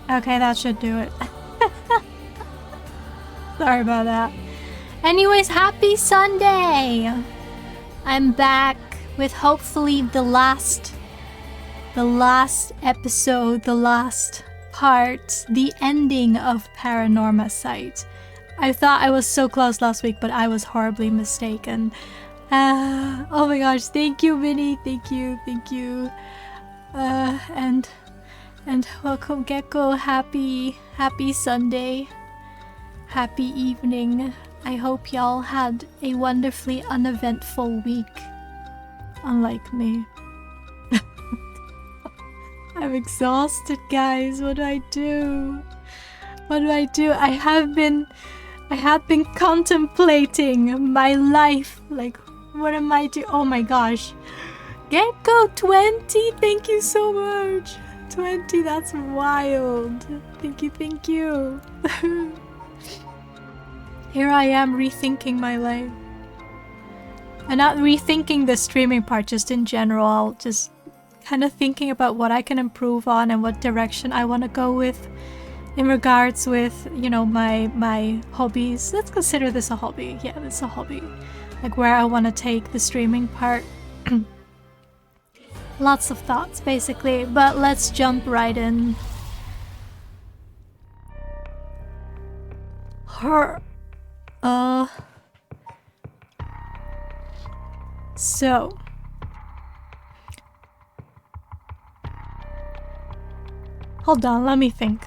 Okay, that should do it. Sorry about that. Anyways, happy Sunday! I'm back with hopefully the last episode, the last part, the ending of Paranormasight. I thought I was so close last week, but I was horribly mistaken. Oh my gosh, thank you, Minnie, thank you. And welcome, Gecko. Happy Sunday. Happy evening. I hope y'all had a wonderfully uneventful week. Unlike me. I'm exhausted, guys. What do I do? I have been contemplating my life. Like, what am I doing? Oh my gosh. Gecko 20, thank you so much. 20, that's wild. Thank you. Here I am rethinking my life. And not rethinking the streaming part, just in general. Just kind of thinking about what I can improve on and what direction I want to go with in regards with, you know, my hobbies. Let's consider this a hobby. Yeah, it's a hobby. Like where I want to take the streaming part. Lots of thoughts, basically, but let's jump right in. So. Hold on, let me think.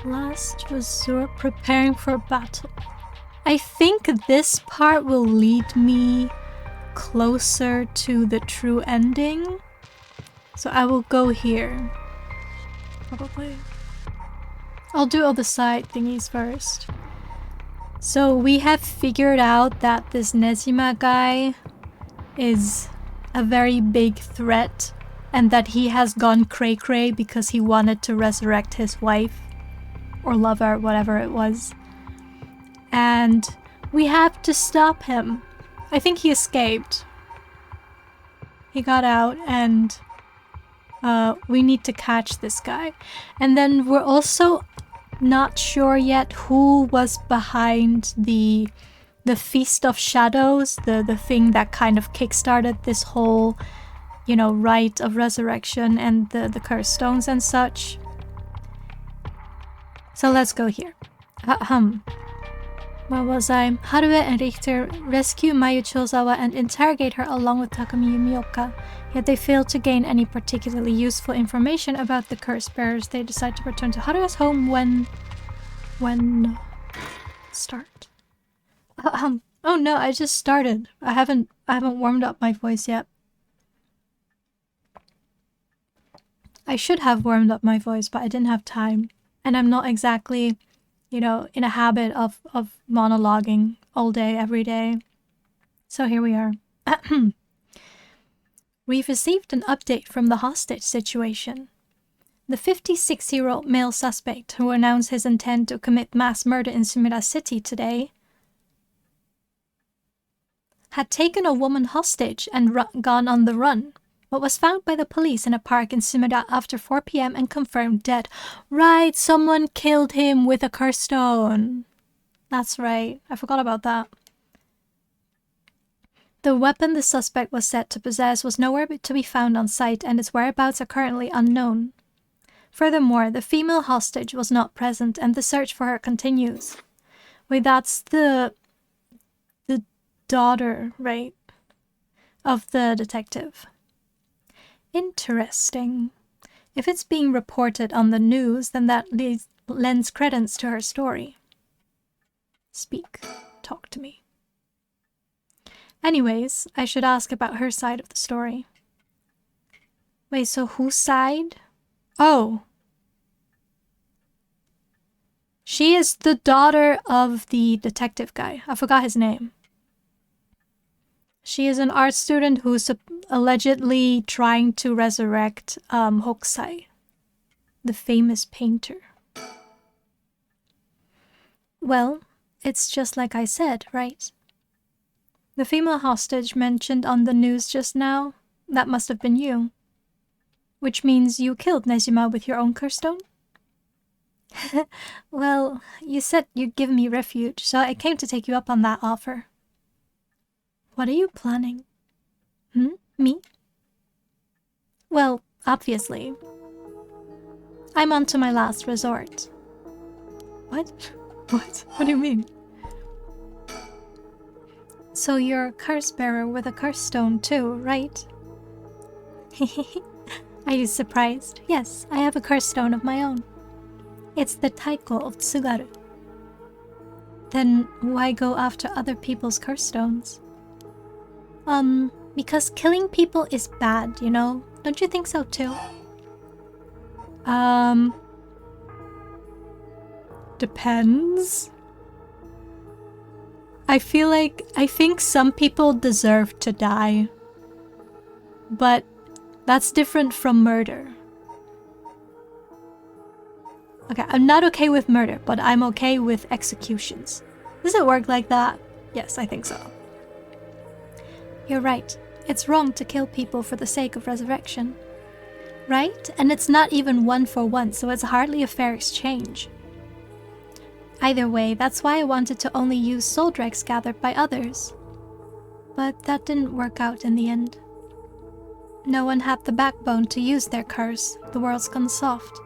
Last resort, preparing for battle. I think this part will lead me closer to the true ending. So I will go here. Probably. I'll do all the side thingies first. So we have figured out that this Nezima guy is a very big threat and that he has gone cray-cray because he wanted to resurrect his wife or lover, whatever it was. And we have to stop him. I think he escaped. He got out and we need to catch this guy. And then we're also not sure yet who was behind the Feast of Shadows, the thing that kind of kickstarted this whole, you know, rite of resurrection and the cursed stones and such. So let's go here. Where was I? Harue and Richter rescue Mayu Chozawa and interrogate her along with Takumi Yumioka. Yet they fail to gain any particularly useful information about the curse bearers. They decide to return to Harue's home when... Start. Oh no, I just started. I haven't warmed up my voice yet. I should have warmed up my voice, but I didn't have time. And I'm not exactly, you know, in a habit of monologuing all day, every day. So here we are. We've received an update from the hostage situation. The 56-year-old male suspect who announced his intent to commit mass murder in Sumida City today had taken a woman hostage and gone on the run, but was found by the police in a park in Sumida after 4 p.m. and confirmed dead. Right, someone killed him with a curse stone. That's right, I forgot about that. The weapon the suspect was said to possess was nowhere to be found on site, and its whereabouts are currently unknown. Furthermore, the female hostage was not present, and the search for her continues. Wait, that's the daughter, right, of the detective. Interesting. If it's being reported on the news, then that lends credence to her story. Speak. Talk to me. Anyways, I should ask about her side of the story. Wait, so whose side? Oh. She is the daughter of the detective guy. I forgot his name. She is an art student who's allegedly trying to resurrect Hokusai, the famous painter. Well, it's just like I said, right? The female hostage mentioned on the news just now, that must have been you. Which means you killed Nezima with your own curse stone? Well, you said you'd give me refuge, so I came to take you up on that offer. What are you planning? Me? Well, obviously. I'm on to my last resort. What? What? What do you mean? So you're a curse bearer with a curse stone too, right? Are you surprised? Yes, I have a curse stone of my own. It's the Taiko of Tsugaru. Then why go after other people's curse stones? Because killing people is bad, you know? Don't you think so too? Depends. I think some people deserve to die. But that's different from murder. Okay, I'm not okay with murder, but I'm okay with executions. Does it work like that? Yes, I think so. You're right. It's wrong to kill people for the sake of resurrection. Right? And it's not even 1-for-1, so it's hardly a fair exchange. Either way, that's why I wanted to only use soul dregs gathered by others. But that didn't work out in the end. No one had the backbone to use their curse. The world's gone soft.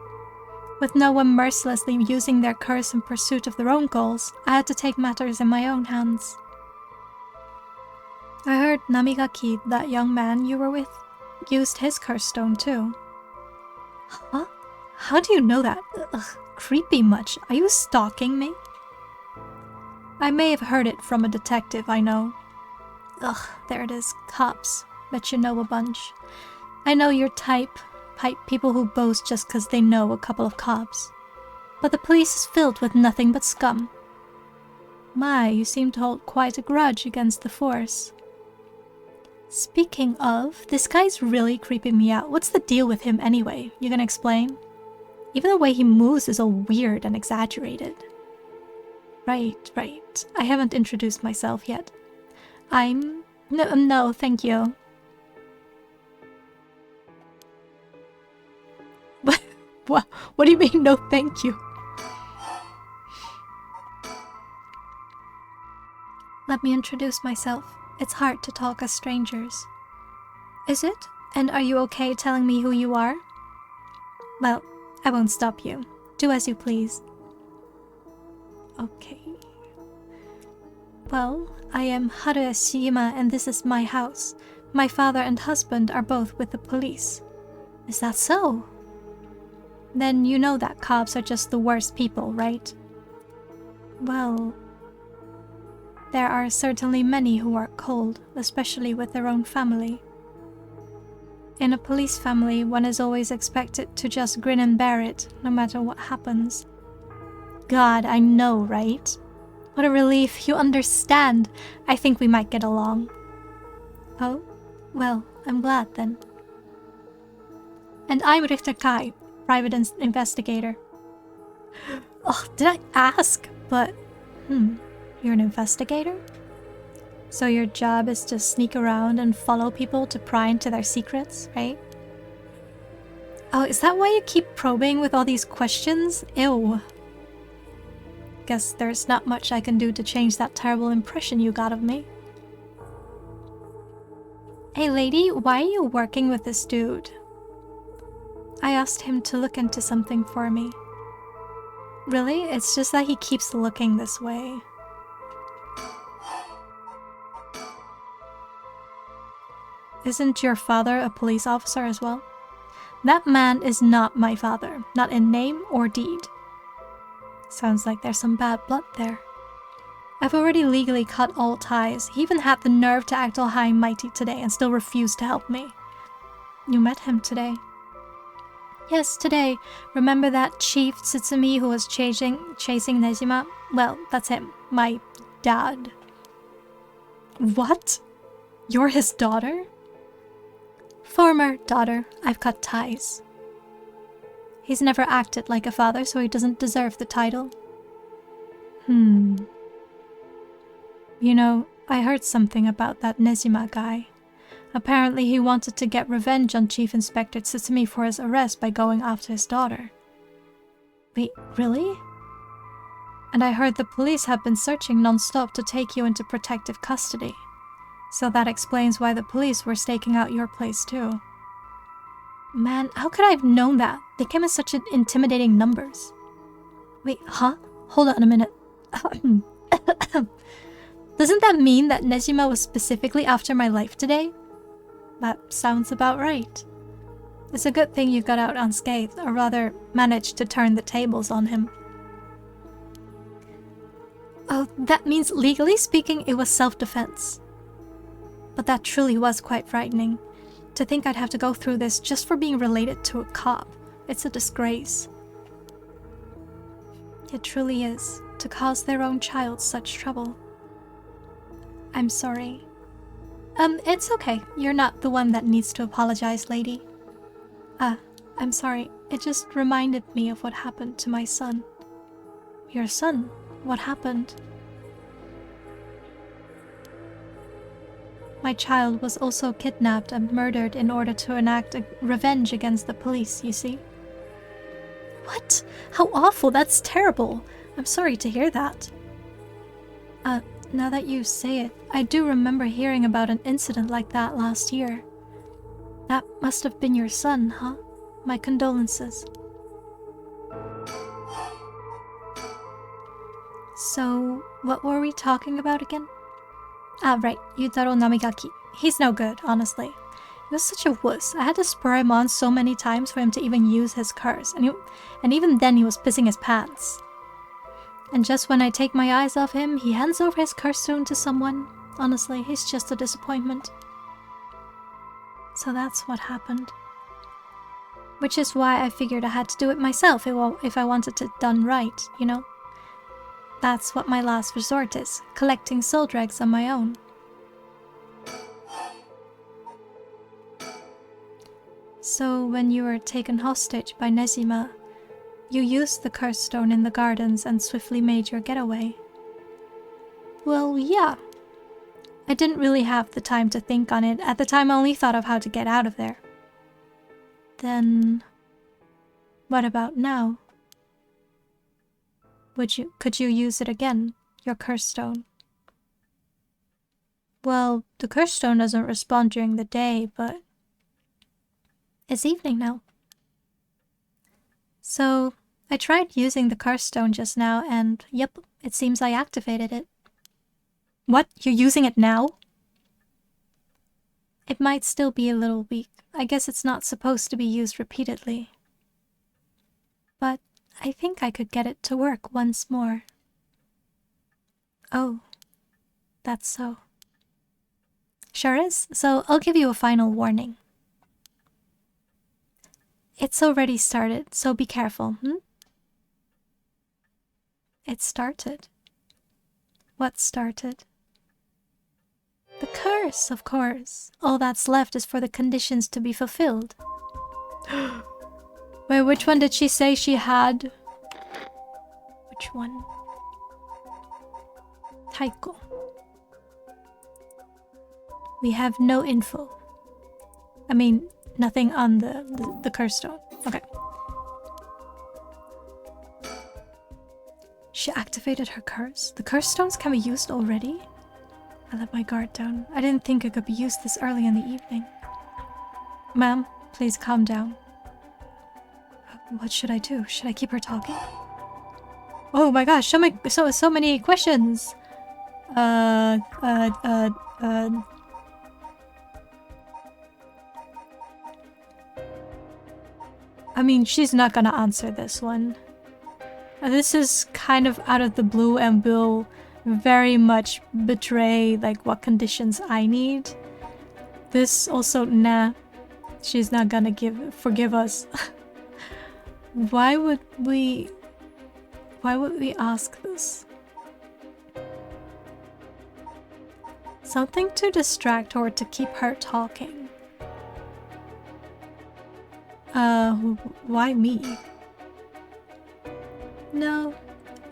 With no one mercilessly using their curse in pursuit of their own goals, I had to take matters in my own hands. I heard Namigaki, that young man you were with, used his curse stone too. Huh? How do you know that? Ugh, creepy much. Are you stalking me? I may have heard it from a detective I know. Ugh, there it is. Cops. Bet you know a bunch. I know your type. People who boast just because they know a couple of cops. But the police is filled with nothing but scum. My, you seem to hold quite a grudge against the force. Speaking of, this guy's really creeping me out. What's the deal with him anyway? You gonna explain? Even the way he moves is all weird and exaggerated. Right. I haven't introduced myself yet. No, thank you. What do you mean, no thank you? Let me introduce myself. It's hard to talk as strangers. Is it? And are you okay telling me who you are? Well, I won't stop you. Do as you please. Okay. Well, I am Haruya Shima and this is my house. My father and husband are both with the police. Is that so? Then you know that cops are just the worst people, right? Well, there are certainly many who are cold, especially with their own family. In a police family, one is always expected to just grin and bear it, no matter what happens. God, I know, right? What a relief, you understand. I think we might get along. Oh? Well, I'm glad then. And I'm Richter Kai, private investigator. Oh, did I ask? But, you're an investigator? So your job is to sneak around and follow people to pry into their secrets, right? Oh, is that why you keep probing with all these questions? Ew. Guess there's not much I can do to change that terrible impression you got of me. Hey lady, why are you working with this dude? I asked him to look into something for me. Really? It's just that he keeps looking this way. Isn't your father a police officer as well? That man is not my father, not in name or deed. Sounds like there's some bad blood there. I've already legally cut all ties. He even had the nerve to act all high and mighty today and still refused to help me. You met him today. Yes, today. Remember that Chief Tsutsumi who was chasing Nezima? Well, that's him. My dad. What? You're his daughter? Former daughter. I've cut ties. He's never acted like a father, so he doesn't deserve the title. You know, I heard something about that Nezima guy. Apparently he wanted to get revenge on Chief Inspector Tsutsumi for his arrest by going after his daughter. Wait, really? And I heard the police have been searching non-stop to take you into protective custody. So that explains why the police were staking out your place too. Man, how could I have known that? They came in such intimidating numbers. Wait, huh? Hold on a minute. Doesn't that mean that Nejima was specifically after my life today? That sounds about right. It's a good thing you got out unscathed, or rather, managed to turn the tables on him. Oh, that means legally speaking it was self-defense. But that truly was quite frightening. To think I'd have to go through this just for being related to a cop. It's a disgrace. It truly is, to cause their own child such trouble. I'm sorry. It's okay. You're not the one that needs to apologize, lady. I'm sorry. It just reminded me of what happened to my son. Your son? What happened? My child was also kidnapped and murdered in order to enact a revenge against the police, you see. What? How awful! That's terrible! I'm sorry to hear that. Now that you say it, I do remember hearing about an incident like that last year. That must have been your son, huh? My condolences. So, what were we talking about again? Right, Yutaro Namigaki. He's no good, honestly. He was such a wuss. I had to spur him on so many times for him to even use his curse, and even then he was pissing his pants. And just when I take my eyes off him, he hands over his curse stone to someone. Honestly, he's just a disappointment. So that's what happened. Which is why I figured I had to do it myself if I wanted it done right, you know? That's what my last resort is, collecting soul dregs on my own. So when you were taken hostage by Nejima, you used the curse stone in the gardens and swiftly made your getaway. Well, yeah. I didn't really have the time to think on it. At the time I only thought of how to get out of there. Then... what about now? Could you use it again, your curse stone? Well, the curse stone doesn't respond during the day, but... it's evening now. So, I tried using the curse stone just now and, yep, it seems I activated it. What? You're using it now? It might still be a little weak. I guess it's not supposed to be used repeatedly. But I think I could get it to work once more. Oh, that's so. Sure is, so I'll give you a final warning. It's already started, so be careful, It started. What started? The curse, of course. All that's left is for the conditions to be fulfilled. Wait, which one did she say she had? Which one? Taiko. We have no info. I mean, nothing on the curse stone. Okay. She activated her curse. The curse stones can be used already? I let my guard down. I didn't think it could be used this early in the evening. Ma'am, please calm down. What should I do? Should I keep her talking? Oh my gosh, so many questions. I mean, she's not gonna answer this one. This is kind of out of the blue and will very much betray like what conditions I need. This also, nah, she's not gonna forgive us. Why would we ask this? Something to distract or to keep her talking. Why me? No,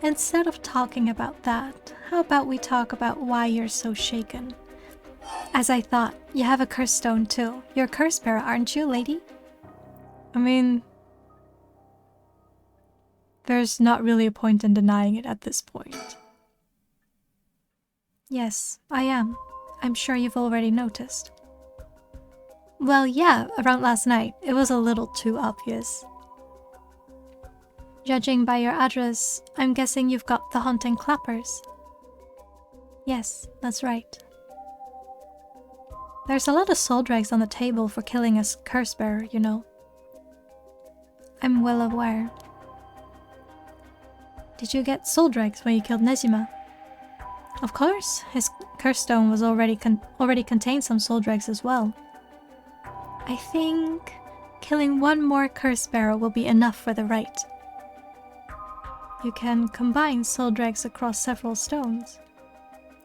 instead of talking about that, how about we talk about why you're so shaken? As I thought, you have a curse stone too. You're a curse bearer, aren't you, lady? I mean, there's not really a point in denying it at this point. Yes, I am. I'm sure you've already noticed. Well, yeah, around last night, it was a little too obvious. Judging by your address, I'm guessing you've got the haunting clappers. Yes, that's right. There's a lot of soul dregs on the table for killing a curse bearer, you know. I'm well aware. Did you get soul dregs when you killed Nezima? Of course, his curse stone was already contained some soul dregs as well. I think killing one more curse bearer will be enough for the rite. You can combine soul dregs across several stones.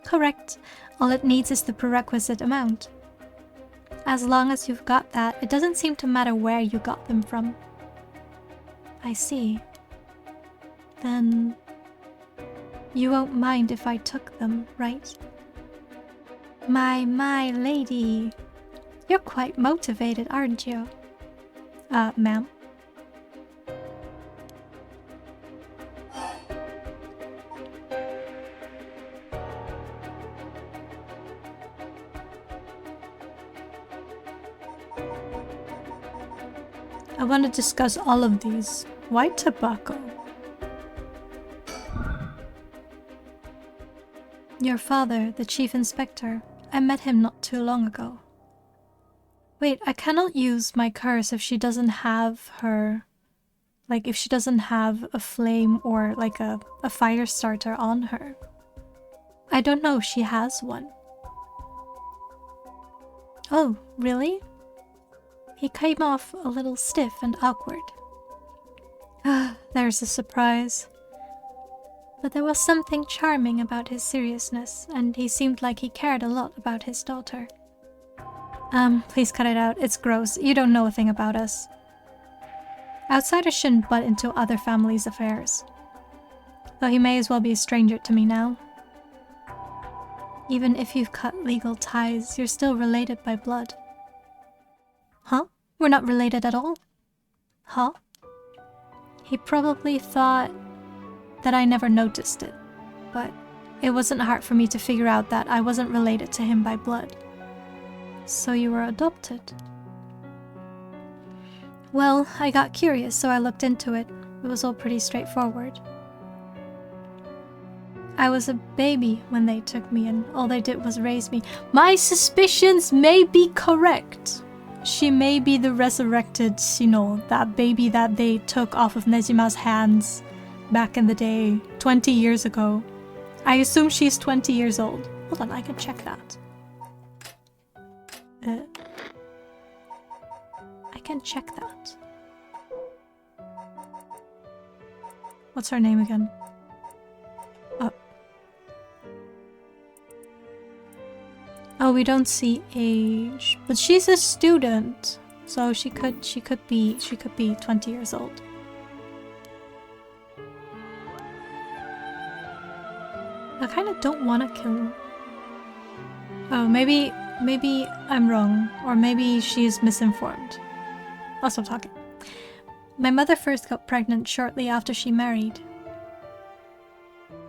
Correct. All it needs is the prerequisite amount. As long as you've got that, it doesn't seem to matter where you got them from. I see. Then you won't mind if I took them, right? My lady. You're quite motivated, aren't you? Ma'am? I want to discuss all of these. Why tobacco? Your father, the chief inspector. I met him not too long ago. Wait, I cannot use my curse if she doesn't have her... Like, if she doesn't have a flame or, like, a fire starter on her. I don't know if she has one. Oh, really? He came off a little stiff and awkward. Ah, there's a surprise. But there was something charming about his seriousness, and he seemed like he cared a lot about his daughter. Please cut it out. It's gross. You don't know a thing about us. Outsiders shouldn't butt into other families' affairs. Though he may as well be a stranger to me now. Even if you've cut legal ties, you're still related by blood. Huh? We're not related at all? Huh? He probably thought that I never noticed it, but it wasn't hard for me to figure out that I wasn't related to him by blood. So you were adopted? Well, I got curious, so I looked into it. It was all pretty straightforward. I was a baby when they took me, and all they did was raise me. My suspicions may be correct. She may be the resurrected, you know, that baby that they took off of Nezima's hands back in the day, 20 years ago. I assume she's 20 years old. Hold on, I can check that. I can check that. What's her name again? Oh, we don't see age, but she's a student, so she could be 20 years old. I kind of don't want to kill her. Oh, maybe I'm wrong, or maybe she's misinformed. I'll stop talking. My mother first got pregnant shortly after she married,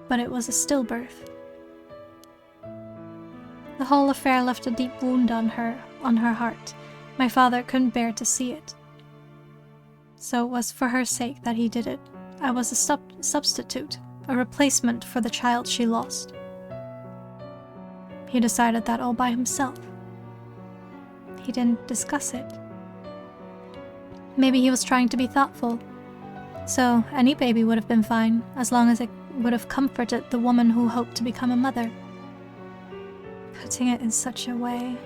but it was a stillbirth. The whole affair left a deep wound on her heart. My father couldn't bear to see it. So it was for her sake that he did it. I was a substitute, a replacement for the child she lost. He decided that all by himself. He didn't discuss it. Maybe he was trying to be thoughtful. So any baby would have been fine, as long as it would have comforted the woman who hoped to become a mother. Putting it in such a way.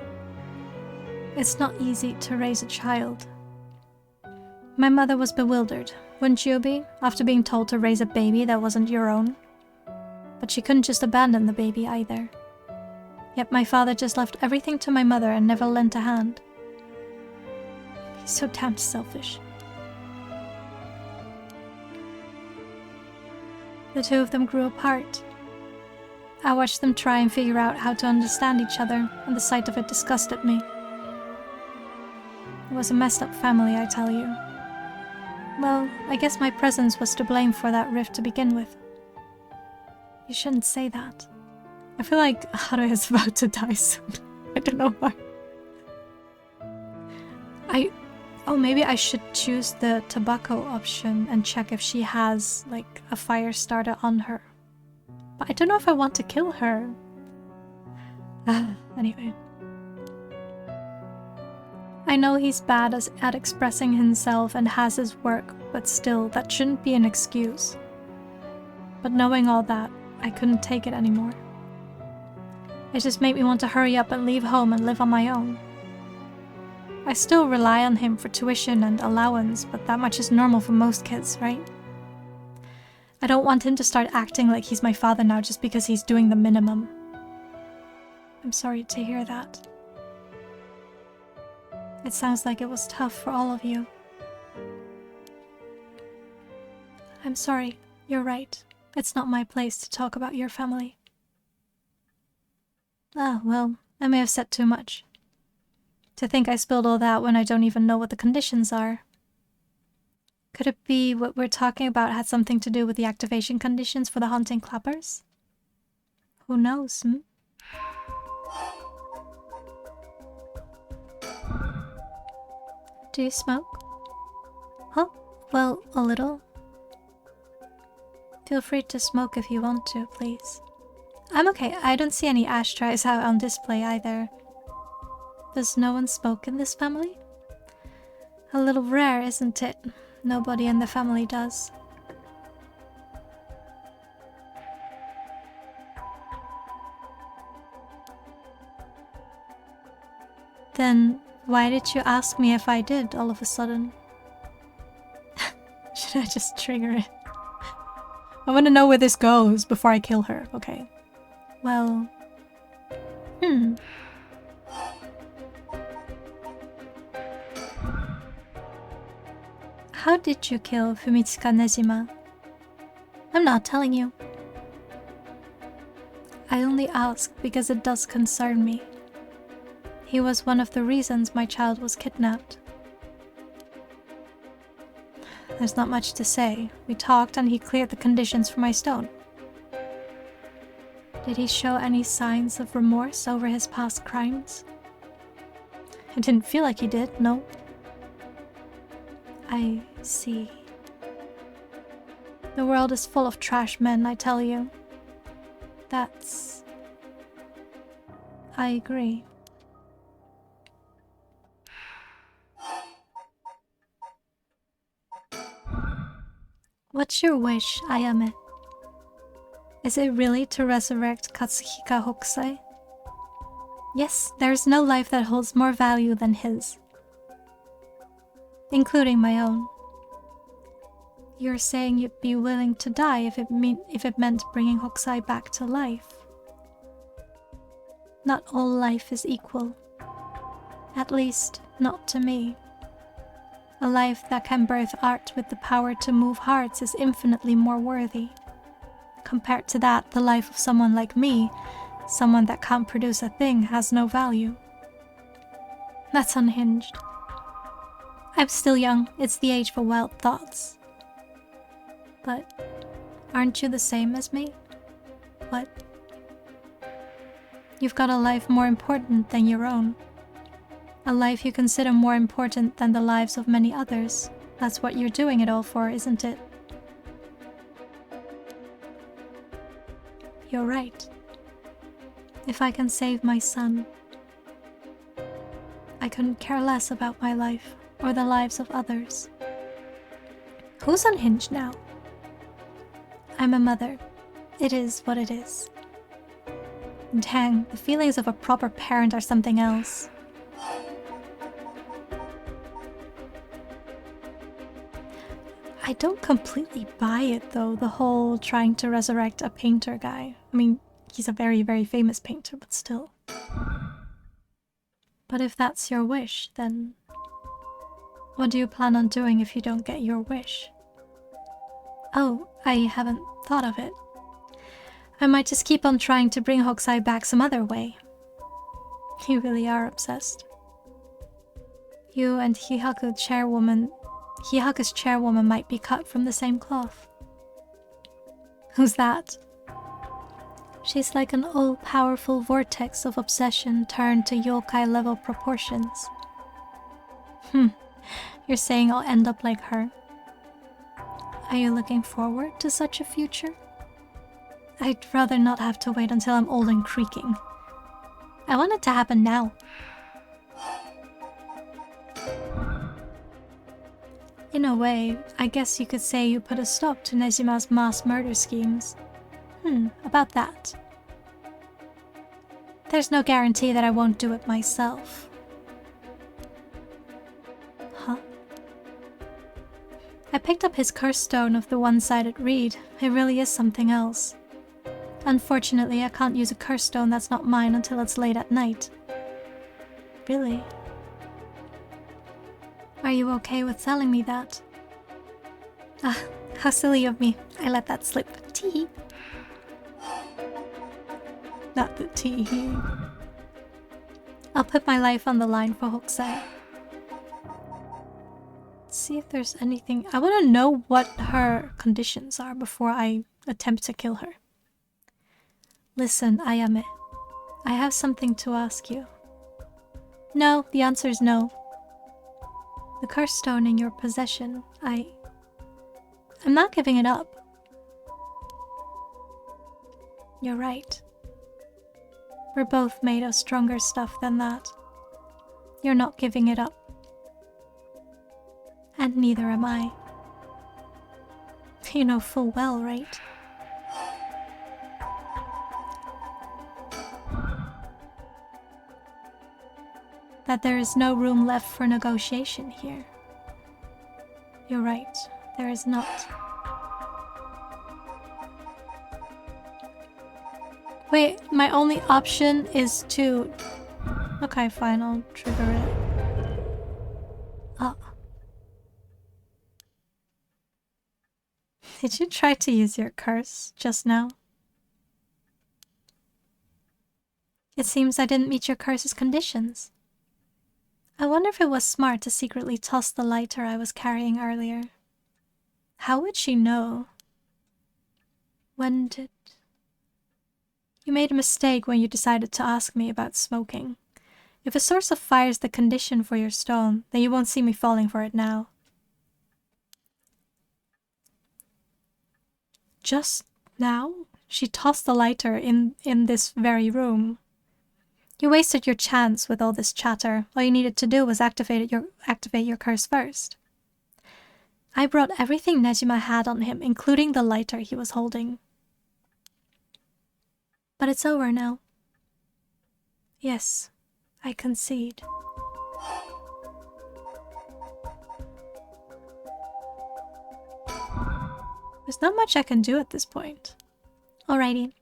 It's not easy to raise a child. My mother was bewildered, wouldn't you be, after being told to raise a baby that wasn't your own? But she couldn't just abandon the baby either. Yet my father just left everything to my mother and never lent a hand. He's so damned selfish. The two of them grew apart. I watched them try and figure out how to understand each other, and the sight of it disgusted me. It was a messed up family, I tell you. Well, I guess my presence was to blame for that rift to begin with. You shouldn't say that. I feel like Haru is about to die soon. I don't know why. Oh, maybe I should choose the tobacco option and check if she has, like, a fire starter on her. But I don't know if I want to kill her. Anyway. I know he's bad at expressing himself and has his work, but still, that shouldn't be an excuse. But knowing all that, I couldn't take it anymore. It just made me want to hurry up and leave home and live on my own. I still rely on him for tuition and allowance, but that much is normal for most kids, right? I don't want him to start acting like he's my father now just because he's doing the minimum. I'm sorry to hear that. It sounds like it was tough for all of you. I'm sorry, you're right. It's not my place to talk about your family. Ah, well, I may have said too much. To think I spilled all that when I don't even know what the conditions are. Could it be what we're talking about had something to do with the activation conditions for the haunting clappers? Who knows, hmm? Do you smoke? Oh, well, a little. Feel free to smoke if you want to, please. I'm okay, I don't see any ashtrays out on display either. Does no one smoke in this family? A little rare, isn't it? Nobody in the family does. Then, why did you ask me if I did all of a sudden? Should I just trigger it? I want to know where this goes before I kill her, okay? Well... How did you kill Fumitsuka Nejima? I'm not telling you. I only ask because it does concern me. He was one of the reasons my child was kidnapped. There's not much to say. We talked and he cleared the conditions for my stone. Did he show any signs of remorse over his past crimes? It didn't feel like he did, no. I see. The world is full of trash men, I tell you. That's... I agree. What's your wish, Ayame? Is it really to resurrect Katsuhika Hokusai? Yes, there is no life that holds more value than his. Including my own. You're saying you'd be willing to die if it meant bringing Hokusai back to life. Not all life is equal. At least, not to me. A life that can birth art with the power to move hearts is infinitely more worthy. Compared to that, the life of someone like me, someone that can't produce a thing, has no value. That's unhinged. I'm still young, it's the age for wild thoughts. But aren't you the same as me? What? You've got a life more important than your own. A life you consider more important than the lives of many others. That's what you're doing it all for, isn't it? You're right. If I can save my son, I couldn't care less about my life or the lives of others. Who's unhinged now? I'm a mother. It is what it is. Dang, the feelings of a proper parent are something else. I don't completely buy it though, the whole trying to resurrect a painter guy. I mean, he's a very, very famous painter, but still. But if that's your wish, then what do you plan on doing if you don't get your wish? Oh, I haven't thought of it. I might just keep on trying to bring Hokusai back some other way. You really are obsessed. You and Hihaku's chairwoman might be cut from the same cloth. Who's that? She's like an all-powerful vortex of obsession turned to yokai-level proportions. You're saying I'll end up like her? Are you looking forward to such a future? I'd rather not have to wait until I'm old and creaking. I want it to happen now. In a way, I guess you could say you put a stop to Nejima's mass murder schemes. About that. There's no guarantee that I won't do it myself. Huh? I picked up his curse stone of the one-sided reed. It really is something else. Unfortunately, I can't use a curse stone that's not mine until it's late at night. Really? Are you okay with telling me that? Ah, how silly of me. I let that slip. Tee. Not the tee. I'll put my life on the line for Hokusai. See if there's anything. I want to know what her conditions are before I attempt to kill her. Listen, Ayame. I have something to ask you. No, the answer is no. The curse stone in your possession, I'm not giving it up. You're right. We're both made of stronger stuff than that. You're not giving it up. And neither am I. You know full well, right? That there is no room left for negotiation here. You're right, there is not. Wait, my only option is to... Okay, fine, I'll trigger it. Oh. Did you try to use your curse just now? It seems I didn't meet your curse's conditions. I wonder if it was smart to secretly toss the lighter I was carrying earlier. How would she know? When did... You made a mistake when you decided to ask me about smoking. If a source of fire is the condition for your stone, then you won't see me falling for it now. Just now? She tossed the lighter in this very room. You wasted your chance with all this chatter. All you needed to do was activate your curse first. I brought everything Nejima had on him, including the lighter he was holding. But it's over now. Yes, I concede. There's not much I can do at this point. Alrighty.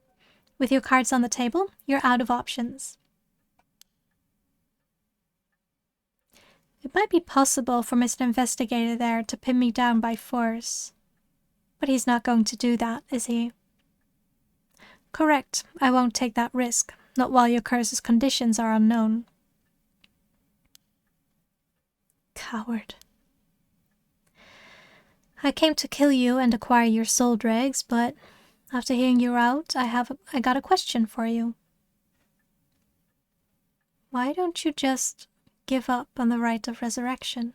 With your cards on the table, you're out of options. It might be possible for Mr. Investigator there to pin me down by force. But he's not going to do that, is he? Correct, I won't take that risk, not while your curse's conditions are unknown. Coward. I came to kill you and acquire your soul dregs, but after hearing you out, I got a question for you. Why don't you just give up on the right of resurrection?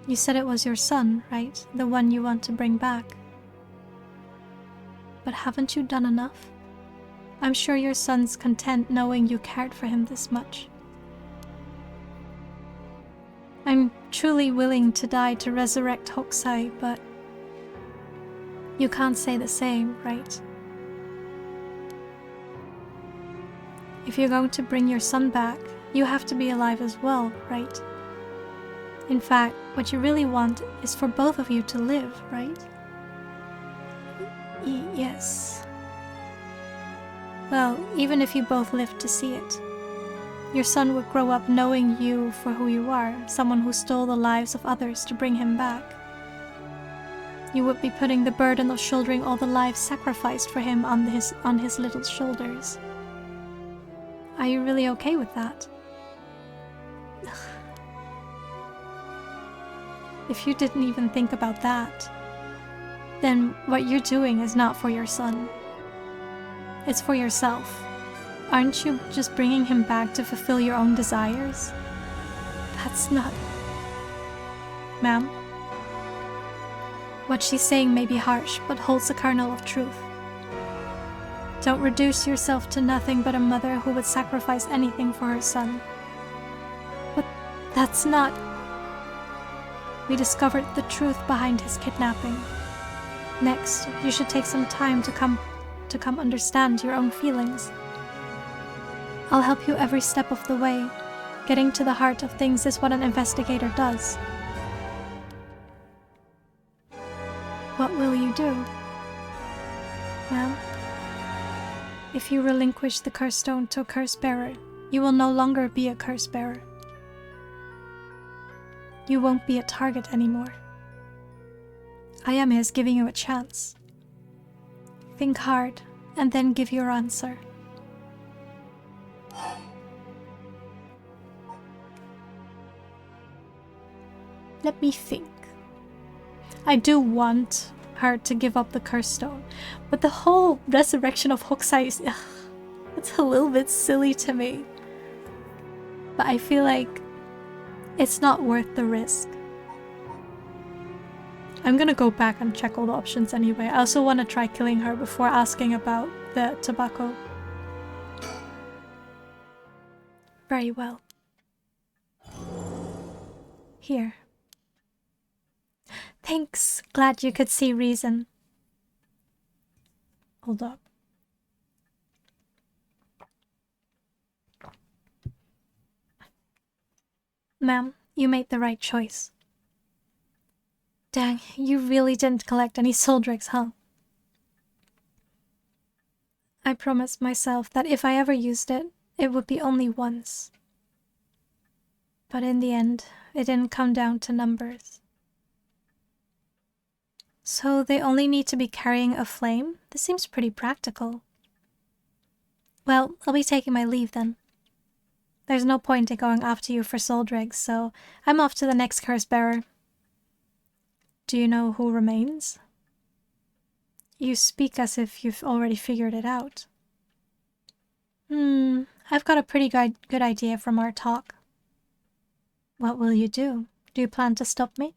You said it was your son, right? The one you want to bring back. But haven't you done enough? I'm sure your son's content knowing you cared for him this much. I'm truly willing to die to resurrect Hokusai, but you can't say the same, right? If you're going to bring your son back, you have to be alive as well, right? In fact, what you really want is for both of you to live, right? Yes. Well, even if you both lived to see it, your son would grow up knowing you for who you are, someone who stole the lives of others to bring him back. You would be putting the burden of shouldering all the lives sacrificed for him on his little shoulders. Are you really okay with that? If you didn't even think about that, then what you're doing is not for your son. It's for yourself. Aren't you just bringing him back to fulfill your own desires? That's not... Ma'am? What she's saying may be harsh, but holds a kernel of truth. Don't reduce yourself to nothing but a mother who would sacrifice anything for her son. But that's not... We discovered the truth behind his kidnapping. Next, you should take some time to come understand your own feelings. I'll help you every step of the way. Getting to the heart of things is what an investigator does. What will you do? Ma'am? If you relinquish the curse stone to a curse bearer, you will no longer be a curse bearer. You won't be a target anymore. Ayame is giving you a chance. Think hard, and then give your answer. Let me think. I do want her to give up the curse stone, but the whole resurrection of Hokusai is... it's a little bit silly to me. But I feel like it's not worth the risk. I'm gonna go back and check all the options anyway. I also want to try killing her before asking about the tobacco. Very well. Here. Thanks. Glad you could see reason. Hold up. Ma'am, you made the right choice. Dang, you really didn't collect any soul drakes, huh? I promised myself that if I ever used it, it would be only once. But in the end, it didn't come down to numbers. So they only need to be carrying a flame? This seems pretty practical. Well, I'll be taking my leave then. There's no point in going after you for soul dregs, so I'm off to the next curse bearer. Do you know who remains? You speak as if you've already figured it out. I've got a pretty good idea from our talk. What will you do? Do you plan to stop me?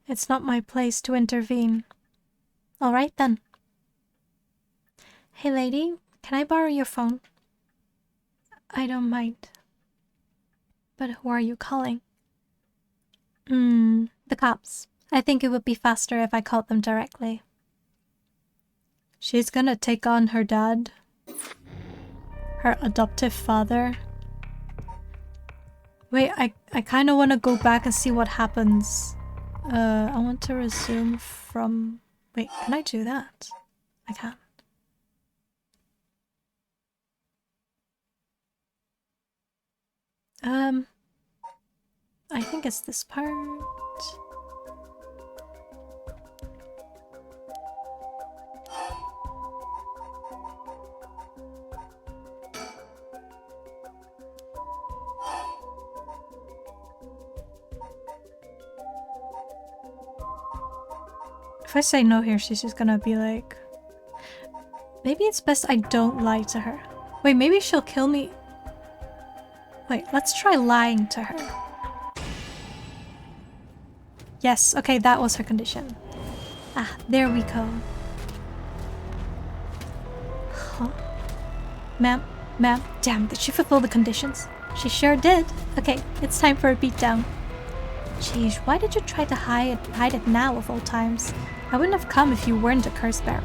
It's not my place to intervene. All right then. Hey lady, can I borrow your phone? I don't mind. But who are you calling? The cops. I think it would be faster if I called them directly. She's gonna take on her dad. Her adoptive father. Wait, I kind of want to go back and see what happens. I want to resume from... Wait, can I do that? I can't. I think it's this part. If I say no here, she's just gonna be like... Maybe it's best I don't lie to her. Wait, maybe she'll kill me. Wait, let's try lying to her. Yes, okay, that was her condition. Ah, there we go. Huh? Ma'am, damn, did she fulfill the conditions? She sure did. Okay, it's time for a beatdown. Jeez, why did you try to hide it now of all times? I wouldn't have come if you weren't a curse bearer.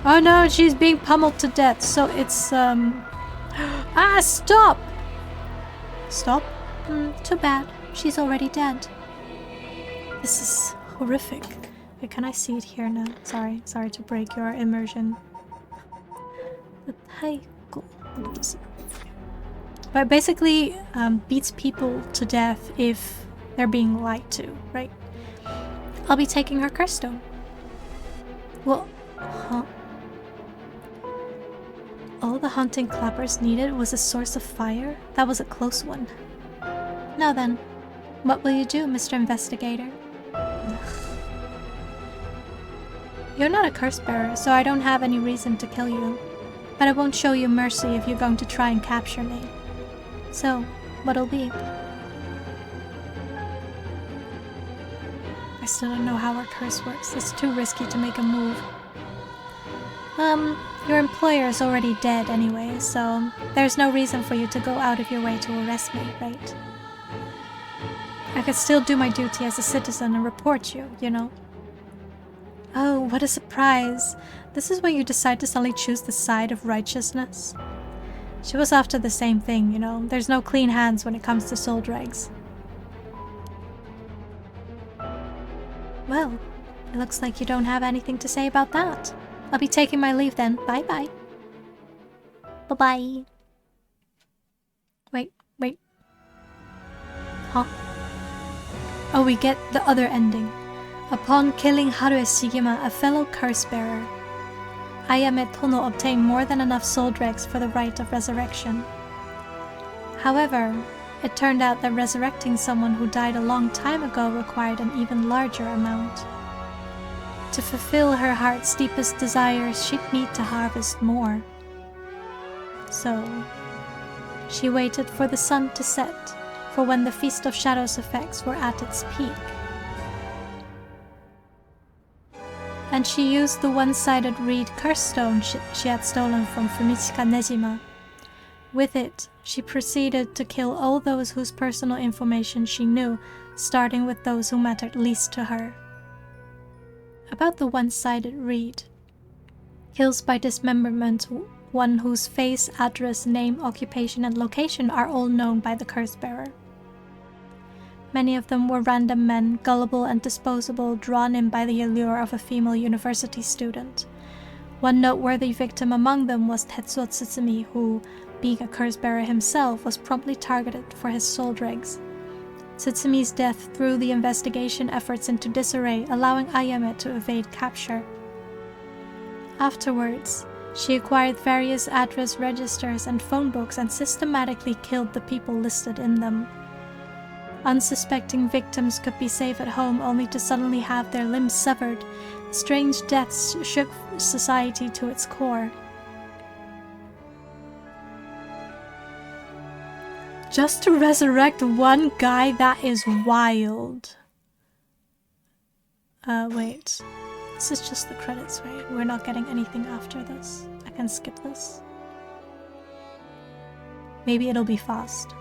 Oh no, she's being pummeled to death, so it's, Ah, stop! Stop? Too bad. She's already dead. This is horrific. Wait, can I see it here now? Sorry to break your immersion. But basically beats people to death if they're being lied to, right? I'll be taking her curse stone. Well, huh? All the haunting clappers needed was a source of fire? That was a close one. Now then, what will you do, Mr. Investigator? You're not a curse bearer, so I don't have any reason to kill you. But I won't show you mercy if you're going to try and capture me. So, what'll be? I still don't know how our curse works. It's too risky to make a move. Your employer is already dead anyway, so there's no reason for you to go out of your way to arrest me, right? I could still do my duty as a citizen and report you, you know? Oh, what a surprise. This is when you decide to suddenly choose the side of righteousness. She was after the same thing, you know? There's no clean hands when it comes to soul dregs. Well, it looks like you don't have anything to say about that. I'll be taking my leave then. Bye-bye. Bye-bye. Wait. Huh? Oh, we get the other ending. Upon killing Harue Shigema, a fellow curse-bearer, Ayame Tono obtained more than enough soul dregs for the rite of resurrection. However, it turned out that resurrecting someone who died a long time ago required an even larger amount. To fulfill her heart's deepest desires, she'd need to harvest more. So, she waited for the sun to set, for when the Feast of Shadows effects were at its peak. And she used the one-sided reed curse stone she had stolen from Fumichika Nejima. With it, she proceeded to kill all those whose personal information she knew, starting with those who mattered least to her. About the one-sided reed. Kills by dismemberment, one whose face, address, name, occupation, and location are all known by the curse-bearer. Many of them were random men, gullible and disposable, drawn in by the allure of a female university student. One noteworthy victim among them was Tetsuo Tsutsumi, who, being a curse-bearer himself, was promptly targeted for his soul dregs. Tsutsumi's death threw the investigation efforts into disarray, allowing Ayame to evade capture. Afterwards, she acquired various address registers and phone books and systematically killed the people listed in them. Unsuspecting victims could be safe at home only to suddenly have their limbs severed. Strange deaths shook society to its core. Just to resurrect one guy, that is wild. Wait. This is just the credits, right? We're not getting anything after this. I can skip this. Maybe it'll be fast.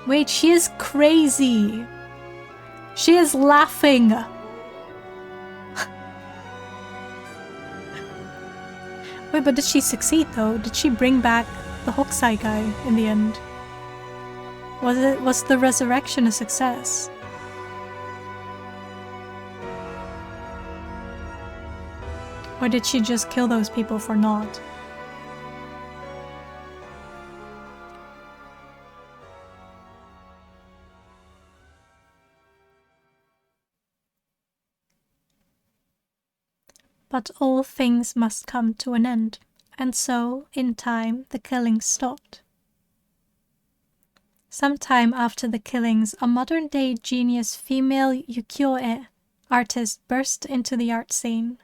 Wait, she is crazy! She is laughing! Wait, but did she succeed though? Did she bring back the Hokusai guy in the end? Was the resurrection a success? Or did she just kill those people for naught? But all things must come to an end, and so, in time, the killings stopped. Sometime after the killings, a modern-day genius female ukiyo-e artist burst into the art scene.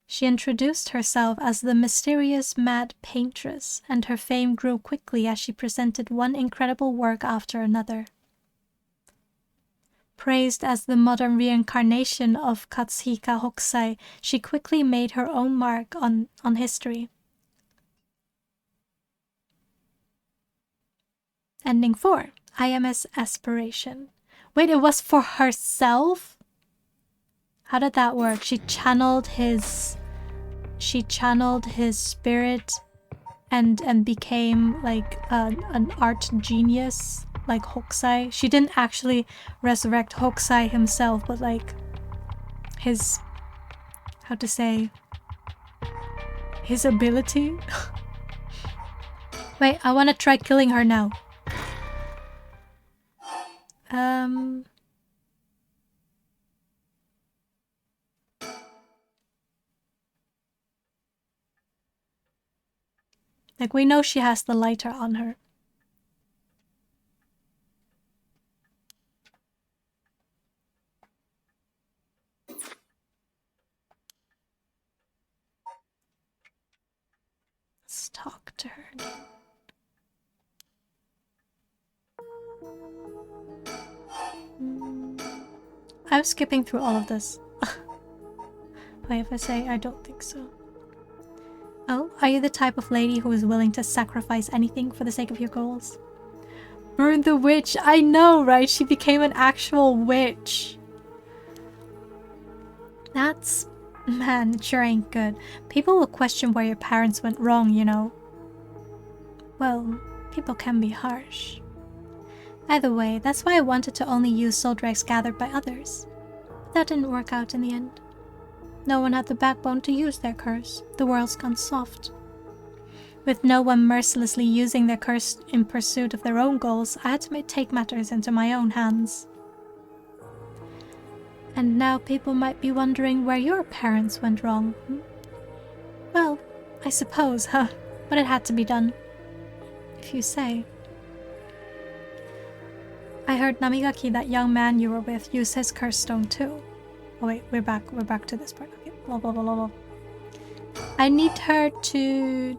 She introduced herself as the mysterious Mad Paintress, and her fame grew quickly as she presented one incredible work after another. Praised as the modern reincarnation of Katsuhika Hokusai, she quickly made her own mark on history. Ending 4. Ayame's aspiration. Wait, it was for herself? How did that work? She channeled his spirit and became like an art genius like Hokusai. She didn't actually resurrect Hokusai himself, but like his, how to say, his ability. Wait, I want to try killing her now. Like, we know she has the lighter on her. Let's talk to her again. I'm skipping through all of this. Wait, if I say I don't think so. Oh, are you the type of lady who is willing to sacrifice anything for the sake of your goals? Burn the witch! I know, right? She became an actual witch. That's... Man, it sure ain't good. People will question where your parents went wrong, you know. Well, people can be harsh. Either way, that's why I wanted to only use soul dregs gathered by others. But that didn't work out in the end. No one had the backbone to use their curse. The world's gone soft. With no one mercilessly using their curse in pursuit of their own goals, I had to take matters into my own hands. And now people might be wondering where your parents went wrong. Well, I suppose, huh? But it had to be done. If you say. I heard Namigaki, that young man you were with, use his curse stone too. Oh wait, we're back to this part. Okay, blah blah blah blah blah. I need her to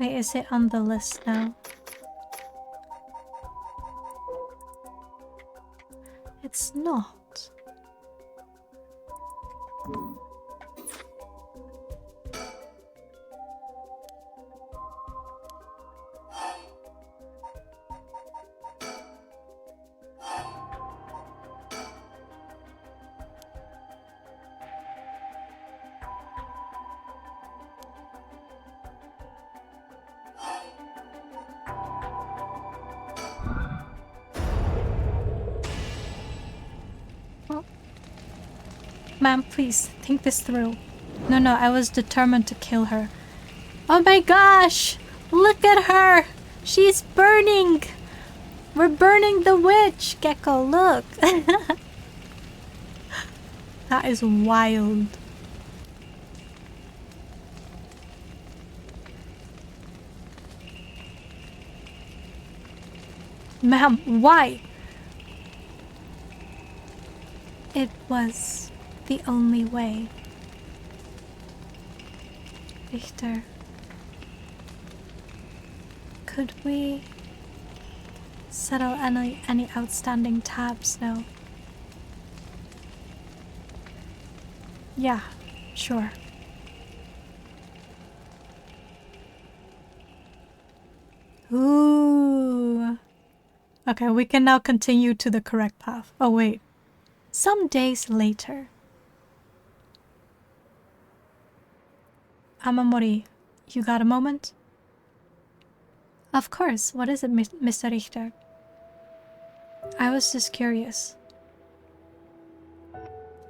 wait, is it on the list now? It's not. Ma'am, please, think this through. No, I was determined to kill her. Oh my gosh! Look at her! She's burning! We're burning the witch! Gecko, look! That is wild. Ma'am, why? It was the only way. Richter, could we settle any outstanding tabs now? Yeah, sure. Ooh. Okay, we can now continue to the correct path. Oh wait. Some days later. Amamori, you got a moment? Of course. What is it, Mr. Richter? I was just curious.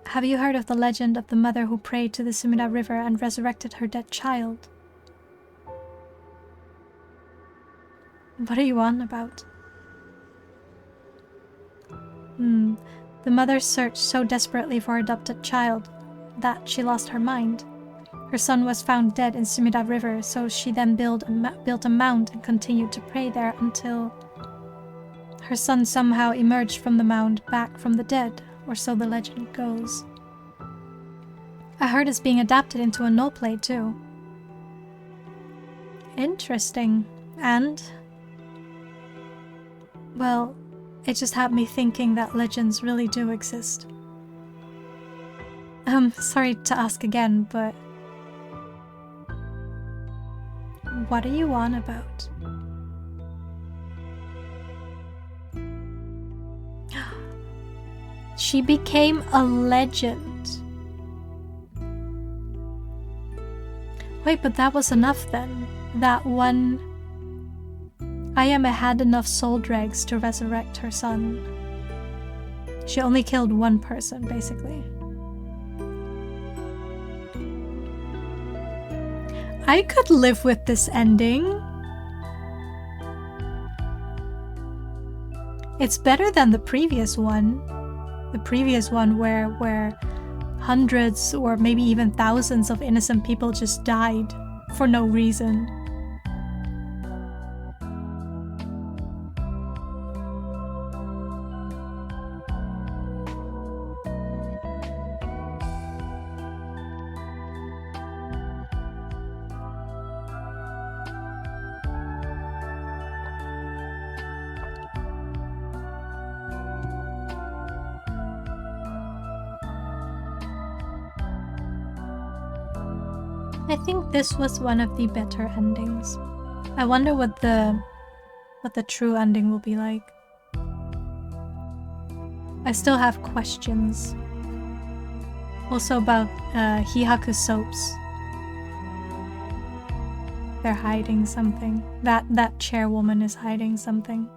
Have you heard of the legend of the mother who prayed to the Sumida River and resurrected her dead child? What are you on about? The mother searched so desperately for her adopted child that she lost her mind. Her son was found dead in Sumida River, so she then built a mound and continued to pray there until her son somehow emerged from the mound back from the dead, or so the legend goes. I heard it's being adapted into a no play too. Interesting. And, well, it just had me thinking that legends really do exist. Sorry to ask again, but what are you on about? She became a legend. Wait, but that was enough then. That one Ayame had enough soul dregs to resurrect her son. She only killed one person, basically. I could live with this ending. It's better than the previous one. The previous one where hundreds or maybe even thousands of innocent people just died for no reason. I think this was one of the better endings. I wonder what the true ending will be like. I still have questions. Also about Hihaku soaps. They're hiding something. That chairwoman is hiding something.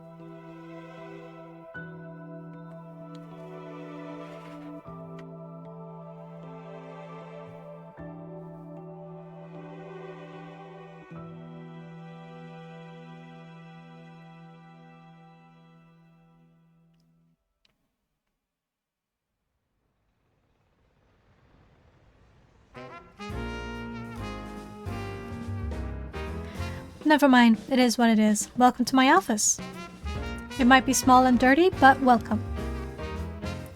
Never mind, it is what it is. Welcome to my office. It might be small and dirty, but welcome.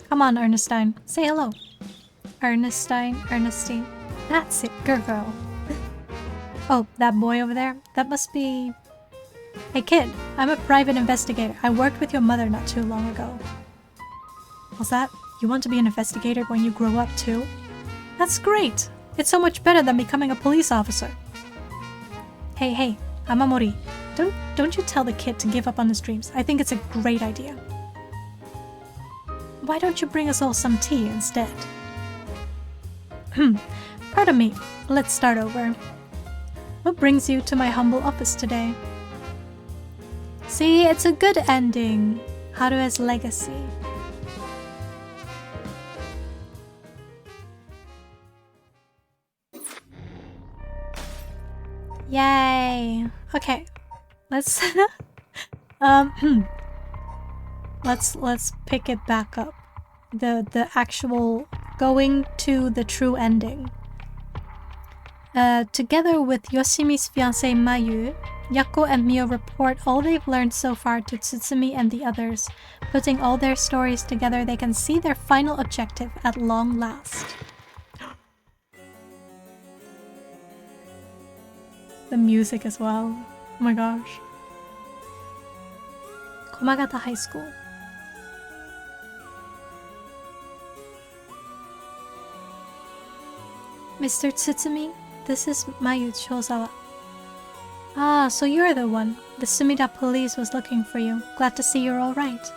Come on, Ernestine. Say hello. Ernestine. That's it, girl. Oh, that boy over there? That must be... Hey kid, I'm a private investigator. I worked with your mother not too long ago. What's that? You want to be an investigator when you grow up too? That's great! It's so much better than becoming a police officer. Hey, Amamori, don't you tell the kid to give up on his dreams. I think it's a great idea. Why don't you bring us all some tea instead? Pardon me. Let's start over. What brings you to my humble office today? See, it's a good ending. Harue's legacy. Yay! Okay, let's let's pick it back up. The actual going to the true ending. Together with Yoshimi's fiancée Mayu, Yako and Mio report all they've learned so far to Tsutsumi and the others. Putting all their stories together, they can see their final objective at long last. The music as well. Oh my gosh. Komagata High School. Mr. Tsutsumi, this is Mayu Chozawa. Ah, so you're the one. The Sumida police was looking for you. Glad to see you're alright.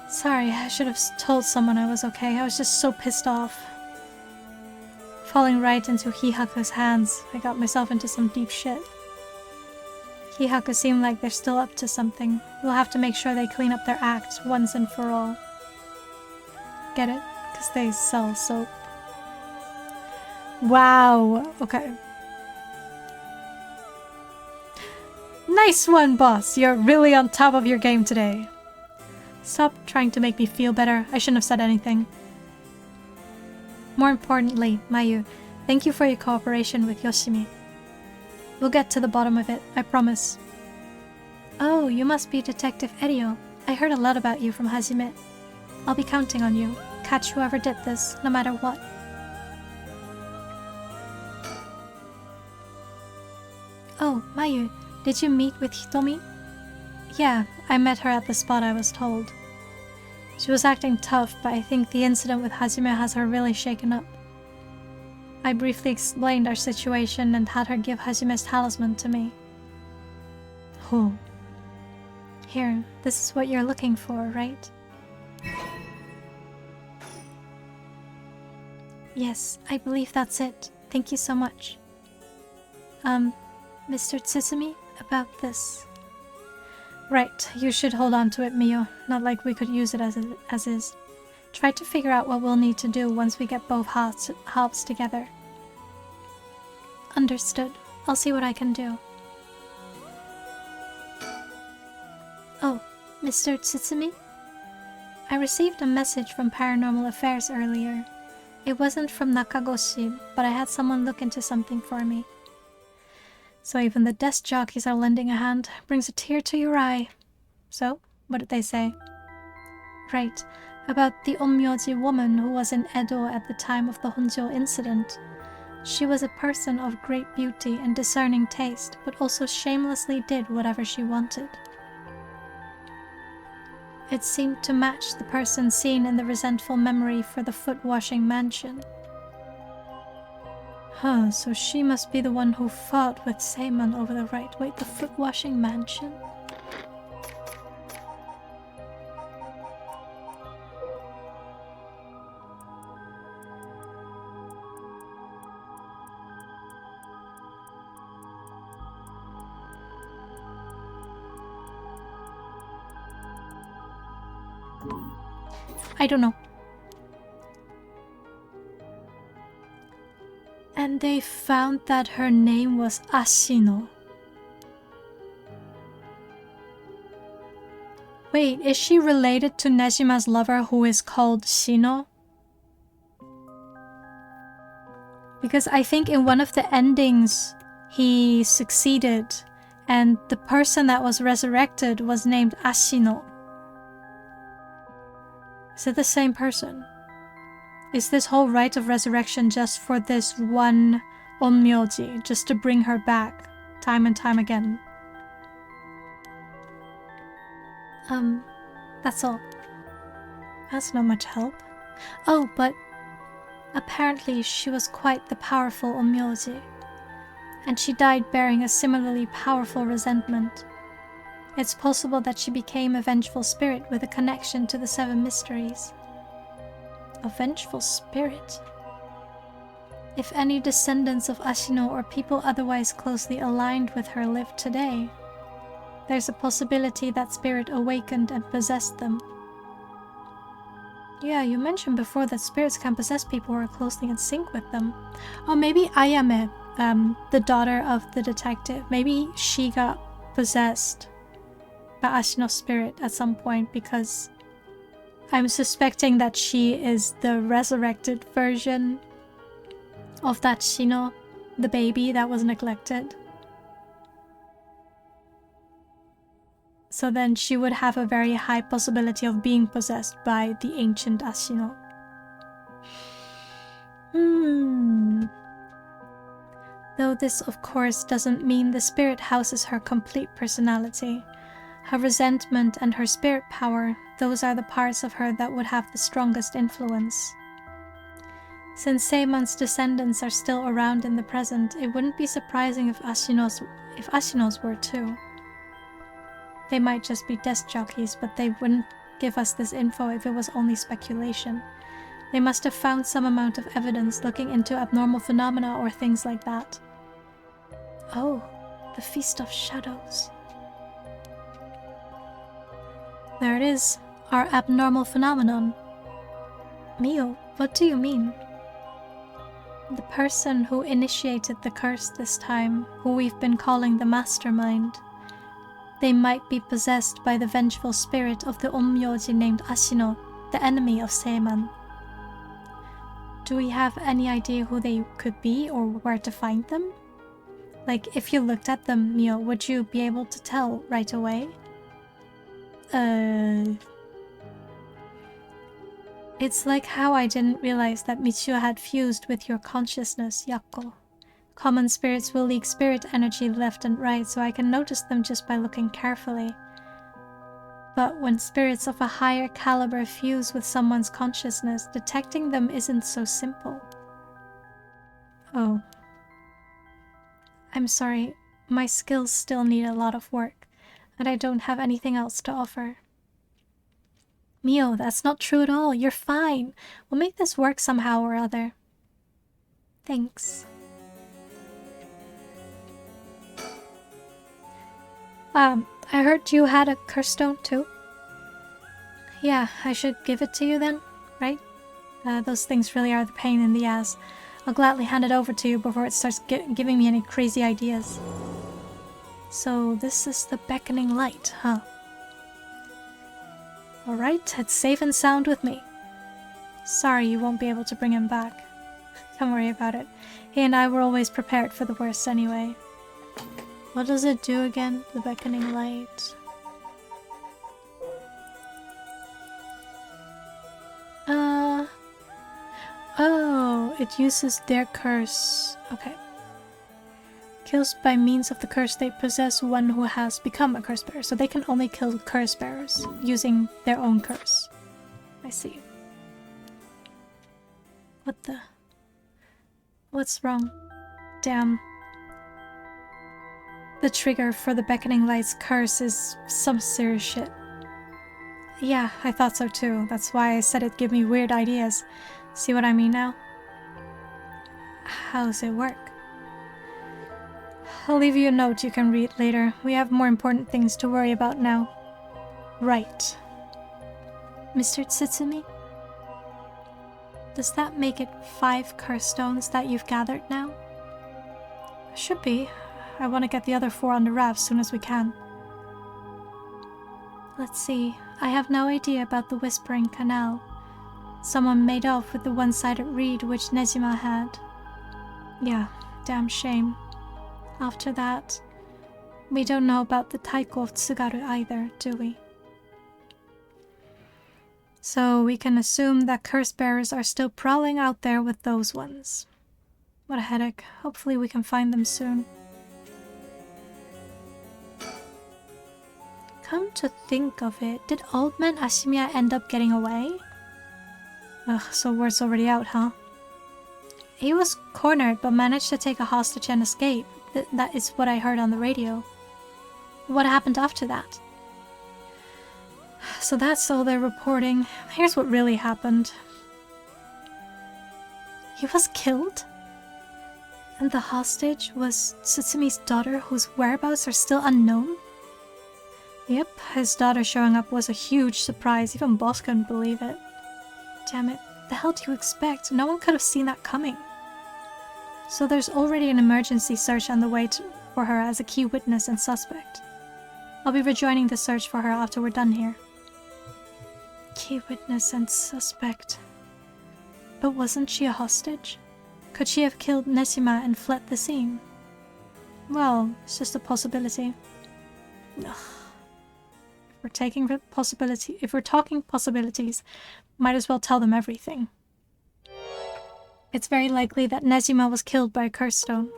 Sorry, I should have told someone I was okay. I was just so pissed off. Falling right into Hihaku's hands, I got myself into some deep shit. Hihaku seem like they're still up to something. We'll have to make sure they clean up their act once and for all. Get it? Because they sell soap. Wow, okay. Nice one, boss! You're really on top of your game today. Stop trying to make me feel better. I shouldn't have said anything. More importantly, Mayu, Thank you for your cooperation with Yoshimi. We'll get to the bottom of it, I promise. Oh, you must be Detective Erio. I heard a lot about you from Hajime. I'll be counting on you. Catch whoever did this, no matter what. Oh, Mayu, did you meet with Hitomi? Yeah, I met her at the spot I was told. She was acting tough, but I think the incident with Hajime has her really shaken up. I briefly explained our situation and had her give Hajime's talisman to me. Oh. Here, this is what you're looking for, right? Yes, I believe that's it. Thank you so much. Mr. Tsutsumi, about this. Right, you should hold on to it, Mio. Not like we could use it as is. Try to figure out what we'll need to do once we get both halves together. Understood. I'll see what I can do. Oh, Mr. Tsutsumi? I received a message from Paranormal Affairs earlier. It wasn't from Nakagoshi, but I had someone look into something for me. So even the desk jockeys are lending a hand. Brings a tear to your eye. So, what did they say? Right, about the Onmyoji woman who was in Edo at the time of the Honjo incident. She was a person of great beauty and discerning taste, but also shamelessly did whatever she wanted. It seemed to match the person seen in the resentful memory for the foot-washing mansion. Huh, so she must be the one who fought with Seiman over the right. Wait, the foot-washing mansion? I don't know. And they found that her name was Ashino. Wait, is she related to Nejima's lover who is called Shino? Because I think in one of the endings he succeeded and the person that was resurrected was named Ashino. Is it the same person? Is this whole rite of resurrection just for this one Onmyoji, just to bring her back time and time again? That's all. That's not much help. Oh, but apparently she was quite the powerful Onmyoji, and she died bearing a similarly powerful resentment. It's possible that she became a vengeful spirit with a connection to the Seven Mysteries. A vengeful spirit? If any descendants of Ashino or people otherwise closely aligned with her live today, there's a possibility that spirit awakened and possessed them. Yeah, you mentioned before that spirits can possess people who are closely in sync with them. Or maybe Ayame, the daughter of the detective, maybe she got possessed by Ashino's spirit at some point, because I'm suspecting that she is the resurrected version of that Shino, the baby that was neglected. So then she would have a very high possibility of being possessed by the ancient Ashino. Though this, of course, doesn't mean the spirit houses her complete personality. Her resentment and her spirit power, those are the parts of her that would have the strongest influence. Since Seiman's descendants are still around in the present, it wouldn't be surprising if Ashino's were too. They might just be desk jockeys, but they wouldn't give us this info if it was only speculation. They must have found some amount of evidence looking into abnormal phenomena or things like that. Oh, the Feast of Shadows. There it is, our abnormal phenomenon. Mio, what do you mean? The person who initiated the curse this time, who we've been calling the mastermind, they might be possessed by the vengeful spirit of the Onmyoji named Ashino, the enemy of Seiman. do we have any idea who they could be or where to find them? Like, if you looked at them, Mio, would you be able to tell right away? It's like how I didn't realize that Michio had fused with your consciousness, Yakko. Common spirits will leak spirit energy left and right, so I can notice them just by looking carefully. But when spirits of a higher caliber fuse with someone's consciousness, detecting them isn't so simple. Oh. I'm sorry, my skills still need a lot of work, and I don't have anything else to offer. Mio, that's not true at all. You're fine. We'll make this work somehow or other. Thanks. I heard you had a curse stone too? Yeah, I should give it to you then, right? Those things really are the pain in the ass. I'll gladly hand it over to you before it starts giving me any crazy ideas. So this is the beckoning light, huh? Alright, it's safe and sound with me. Sorry you won't be able to bring him back. Don't worry about it. He and I were always prepared for the worst anyway. What does it do again, the beckoning light? Oh, it uses their curse. Okay. Kills by means of the curse they possess one who has become a curse bearer. So they can only kill curse bearers using their own curse. I see. What the? What's wrong? Damn. The trigger for the beckoning light's curse is some serious shit. Yeah, I thought so too. That's why I said it'd give me weird ideas. See what I mean now? How's it work? I'll leave you a note you can read later. We have more important things to worry about now. Right. Mr. Tsutsumi? Does that make it 5 curse stones that you've gathered now? Should be. I want to get the other 4 on the raft as soon as we can. Let's see. I have no idea about the Whispering Canal. Someone made off with the one-sided reed which Nezima had. Yeah, damn shame. After that, we don't know about the Taiko of Tsugaru either, do we? So we can assume that curse bearers are still prowling out there with those ones. What a headache. Hopefully we can find them soon. Come to think of it, did Old Man Ashimiya end up getting away? Ugh, so word's already out, huh? He was cornered but managed to take a hostage and escape. That is what I heard on the radio. What happened after that? So that's all they're reporting. Here's what really happened. He was killed? And the hostage was Tsutsumi's daughter whose whereabouts are still unknown? Yep, his daughter showing up was a huge surprise. Even Boss couldn't believe it. Damn it, the hell do you expect? No one could have seen that coming. So there's already an emergency search on the way for her as a key witness and suspect. I'll be rejoining the search for her after we're done here. Key witness and suspect. But wasn't she a hostage? Could she have killed Nezima and fled the scene? Well, it's just a possibility. Ugh. If we're talking possibilities, might as well tell them everything. It's very likely that Nezima was killed by a curse stone.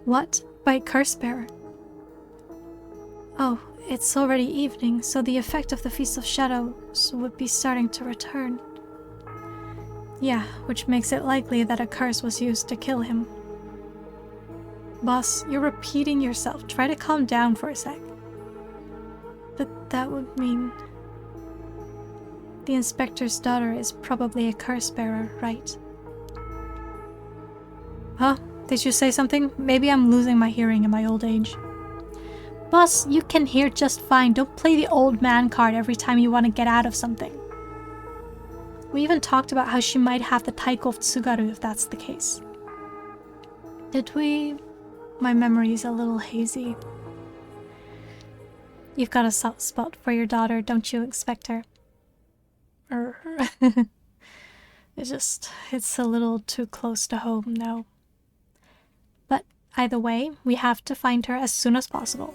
What? By a curse bearer? Oh, it's already evening, so the effect of the Feast of Shadows would be starting to return. Yeah, which makes it likely that a curse was used to kill him. Boss, you're repeating yourself. Try to calm down for a sec. But that would mean... the inspector's daughter is probably a curse bearer, right? Huh? Did you say something? Maybe I'm losing my hearing in my old age. Boss, you can hear just fine. Don't play the old man card every time you want to get out of something. We even talked about how she might have the Taiko of Tsugaru if that's the case. Did we? My memory's a little hazy. You've got a soft spot for your daughter, don't you expect her? It's a little too close to home now. But either way, we have to find her as soon as possible.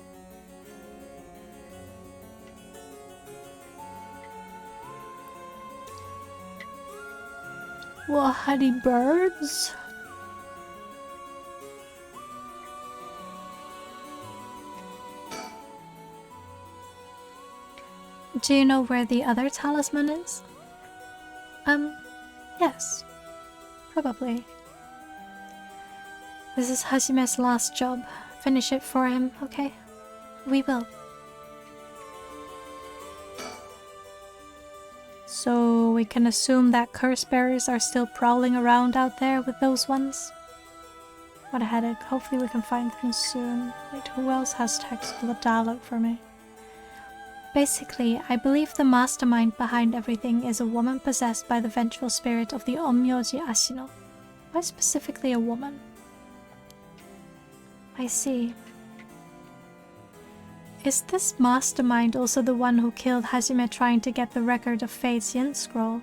Well, honey birds. Do you know where the other talisman is? Yes. Probably. This is Hajime's last job. Finish it for him, okay? We will. So we can assume that curse bearers are still prowling around out there with those ones? What a headache. Hopefully we can find them soon. Wait, who else has text full of dialogue for me? Basically, I believe the mastermind behind everything is a woman possessed by the vengeful spirit of the Onmyoji Ashino. Why specifically a woman? I see. Is this mastermind also the one who killed Hajime trying to get the record of Fate's Yin scroll?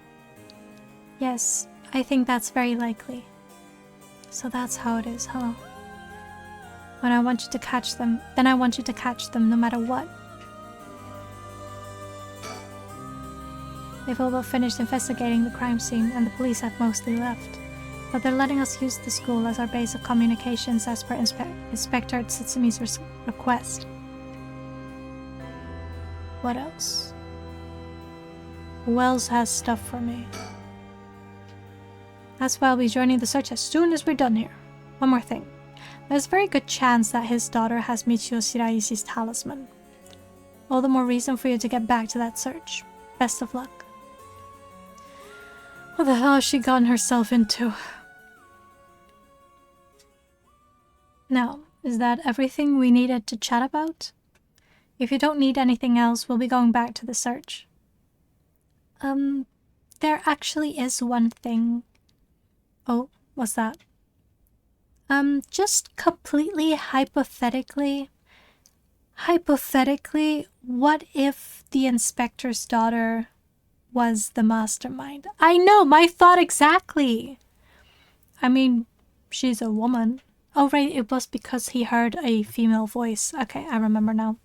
Yes, I think that's very likely. So that's how it is, huh? When I want you to catch them, then I want you to catch them no matter what. They've all but finished investigating the crime scene and the police have mostly left. But they're letting us use the school as our base of communications as per Inspector Tsutsumi's request. What else? Who else has stuff for me? That's why I'll be joining the search as soon as we're done here. One more thing. There's a very good chance that his daughter has Michio Shiraishi's talisman. All the more reason for you to get back to that search. Best of luck. What the hell has she gotten herself into? Now, is that everything we needed to chat about? If you don't need anything else, we'll be going back to the search. There actually is one thing. Oh, what's that? Just completely hypothetically. Hypothetically, what if the inspector's daughter was the mastermind? I know, my thought exactly! I mean, she's a woman. Oh right, it was because he heard a female voice. Okay, I remember now.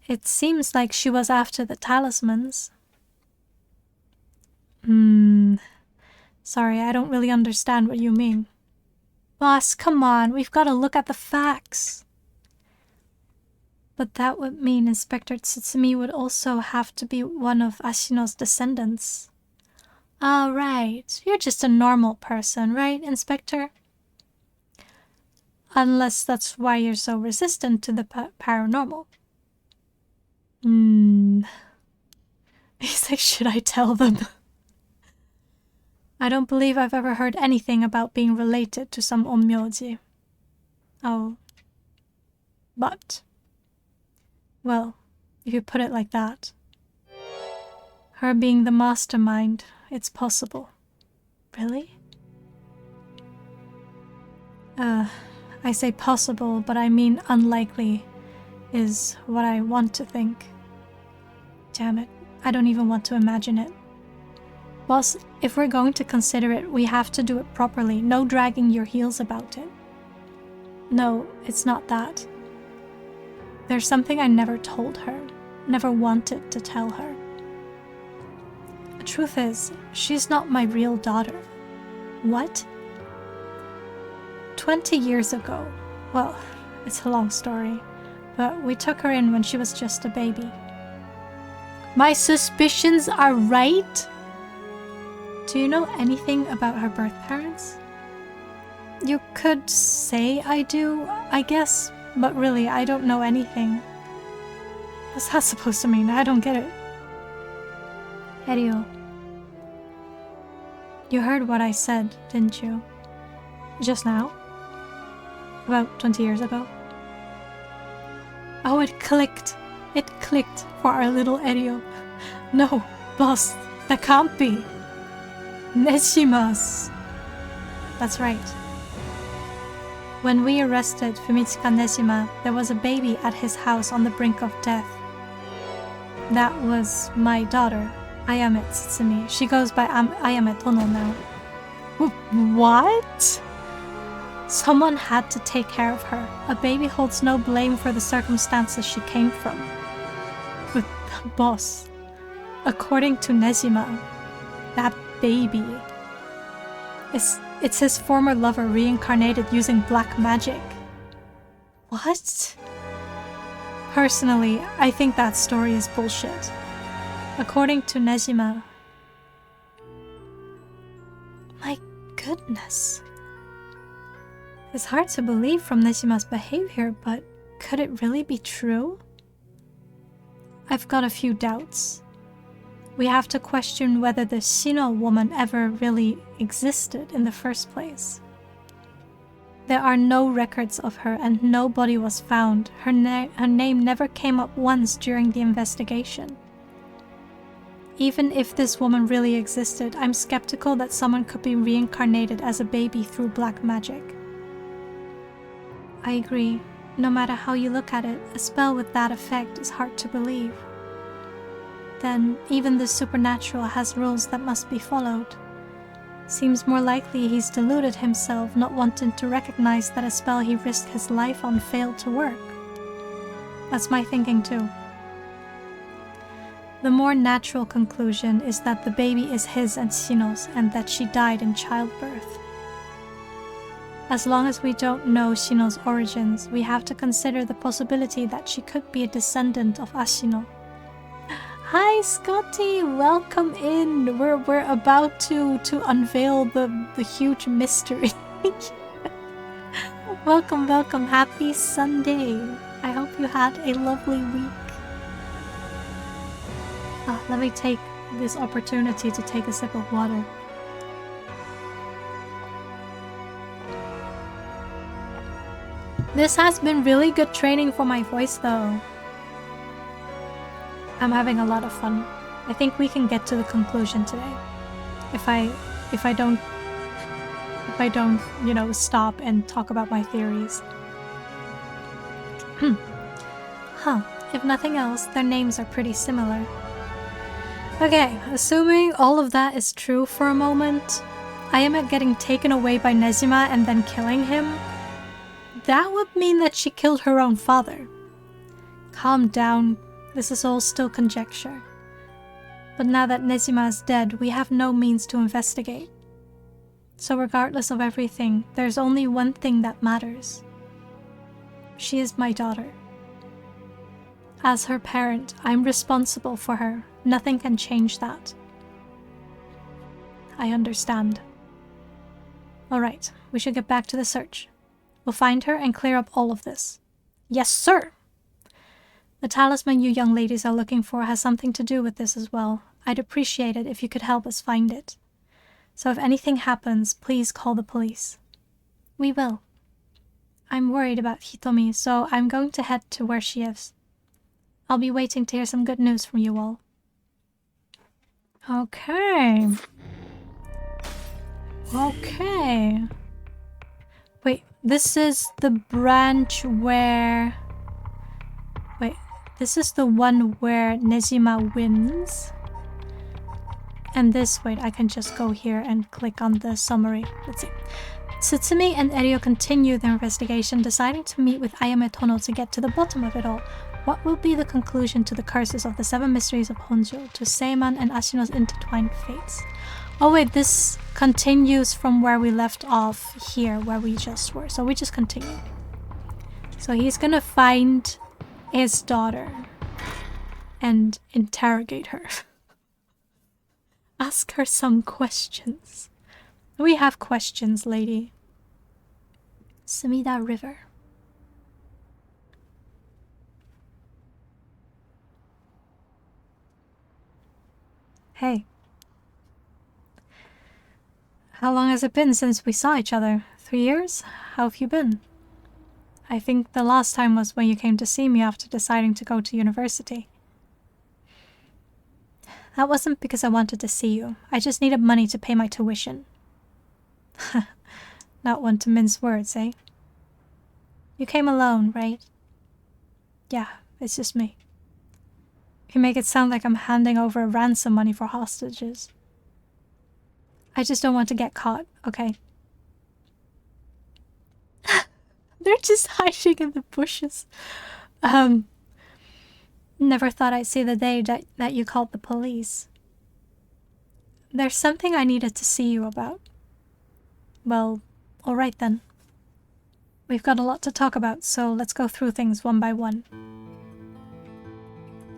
It seems like she was after the talismans. Sorry, I don't really understand what you mean. Boss, come on, we've got to look at the facts. But that would mean Inspector Tsutsumi would also have to be one of Ashino's descendants. Ah, right. You're just a normal person, right, Inspector? Unless that's why you're so resistant to the paranormal. He's like, should I tell them? I don't believe I've ever heard anything about being related to some onmyoji. Oh. But... well, if you put it like that. Her being the mastermind, it's possible. Really? I say possible, but I mean unlikely is what I want to think. Damn it, I don't even want to imagine it. Boss, if we're going to consider it, we have to do it properly, no dragging your heels about it. No, it's not that. There's something I never told her, never wanted to tell her. The truth is, she's not my real daughter. What? 20 years ago, well, it's a long story, but we took her in when she was just a baby. My suspicions are right? Do you know anything about her birth parents? You could say I do, I guess, but really, I don't know anything. What's that supposed to mean? I don't get it. Erio. You heard what I said, didn't you? Just now? About 20 years ago? Oh, it clicked. It clicked for our little Erio. No, boss, that can't be. Neshimas. That's right. When we arrested Fumitsuka Neshima, there was a baby at his house on the brink of death. That was my daughter. Ayame Tsutsumi. She goes by Ayame Tono now. What? Someone had to take care of her. A baby holds no blame for the circumstances she came from. But, boss, according to Nejima, that baby... It's his former lover reincarnated using black magic. What? Personally, I think that story is bullshit. According to Nejima... My goodness. It's hard to believe from Nejima's behavior, but could it really be true? I've got a few doubts. We have to question whether the Shino woman ever really existed in the first place. There are no records of her and no body was found. Her name never came up once during the investigation. Even if this woman really existed, I'm skeptical that someone could be reincarnated as a baby through black magic. I agree. No matter how you look at it, a spell with that effect is hard to believe. Then, even the supernatural has rules that must be followed. Seems more likely he's deluded himself, not wanting to recognize that a spell he risked his life on failed to work. That's my thinking too. The more natural conclusion is that the baby is his and Shino's, and that she died in childbirth. As long as we don't know Shino's origins, we have to consider the possibility that she could be a descendant of Ashino. Hi Scotty, welcome in. We're about to unveil the huge mystery. Welcome, welcome. Happy Sunday. I hope you had a lovely week. Let me take this opportunity to take a sip of water. This has been really good training for my voice though. I'm having a lot of fun. I think we can get to the conclusion today. If I don't, you know, stop and talk about my theories. Huh. If nothing else, their names are pretty similar. Okay, assuming all of that is true for a moment, I am at getting taken away by Nejima and then killing him. That would mean that she killed her own father. Calm down. This is all still conjecture. But now that Nejima is dead, we have no means to investigate. So regardless of everything, there's only one thing that matters. She is my daughter. As her parent, I'm responsible for her. Nothing can change that. I understand. Alright, we should get back to the search. We'll find her and clear up all of this. Yes, sir! The talisman you young ladies are looking for has something to do with this as well. I'd appreciate it if you could help us find it. So if anything happens, please call the police. We will. I'm worried about Hitomi, so I'm going to head to where she is. I'll be waiting to hear some good news from you all. Okay. Okay. Wait, this is the branch where... Wait, this is the one where Nejima wins. And this, wait, I can just go here and click on the summary. Let's see. Tsutsumi and Eryo continue their investigation, deciding to meet with Ayame Tono to get to the bottom of it all. What will be the conclusion to the curses of the 7 mysteries of Honjo, to Seiman and Ashino's intertwined fates? Oh wait, this continues from where we left off here, where we just were. So we just continued. So he's gonna find his daughter and interrogate her. Ask her some questions. We have questions, lady. Sumida River. Hey. How long has it been since we saw each other? 3 years? How have you been? I think the last time was when you came to see me after deciding to go to university. That wasn't because I wanted to see you. I just needed money to pay my tuition. Not one to mince words, eh? You came alone, right? Yeah, it's just me. You make it sound like I'm handing over ransom money for hostages. I just don't want to get caught, okay? They're just hiding in the bushes. Never thought I'd see the day that you called the police. There's something I needed to see you about. Well, alright then. We've got a lot to talk about, so let's go through things one by one.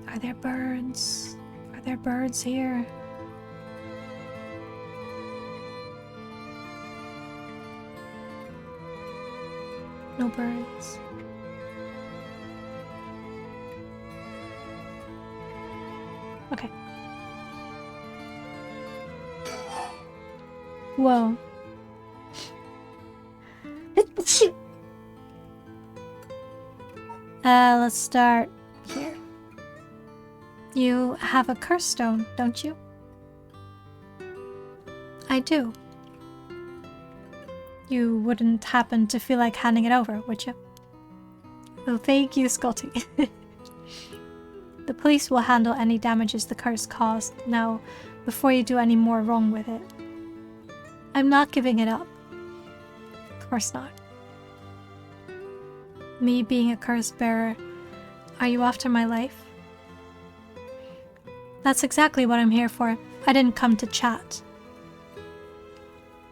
Are there birds? Are there birds here? No birds. Okay. Whoa. Let's start here. You have a curse stone, don't you? I do. You wouldn't happen to feel like handing it over, would you? Oh, thank you, Scotty. The police will handle any damages the curse caused now before you do any more wrong with it. I'm not giving it up. Of course not. Me being a curse bearer, are you after my life? That's exactly what I'm here for. I didn't come to chat.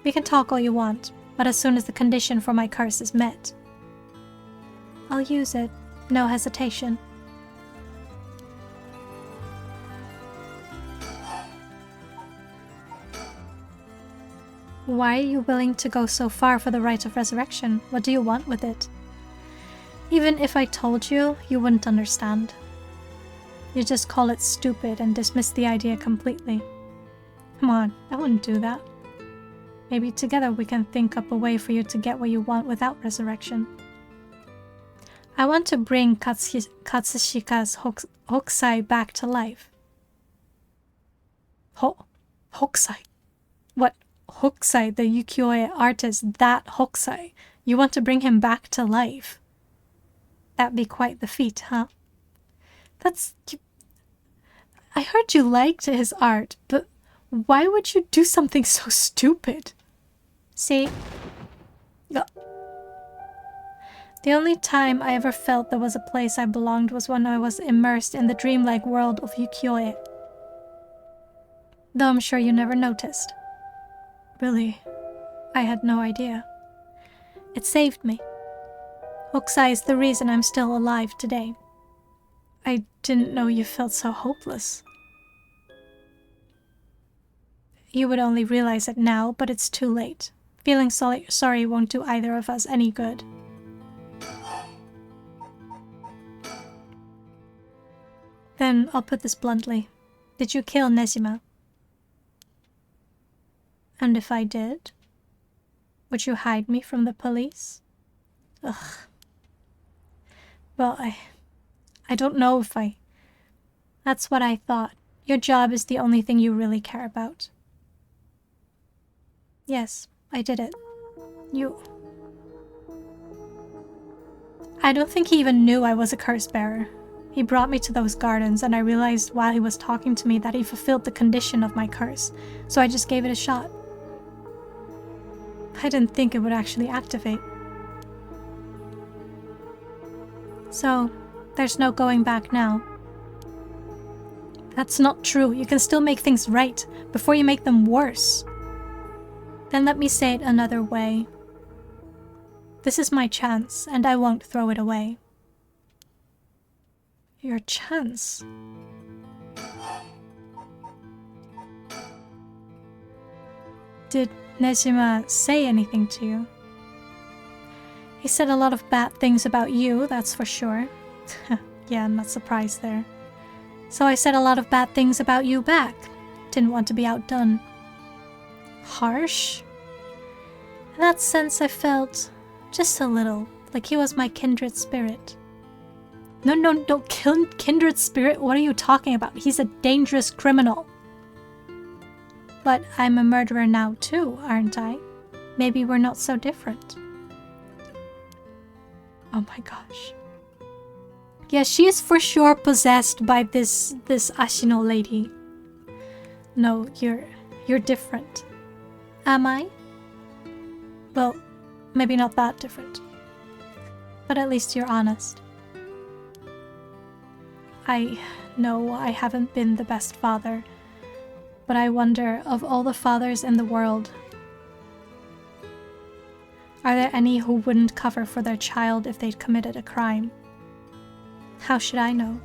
We can talk all you want, but as soon as the condition for my curse is met, I'll use it, no hesitation. Why are you willing to go so far for the rite of resurrection? What do you want with it? Even if I told you, you wouldn't understand. You just call it stupid and dismiss the idea completely. Come on, I wouldn't do that. Maybe together we can think up a way for you to get what you want without resurrection. I want to bring Katsushika's Hokusai back to life. Hokusai? What? Hokusai, the ukiyo-e artist, that Hokusai? You want to bring him back to life? That'd be quite the feat, huh? I heard you liked his art, but why would you do something so stupid? See? The only time I ever felt there was a place I belonged was when I was immersed in the dreamlike world of ukiyo-e. Though I'm sure you never noticed. Really? I had no idea. It saved me. Hokusai is the reason I'm still alive today. I didn't know you felt so hopeless. You would only realize it now, but it's too late. Feeling sorry won't do either of us any good. Then I'll put this bluntly. Did you kill Nezima? And if I did, would you hide me from the police? Ugh. Well, I don't know if I... That's what I thought. Your job is the only thing you really care about. Yes, I did it. I don't think he even knew I was a curse bearer. He brought me to those gardens, and I realized while he was talking to me that he fulfilled the condition of my curse, so I just gave it a shot. I didn't think it would actually activate. So, there's no going back now. That's not true. You can still make things right before you make them worse. Then let me say it another way. This is my chance, and I won't throw it away. Your chance? Did Nezima say anything to you? He said a lot of bad things about you, that's for sure. Yeah, I'm not surprised there. So I said a lot of bad things about you back. Didn't want to be outdone. Harsh? In that sense, I felt just a little like he was my kindred spirit. No, kindred spirit? What are you talking about? He's a dangerous criminal. But I'm a murderer now too, aren't I? Maybe we're not so different. Oh my gosh. Yeah, she is for sure possessed by this Ashino lady. No, you're different. Am I? Well, maybe not that different. But at least you're honest. I know I haven't been the best father, but I wonder, of all the fathers in the world, are there any who wouldn't cover for their child if they'd committed a crime? How should I know?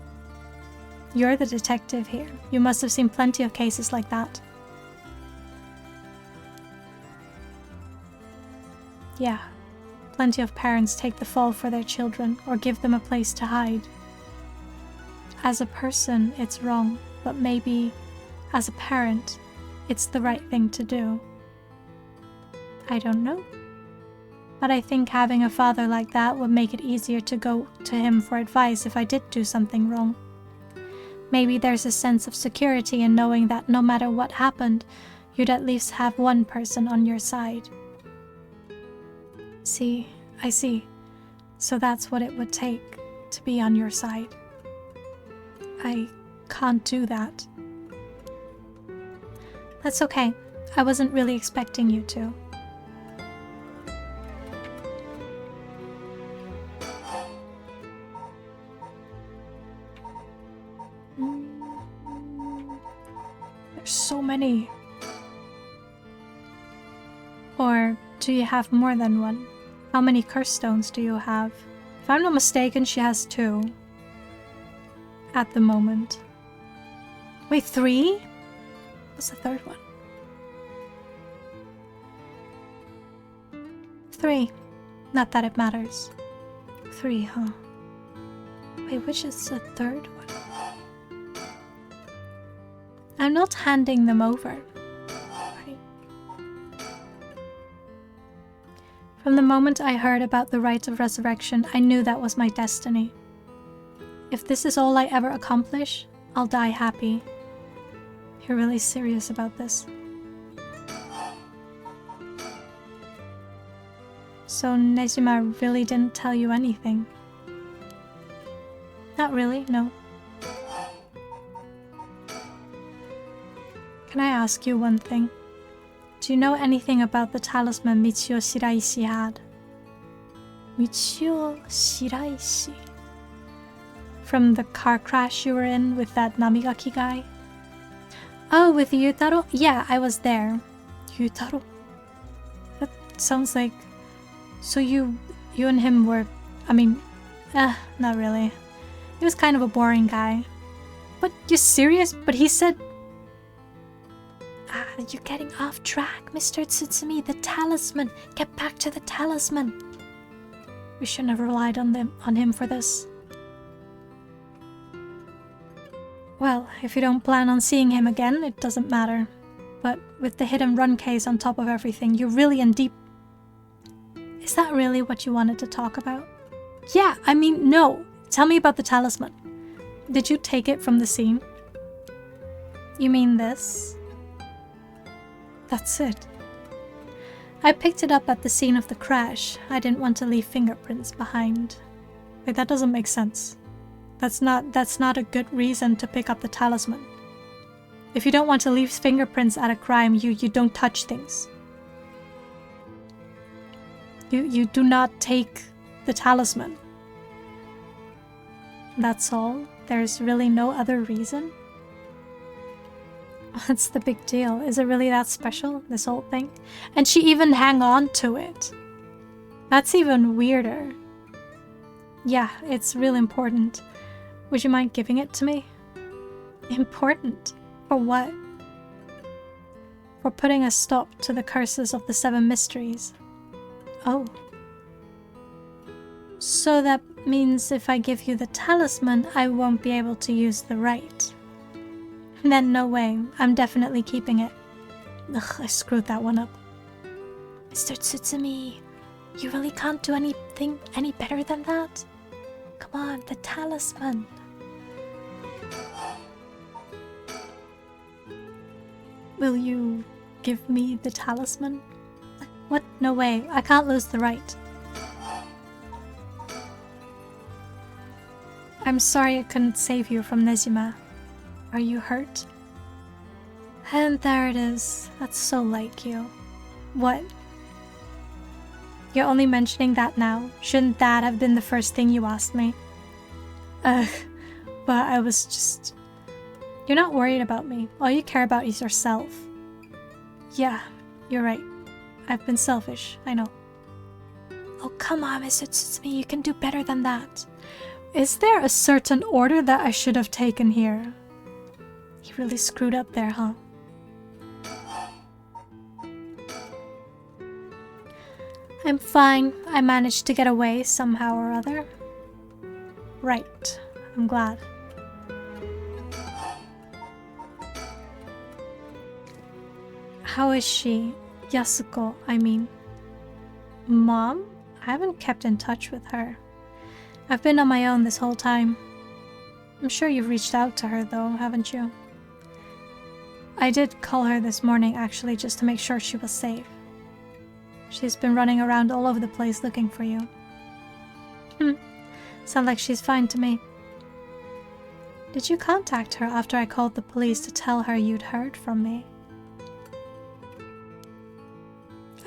You're the detective here. You must have seen plenty of cases like that. Yeah, plenty of parents take the fall for their children or give them a place to hide. As a person, it's wrong, but maybe, as a parent, it's the right thing to do. I don't know. But I think having a father like that would make it easier to go to him for advice if I did do something wrong. Maybe there's a sense of security in knowing that no matter what happened, you'd at least have one person on your side. See, I see. So that's what it would take to be on your side. I can't do that. That's okay. I wasn't really expecting you to. There's so many. Or do you have more than one? How many curse stones do you have? If I'm not mistaken, she has 2. At the moment. Wait, 3? What's the third one? 3. Not that it matters. 3, huh? Wait, which is the third one? I'm not handing them over. Right. From the moment I heard about the rite of resurrection, I knew that was my destiny. If this is all I ever accomplish, I'll die happy. You're really serious about this. So Nejima really didn't tell you anything? Not really, no. Can I ask you one thing? Do you know anything about the talisman Michio Shiraishi had? Michio Shiraishi? From the car crash you were in with that Namigaki guy? Oh, with Yutaro? Yeah, I was there. Yutaro? That sounds like... So you and him were... I mean... not really. He was kind of a boring guy. But you're serious? But he said... you're getting off track, Mr. Tsutsumi. The talisman! Get back to the talisman! We shouldn't have relied on him for this. Well, if you don't plan on seeing him again, it doesn't matter. But with the hit and run case on top of everything, you're really in deep... Is that really what you wanted to talk about? Yeah, I mean, no. Tell me about the talisman. Did you take it from the scene? You mean this? That's it. I picked it up at the scene of the crash. I didn't want to leave fingerprints behind. Wait, that doesn't make sense. That's not a good reason to pick up the talisman. If you don't want to leave fingerprints at a crime, you don't touch things. You do not take the talisman. That's all? There's really no other reason? What's the big deal? Is it really that special, this whole thing? And she even hang on to it. That's even weirder. Yeah, it's real important. Would you mind giving it to me? Important? For what? For putting a stop to the curses of the 7 mysteries. Oh. So that means if I give you the talisman, I won't be able to use the rite. Then no way. I'm definitely keeping it. Ugh, I screwed that one up. Mr. Tsutsumi, you really can't do anything any better than that? Come on, the talisman. Will you give me the talisman? What? No way. I can't lose the rite. I'm sorry I couldn't save you from Nezima. Are you hurt? And there it is. That's so like you. What? You're only mentioning that now. Shouldn't that have been the first thing you asked me? Ugh, but I was just... You're not worried about me. All you care about is yourself. Yeah, you're right. I've been selfish, I know. Oh, come on, Mr. Tsutsumi, you can do better than that. Is there a certain order that I should have taken here? He really screwed up there, huh? I'm fine. I managed to get away somehow or other. Right. I'm glad. How is she? Yasuko, I mean. Mom? I haven't kept in touch with her. I've been on my own this whole time. I'm sure you've reached out to her though, haven't you? I did call her this morning actually just to make sure she was safe. She's been running around all over the place looking for you. Sounds like she's fine to me. Did you contact her after I called the police to tell her you'd heard from me?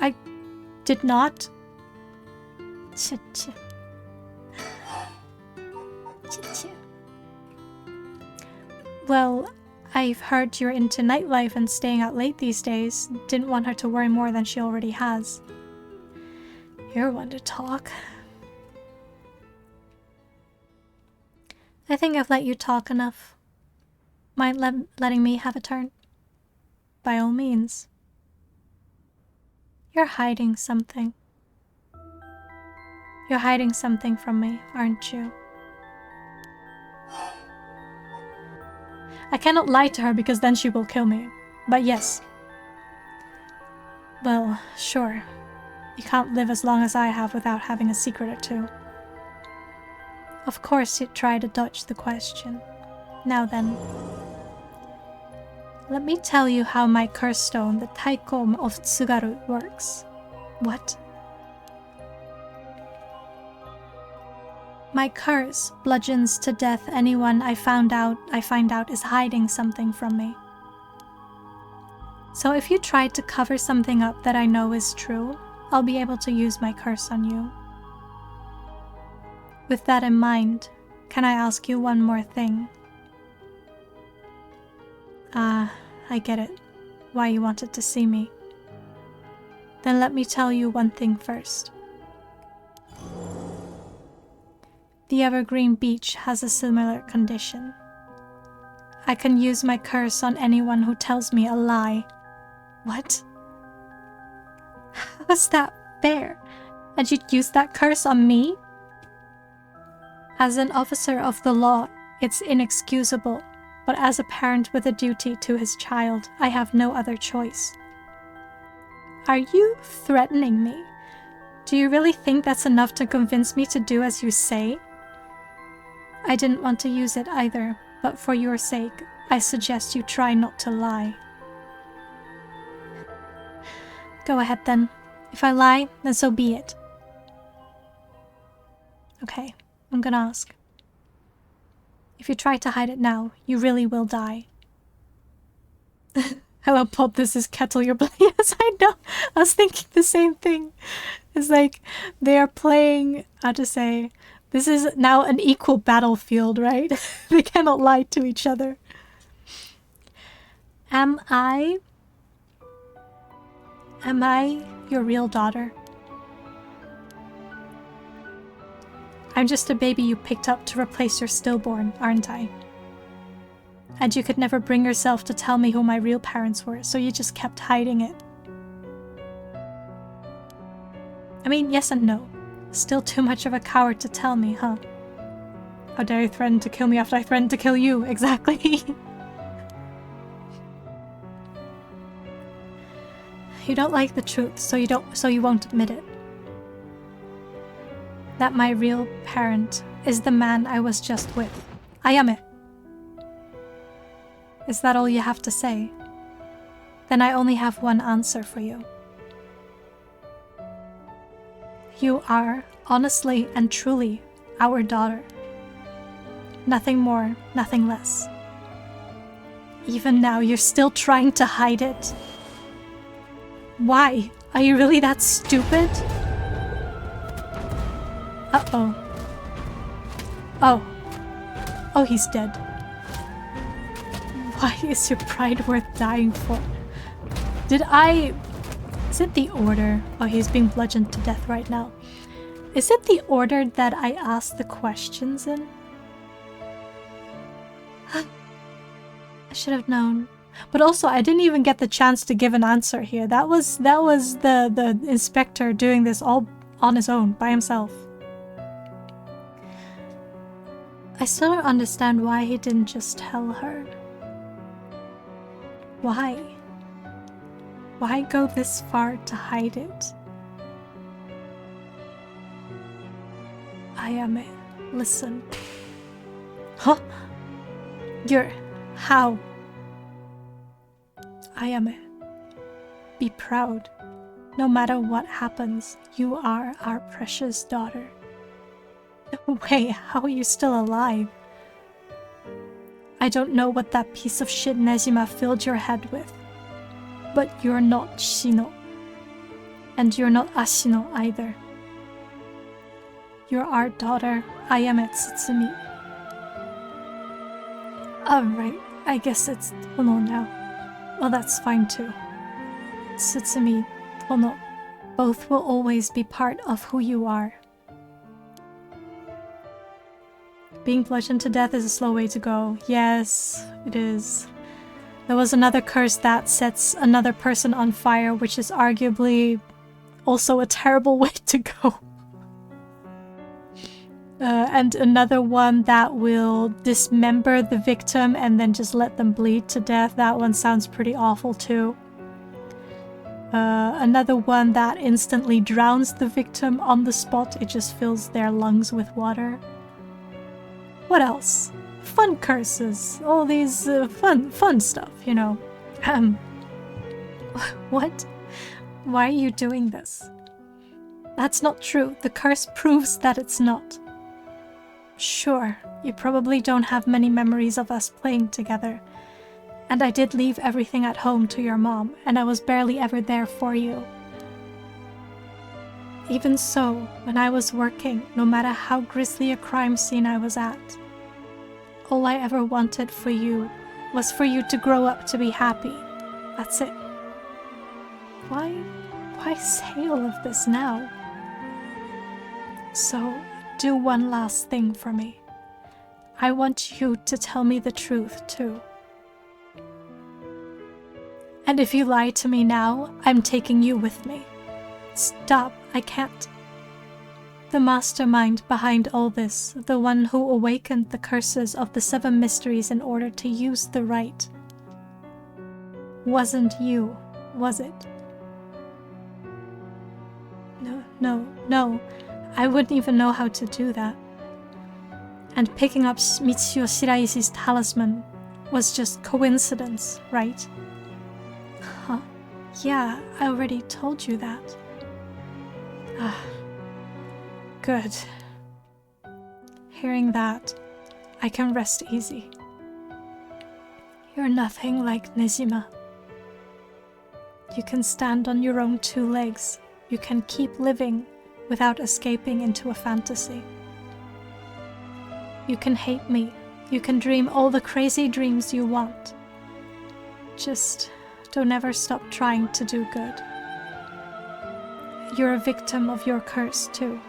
I did not. Well, I've heard you're into nightlife and staying out late these days. Didn't want her to worry more than she already has. You're one to talk. I think I've let you talk enough. Mind letting me have a turn? By all means. You're hiding something. You're hiding something from me, aren't you? I cannot lie to her because then she will kill me. But yes. Well, sure. You can't live as long as I have without having a secret or two. Of course you'd try to dodge the question. Now then. Let me tell you how my curse stone, the Taiko of Tsugaru, works. What? My curse bludgeons to death anyone I find out is hiding something from me. So if you try to cover something up that I know is true, I'll be able to use my curse on you. With that in mind, can I ask you one more thing? I get it. Why you wanted to see me. Then let me tell you one thing first. The Evergreen Beach has a similar condition. I can use my curse on anyone who tells me a lie. What? How's that fair? And you'd use that curse on me? As an officer of the law, it's inexcusable, but as a parent with a duty to his child, I have no other choice. Are you threatening me? Do you really think that's enough to convince me to do as you say? I didn't want to use it either, but for your sake, I suggest you try not to lie. Go ahead then. If I lie, then so be it. Okay, I'm gonna ask. If you try to hide it now, you really will die. Hello, Pop, this is Kettle, you're playing. Yes, I know. I was thinking the same thing. It's like they are playing, how to say, this is now an equal battlefield, right? They cannot lie to each other. Am I your real daughter? I'm just a baby you picked up to replace your stillborn, aren't I? And you could never bring yourself to tell me who my real parents were, so you just kept hiding it. I mean, yes and no. Still too much of a coward to tell me, huh? How dare you threaten to kill me after I threatened to kill you? Exactly. You don't like the truth, so you won't admit it. That my real parent is the man I was just with. Ayame. Is that all you have to say? Then I only have one answer for you. You are, honestly and truly, our daughter. Nothing more, nothing less. Even now, you're still trying to hide it. Why? Are you really that stupid? Uh-oh. Oh. Oh, he's dead. Why is your pride worth dying for? Did I... Is it the order? Oh, he's being bludgeoned to death right now. Is it the order that I asked the questions in? I should have known. But also, I didn't even get the chance to give an answer here. That was the inspector doing this all on his own, by himself. I still don't understand why he didn't just tell her. Why? Why go this far to hide it? Ayame, listen. Huh? You're... How? Ayame, be proud. No matter what happens, you are our precious daughter. No way, how are you still alive? I don't know what that piece of shit Nejima filled your head with. But you're not Shino. And you're not Ashino either. You're our daughter, Ayame Tsutsumi. Alright, I guess it's Tono now. Well, that's fine too. Tsutsumi, Tono, both will always be part of who you are. Being bludgeoned to death is a slow way to go. Yes, it is. There was another curse that sets another person on fire, which is arguably also a terrible way to go. And another one that will dismember the victim and then just let them bleed to death. That one sounds pretty awful too. Another one that instantly drowns the victim on the spot. It just fills their lungs with water. What else? Fun curses. All these fun stuff, you know. What? Why are you doing this? That's not true. The curse proves that it's not. Sure, you probably don't have many memories of us playing together. And I did leave everything at home to your mom, and I was barely ever there for you. Even so, when I was working, no matter how grisly a crime scene I was at, all I ever wanted for you was for you to grow up to be happy. That's it. Why say all of this now? So, do one last thing for me. I want you to tell me the truth, too. And if you lie to me now, I'm taking you with me. Stop, I can't. The mastermind behind all this, the one who awakened the curses of the 7 mysteries in order to use the right, wasn't you, was it? No. I wouldn't even know how to do that. And picking up Mitsuyo Shiraishi's talisman was just coincidence, right? Huh? Yeah, I already told you that. Good. Hearing that, I can rest easy. You're nothing like Nejima. You can stand on your own 2 legs. You can keep living without escaping into a fantasy. You can hate me. You can dream all the crazy dreams you want. Just don't ever stop trying to do good. You're a victim of your curse, too.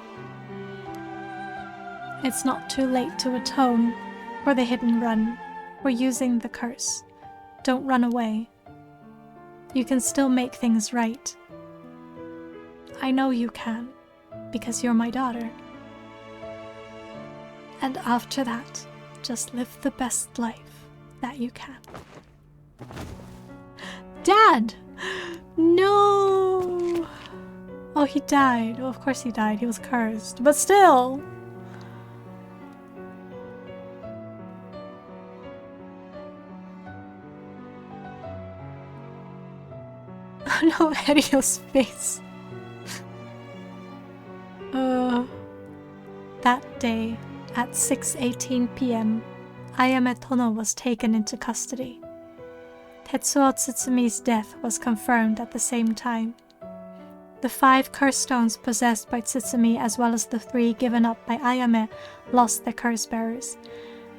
It's not too late to atone for the hidden run, for using the curse. Don't run away. You can still make things right. I know you can, because you're my daughter. And after that, just live the best life that you can. Dad! No! Oh, he died. Oh, of course he died. He was cursed. But still! Oh no, Herio's face. That day, at 6:18 p.m., Ayame Tono was taken into custody. Tetsuo Tsutsumi's death was confirmed at the same time. The 5 curse stones possessed by Tsutsumi as well as the 3 given up by Ayame lost their curse bearers.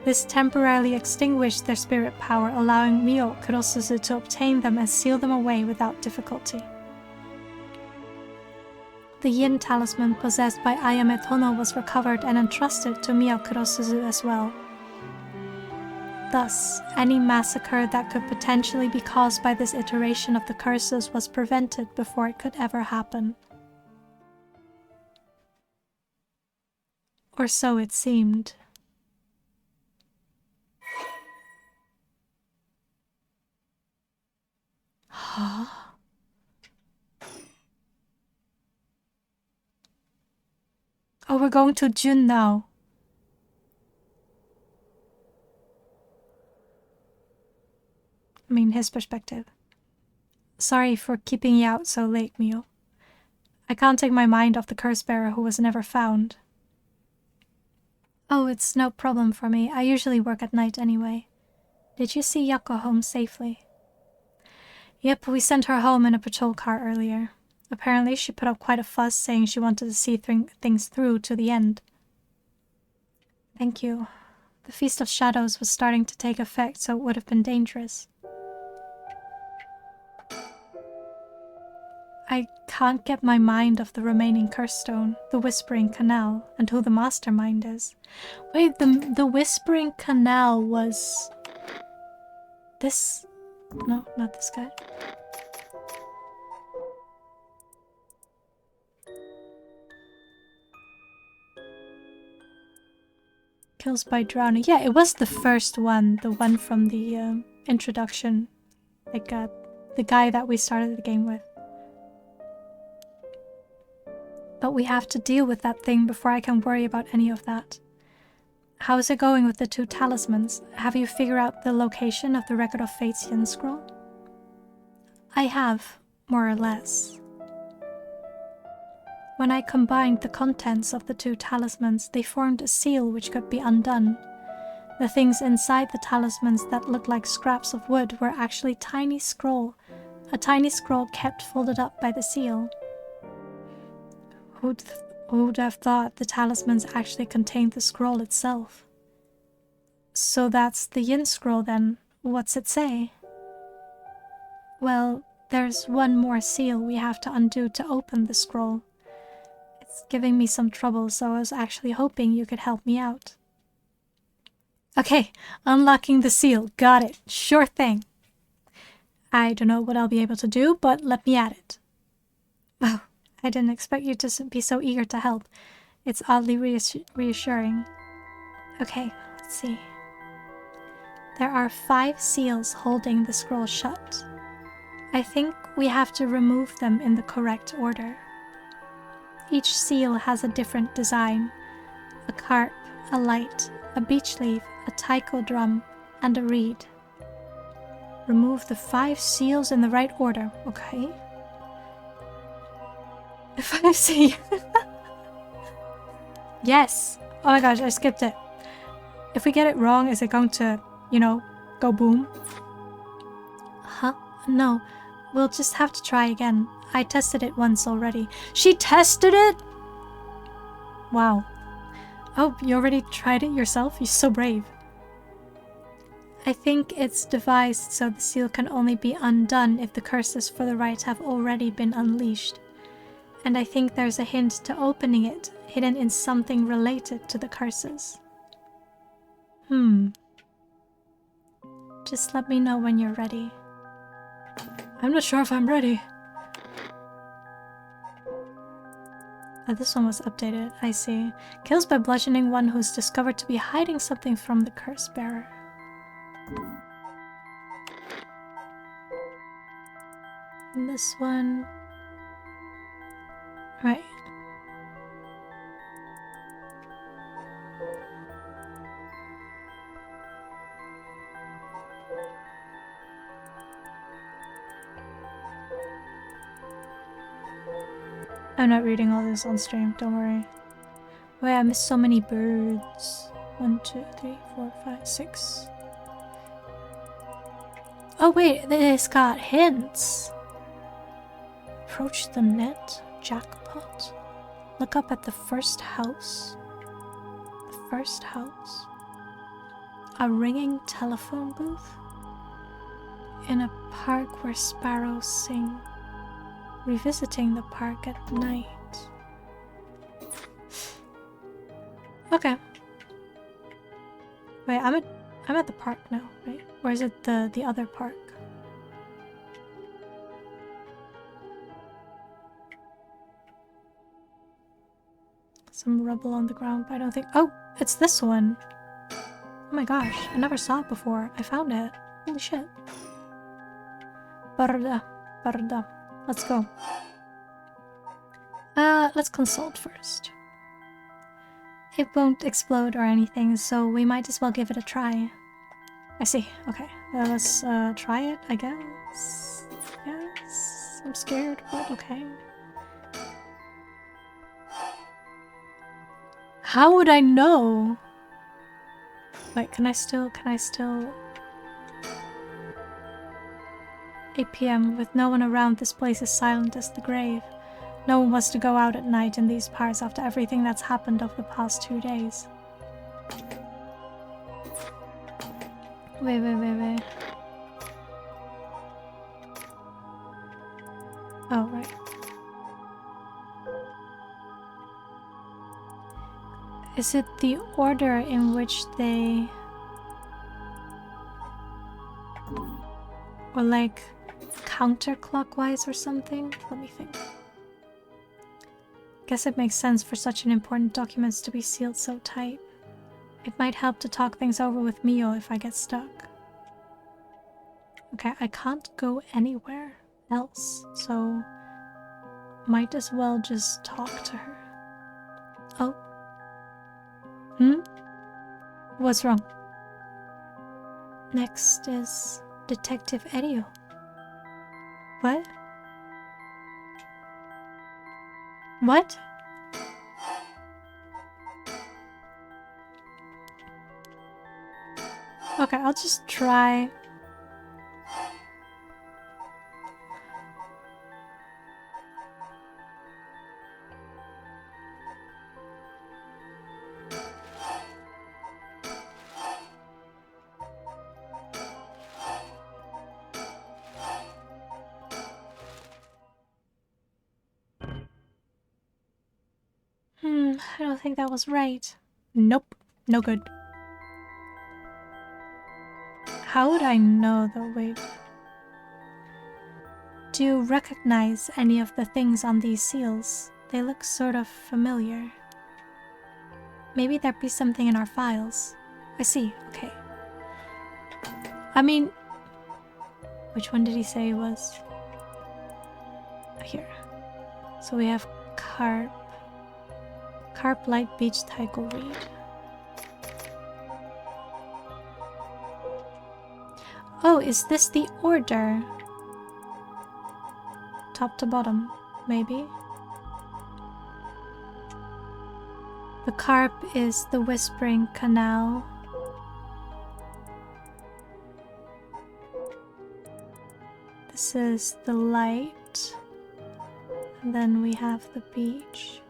This temporarily extinguished their spirit power, allowing Mio Kurosuzu to obtain them and seal them away without difficulty. The Yin talisman possessed by Ayame Tono was recovered and entrusted to Mio Kurosuzu as well. Thus, any massacre that could potentially be caused by this iteration of the curses was prevented before it could ever happen. Or so it seemed. Huh? Oh, we're going to Jun now. I mean, his perspective. Sorry for keeping you out so late, Mio. I can't take my mind off the curse bearer who was never found. Oh, it's no problem for me. I usually work at night anyway. Did you see Yako home safely? Yep, we sent her home in a patrol car earlier. Apparently, she put up quite a fuss saying she wanted to see things through to the end. Thank you. The Feast of Shadows was starting to take effect, so it would have been dangerous. I can't get my mind off the remaining curse stone, the Whispering Canal, and who the mastermind is. Wait, the Whispering Canal was... this... no, not this guy. Kills by drowning. Yeah, it was the first one, the one from the introduction. Like, the guy that we started the game with. But we have to deal with that thing before I can worry about any of that. How is it going with the 2 talismans? Have you figured out the location of the Record of Fate's Yin scroll? I have, more or less. When I combined the contents of the 2 talismans, they formed a seal which could be undone. The things inside the talismans that looked like scraps of wood were actually a tiny scroll kept folded up by the seal. Who'd have thought the talismans actually contained the scroll itself? So that's the Yin scroll then. What's it say? Well, there's one more seal we have to undo to open the scroll. It's giving me some trouble, so I was actually hoping you could help me out. Okay, unlocking the seal. Got it. Sure thing. I don't know what I'll be able to do, but let me at it. Oh, I didn't expect you to be so eager to help. It's oddly reassuring. Okay, let's see. There are 5 seals holding the scroll shut. I think we have to remove them in the correct order. Each seal has a different design. A carp, a light, a beech leaf, a taiko drum, and a reed. Remove the 5 seals in the right order. Okay. The 5 seals. Yes. Oh my gosh, I skipped it. If we get it wrong, is it going to, you know, go boom? Huh? No. We'll just have to try again. I tested it once already. She tested it?! Wow. Oh, you already tried it yourself? You're so brave. I think it's devised so the seal can only be undone if the curses for the right have already been unleashed. And I think there's a hint to opening it, hidden in something related to the curses. Just let me know when you're ready. I'm not sure if I'm ready. Oh, this one was updated, I see. Kills by bludgeoning one who's discovered to be hiding something from the curse bearer. And this one... Right. I'm not reading all this on stream, don't worry. Wait, I missed so many birds. 1, 2, 3, 4, 5, 6. Oh wait, this got hints. Approach the net. Jackpot. Look up at the first house. The first house. A ringing telephone booth. In a park where sparrows sing. Revisiting the park at night. Okay. Wait, I'm at the park now, right? Or is it the other park? Some rubble on the ground, but I don't think... Oh, it's this one. Oh my gosh, I never saw it before. I found it. Holy shit. Barda. Let's go. Let's consult first. It won't explode or anything, so we might as well give it a try. I see. Okay. Let's try it, I guess. Yes. I'm scared, but okay. How would I know? Wait, can I still... 8 PM. With no one around, this place is silent as the grave. No one wants to go out at night in these parts after everything that's happened over the past 2 days. Wait. Oh, right. Is it the order in which they... Or like counterclockwise or something? Let me think. Guess it makes sense for such an important document to be sealed so tight. It might help to talk things over with Mio if I get stuck. Okay, I can't go anywhere else, so might as well just talk to her. Oh. What's wrong? Next is Detective Edio. What? What? Okay, I'll just try. I don't think that was right. Nope, no good. How would I know though? Wait. Do you recognize any of the things on these seals? They look sort of familiar. Maybe there'd be something in our files. I see, okay. I mean... Which one did he say it was? Here. So we have carp. Carp light beach tycho reed. Oh, is this the order? Top to bottom, maybe? The carp is the whispering canal. This is the light. And then we have the beach.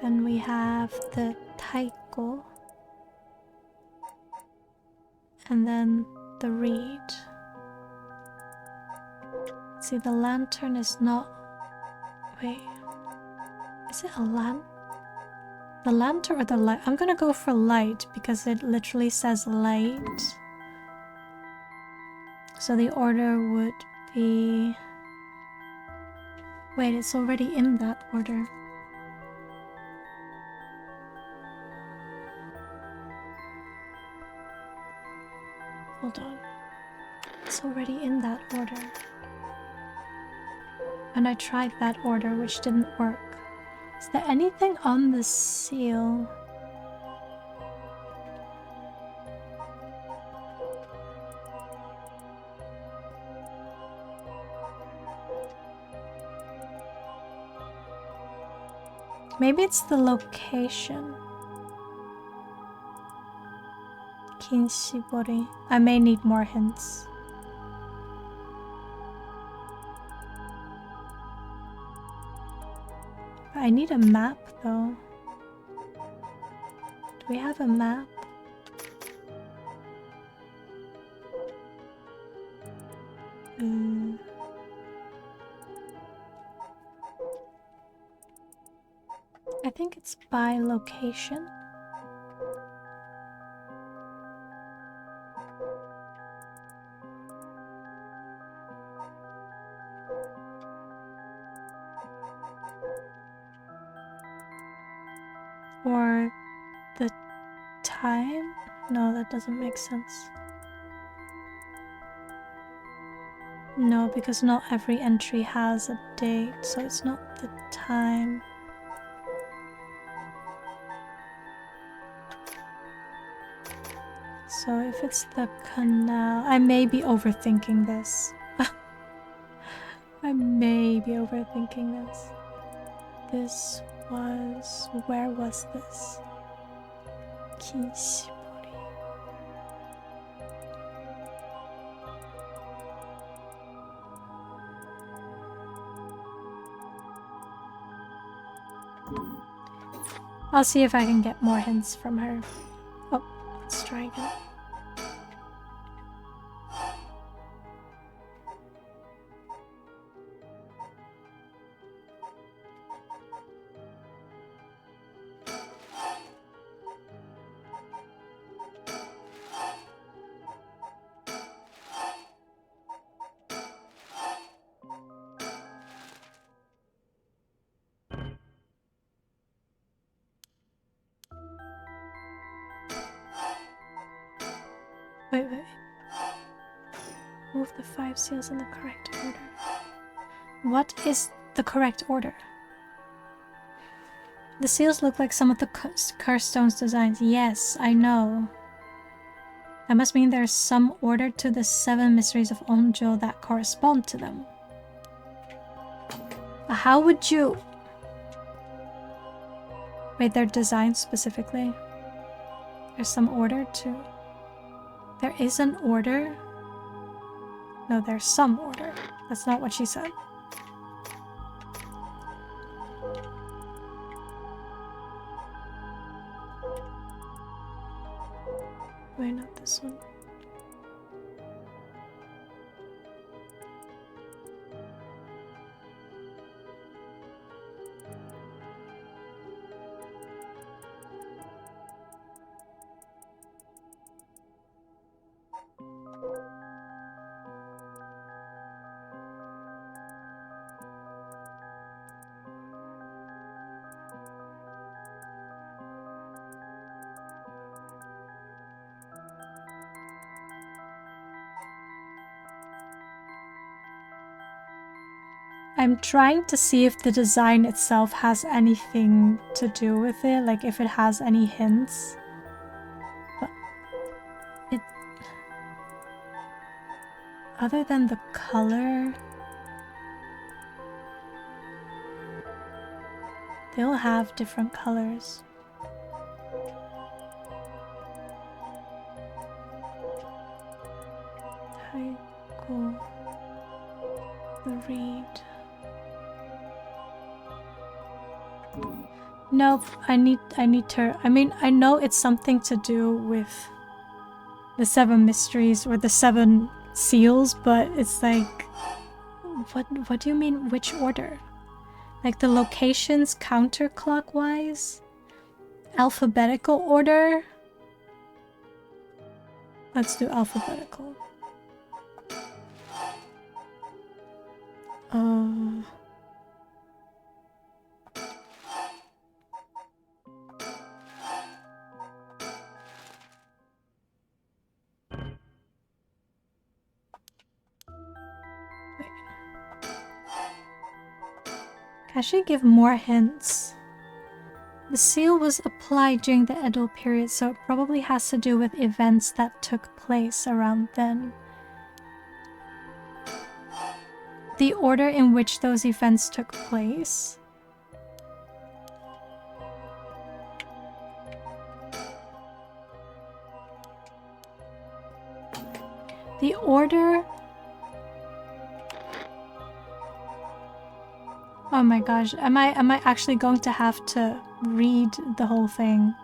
Then we have the taiko. And then the reed. See, the lantern is not... Wait. Is it a the lantern or the light? I'm gonna go for light because it literally says light. So the order would be... Wait, it's already in that order. Hold on. It's already in that order. And I tried that order, which didn't work. Is there anything on the seal? Maybe it's the location. Kinshibori. I may need more hints. I need a map though. Do we have a map? I think it's by location. Or the time? No, that doesn't make sense. No, because not every entry has a date, so it's not the time. So if it's the canal... I may be overthinking this. I may be overthinking this. This was... Where was this? Kinshibori. I'll see if I can get more hints from her. Oh, let's try again. Wait. Move the 5 seals in the correct order. What is the correct order? The seals look like some of the cursed stones designs. Yes, I know. That must mean there's some order to the 7 mysteries of Onjo that correspond to them. How would you... Wait, they're designed specifically? There's some order to... There is an order? No, there's some order. That's not what she said. Wait, not this one. I'm trying to see if the design itself has anything to do with it, like if it has any hints. But it... Other than the color... They'll have different colors. Taiko. The reed. Nope, I need to... I mean, I know it's something to do with the 7 mysteries or the 7 seals, but it's like... What do you mean, which order? Like the locations counterclockwise? Alphabetical order? Let's do alphabetical. Can she give more hints? The seal was applied during the Edo period, so it probably has to do with events that took place around then. The order in which those events took place. The order... Oh my gosh, am I actually going to have to read the whole thing?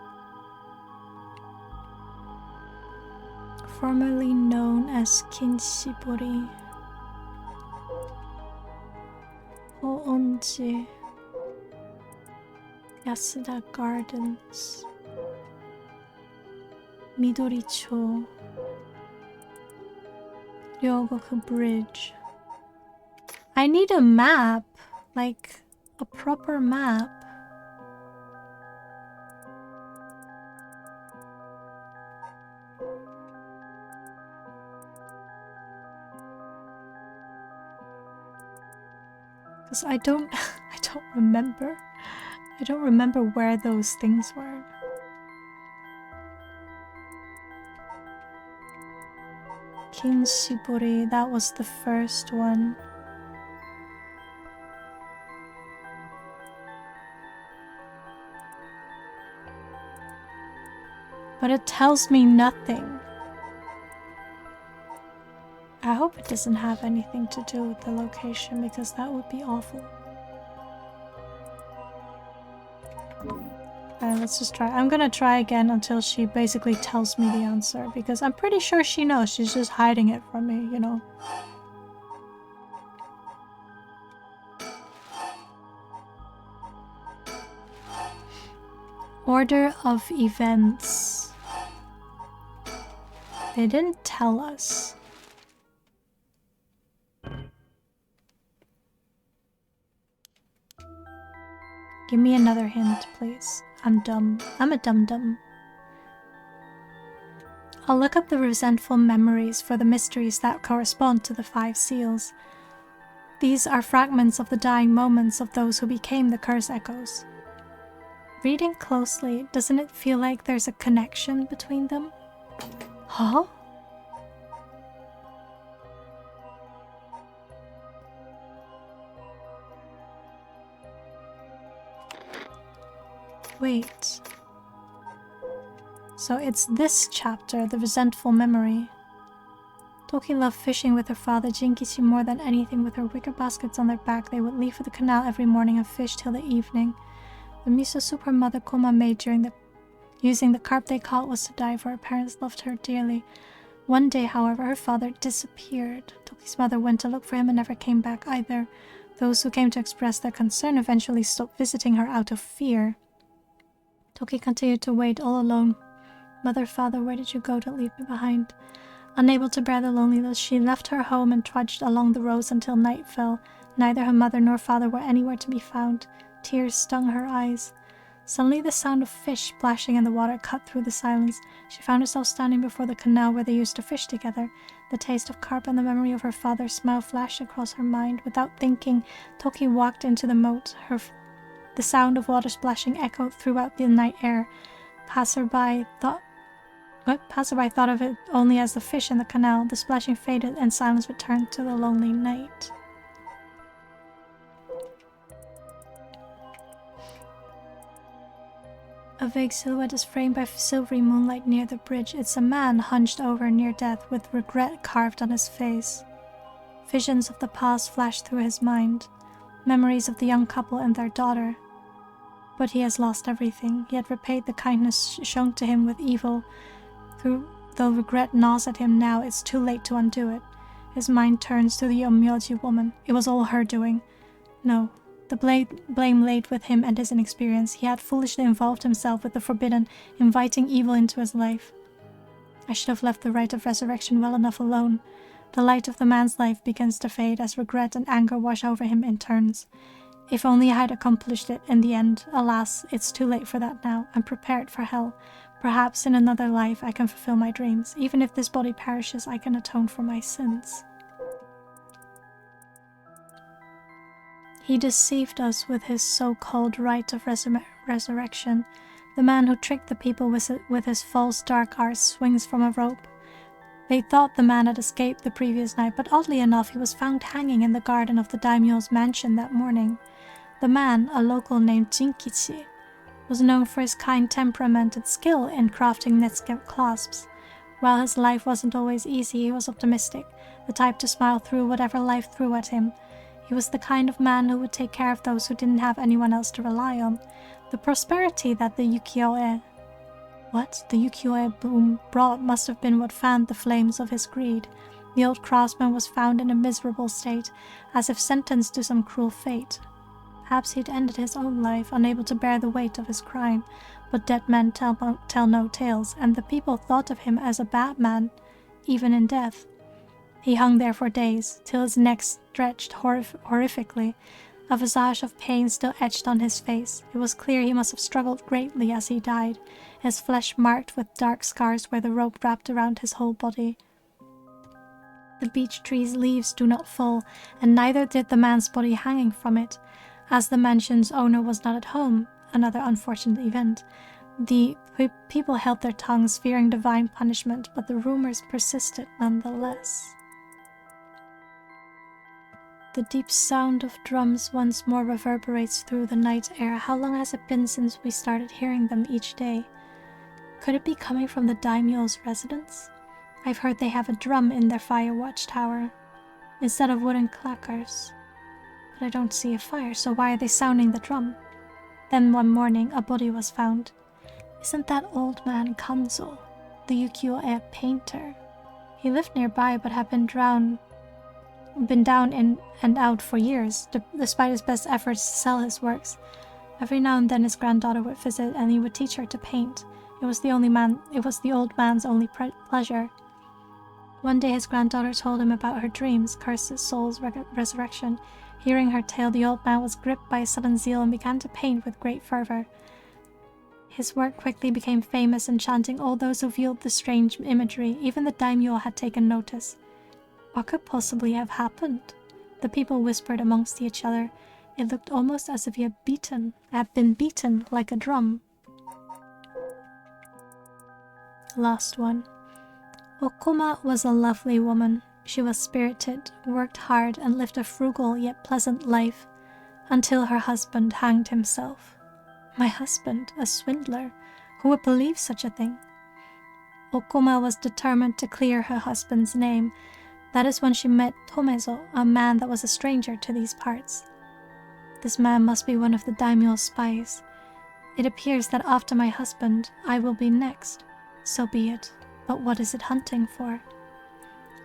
Formerly known as Kinshibori. Hoonji. Yasuda Gardens. Midoricho. Ryogoku Bridge. I need a map. Like, a proper map. Because I don't remember. I don't remember where those things were. Kinshibori, that was the first one. But it tells me nothing. I hope it doesn't have anything to do with the location, because that would be awful. Alright, let's just try. I'm gonna try again until she basically tells me the answer, because I'm pretty sure she knows. She's just hiding it from me, you know. Order of events. They didn't tell us. Give me another hint, please. I'm dumb. I'm a dum-dum. I'll look up the resentful memories for the mysteries that correspond to the 5 seals. These are fragments of the dying moments of those who became the curse echoes. Reading closely, doesn't it feel like there's a connection between them? Huh? Wait. So it's this chapter, the resentful memory. Toki loved fishing with her father Jinkichi more than anything. With her wicker baskets on their back, they would leave for the canal every morning and fish till the evening. The miso soup her mother Koma made using the carp they caught was to die, for her parents loved her dearly. One day, however, her father disappeared. Toki's mother went to look for him and never came back either. Those who came to express their concern eventually stopped visiting her out of fear. Toki continued to wait all alone. Mother, father, where did you go? Don't leave me behind. Unable to bear the loneliness, she left her home and trudged along the roads until night fell. Neither her mother nor father were anywhere to be found. Tears stung her eyes. Suddenly the sound of fish splashing in the water cut through the silence. She found herself standing before the canal where they used to fish together. The taste of carp and the memory of her father's smile flashed across her mind. Without thinking, Toki walked into the moat. The sound of water splashing echoed throughout the night air. Passerby thought of it only as the fish in the canal. The splashing faded and silence returned to the lonely night. A vague silhouette is framed by silvery moonlight near the bridge. It's a man hunched over near death with regret carved on his face. Visions of the past flash through his mind. Memories of the young couple and their daughter. But he has lost everything. He had repaid the kindness shown to him with evil. Though regret gnaws at him now, it's too late to undo it. His mind turns to the Yomyoji woman. It was all her doing. No, the blame laid with him and his inexperience. He had foolishly involved himself with the forbidden, inviting evil into his life. I should have left the rite of resurrection well enough alone. The light of the man's life begins to fade as regret and anger wash over him in turns. If only I had accomplished it in the end. Alas, it's too late for that now. I'm prepared for hell. Perhaps in another life I can fulfill my dreams. Even if this body perishes, I can atone for my sins. He deceived us with his so-called rite of resurrection. The man who tricked the people with his false dark arts swings from a rope. They thought the man had escaped the previous night, but oddly enough he was found hanging in the garden of the daimyo's mansion that morning. The man, a local named Jinkichi, was known for his kind temperament and skill in crafting net clasps. While his life wasn't always easy, he was optimistic, the type to smile through whatever life threw at him. He was the kind of man who would take care of those who didn't have anyone else to rely on. The prosperity that the ukiyo-e boom brought must have been what fanned the flames of his greed. The old craftsman was found in a miserable state, as if sentenced to some cruel fate. Perhaps he'd ended his own life, unable to bear the weight of his crime, but dead men tell no tales, and the people thought of him as a bad man, even in death. He hung there for days, till his neck stretched horrifically, a visage of pain still etched on his face. It was clear he must have struggled greatly as he died, his flesh marked with dark scars where the rope wrapped around his whole body. The beech tree's leaves do not fall, and neither did the man's body hanging from it. As the mansion's owner was not at home, another unfortunate event, the people held their tongues, fearing divine punishment, but the rumors persisted nonetheless. The deep sound of drums once more reverberates through the night air. How long has it been since we started hearing them each day? Could it be coming from the daimyo's residence? I've heard they have a drum in their fire watchtower, instead of wooden clackers. But I don't see a fire, so why are they sounding the drum? Then one morning, a body was found. Isn't that old man Kanzo, the ukiyo-e painter? He lived nearby, but had been down in and out for years, despite his best efforts to sell his works. Every now and then his granddaughter would visit, and he would teach her to paint. It was the old man's only pleasure. One day his granddaughter told him about her dreams, cursed his soul's resurrection. Hearing her tale, the old man was gripped by a sudden zeal and began to paint with great fervor. His work quickly became famous, enchanting all those who viewed the strange imagery. Even the daimyo had taken notice. What could possibly have happened? The people whispered amongst each other. It looked almost as if he had been beaten like a drum. Last one. Okuma was a lovely woman. She was spirited, worked hard, and lived a frugal yet pleasant life, until her husband hanged himself. My husband, a swindler? Who would believe such a thing? Okuma was determined to clear her husband's name. That is when she met Tomezo, a man that was a stranger to these parts. This man must be one of the daimyo's spies. It appears that after my husband, I will be next. So be it. But what is it hunting for?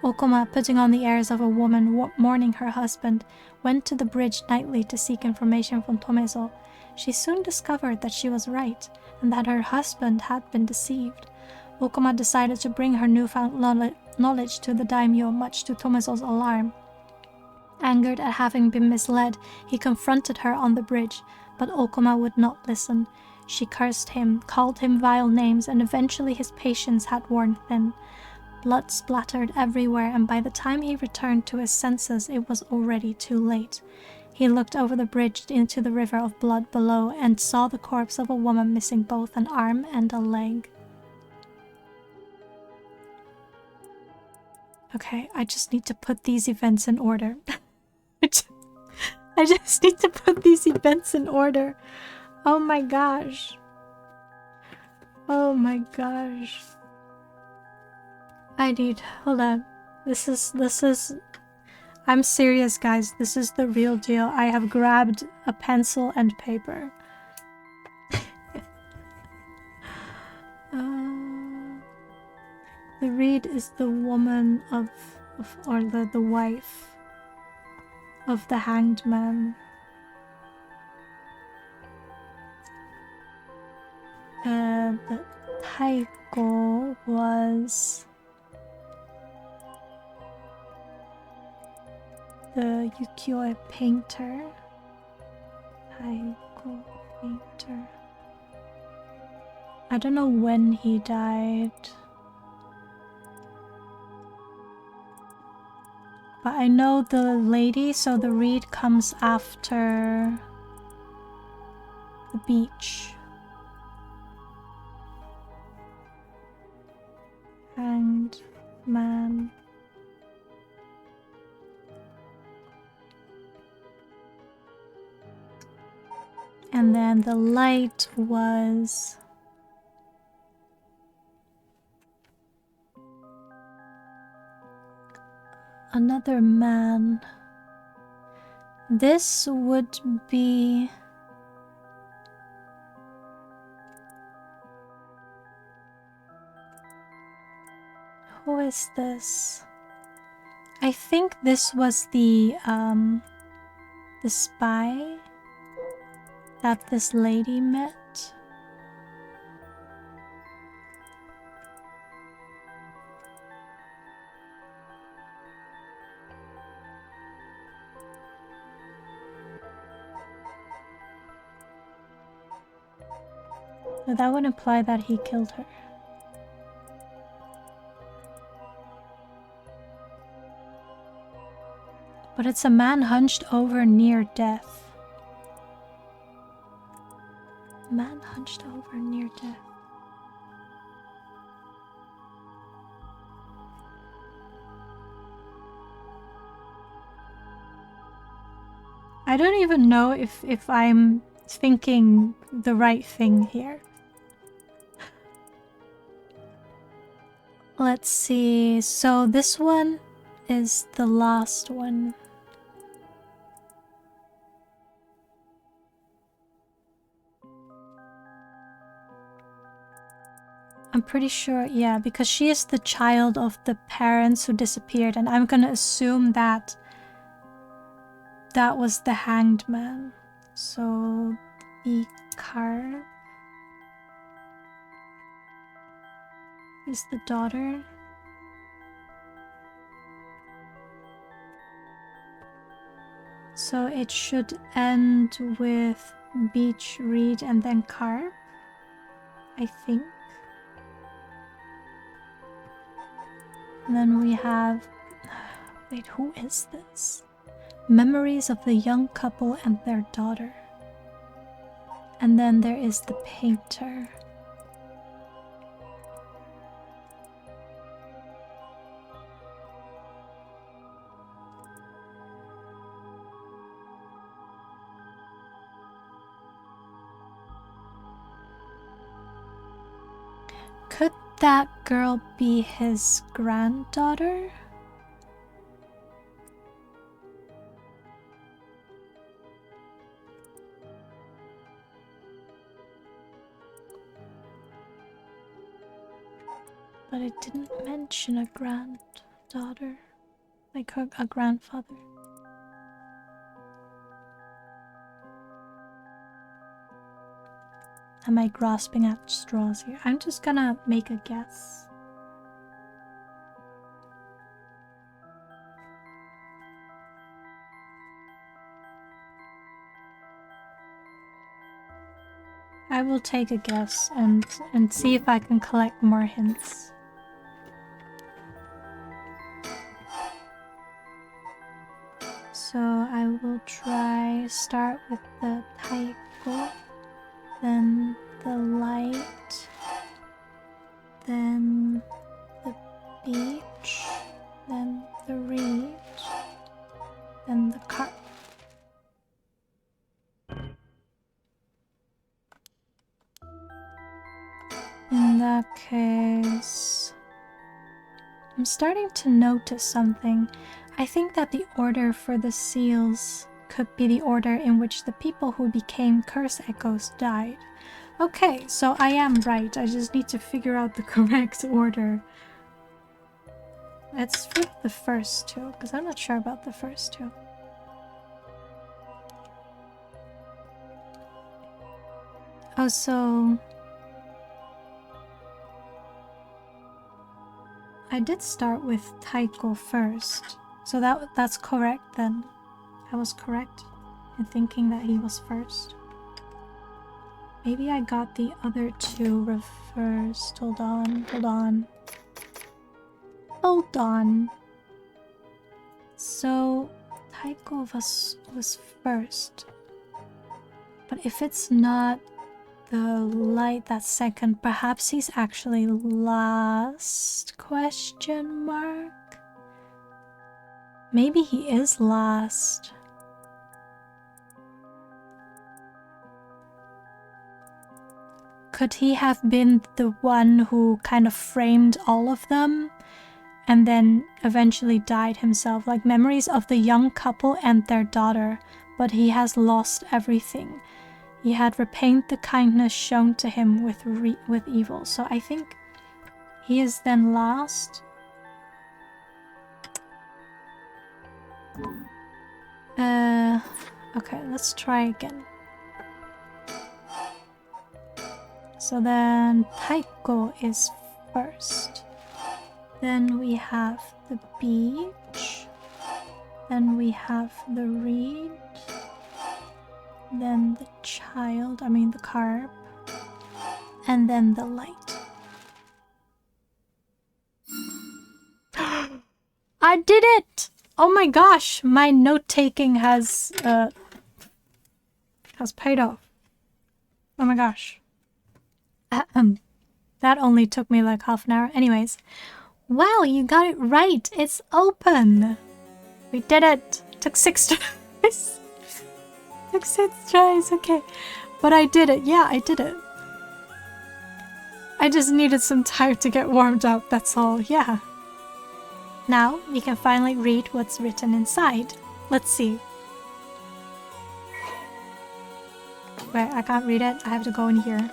Okuma, putting on the airs of a woman mourning her husband, went to the bridge nightly to seek information from Tomezo. She soon discovered that she was right, and that her husband had been deceived. Okuma decided to bring her newfound knowledge to the daimyo, much to Tomezo's alarm. Angered at having been misled, he confronted her on the bridge, but Okuma would not listen. She cursed him, called him vile names, and eventually his patience had worn thin. Blood splattered everywhere, and by the time he returned to his senses, it was already too late. He looked over the bridge into the river of blood below and saw the corpse of a woman missing both an arm and a leg. Okay, I just need to put these events in order. I just need to put these events in order. Oh my gosh. Oh my gosh. Hold on. This is, I'm serious, guys. This is the real deal. I have grabbed a pencil and paper. The reed is the woman or the wife of the hanged man. The taiko was the ukiyo-e painter. Taiko painter. I don't know when he died. But I know the lady, so the reed comes after the beach. Hanged man. And then the light was another man. This would be... Who is this? I think this was the spy that this lady met. That would imply that he killed her. But it's a man hunched over near death. Man hunched over near death. I don't even know if I'm thinking the right thing here. Let's see. So this one is the last one. I'm pretty sure, yeah, because she is the child of the parents who disappeared, and I'm gonna assume that that was the hanged man. So the carp is the daughter. So it should end with beach reed and then carp, I think. And then we have... Wait, who is this? Memories of the young couple and their daughter. And then there is the painter. Could that girl be his granddaughter? But it didn't mention a granddaughter, like a grandfather. Am I grasping at straws here? I'm just gonna make a guess. I will take a guess and see if I can collect more hints. So I will start with the taiko, then the light, then the beach, then the reed, then the carp. In that case, I'm starting to notice something. I think that the order for the seals could be the order in which the people who became curse echoes died. Okay, so I am right. I just need to figure out the correct order. Let's flip the first two, because I'm not sure about the first two. Oh, so... I did start with taiko first. So that's correct then. I was correct in thinking that he was first. Maybe I got the other two reversed. Hold on, hold on. Hold on. So taiko was first. But if it's not the light that's second, perhaps he's actually last? Question mark? Maybe he is last. Could he have been the one who kind of framed all of them and then eventually died himself, like memories of the young couple and their daughter, but he has lost everything. He had repaid the kindness shown to him with evil. So I think he is then lost. Okay, let's try again. So then Taiko is first. Then we have the beach. Then we have the reed. Then the child, the carp. And then the light. I did it! Oh my gosh, my note-taking has paid off. Oh my gosh. That only took me like half an hour. Anyways. Wow, you got it right. It's open. We did it. Took 6 tries. Took 6 tries, okay. But I did it. Yeah, I did it. I just needed some time to get warmed up, that's all. Yeah. Now, we can finally read what's written inside. Let's see. Wait, I can't read it. I have to go in here.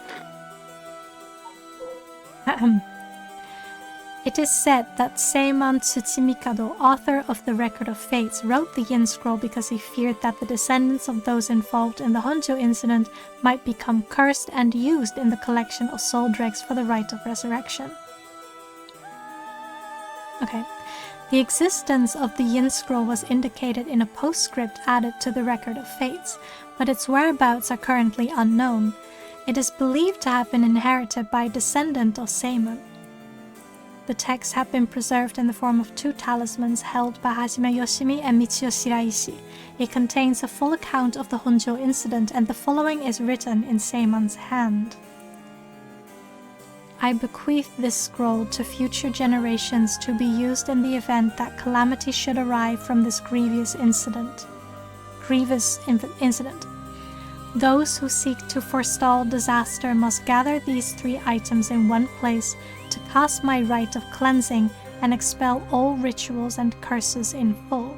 It is said that Seiman Tsuchimikado, author of the Record of Fates, wrote the Yin Scroll because he feared that the descendants of those involved in the Honjo incident might become cursed and used in the collection of soul dregs for the rite of resurrection. Okay. The existence of the Yin Scroll was indicated in a postscript added to the Record of Fates, but its whereabouts are currently unknown. It is believed to have been inherited by a descendant of Seiman. The texts have been preserved in the form of 2 talismans held by Hajime Yoshimi and Michio Shiraishi. It contains a full account of the Honjo incident, and the following is written in Seiman's hand. I bequeath this scroll to future generations to be used in the event that calamity should arrive from this grievous incident. Those who seek to forestall disaster must gather these 3 items in one place to cast my rite of cleansing and expel all rituals and curses in full.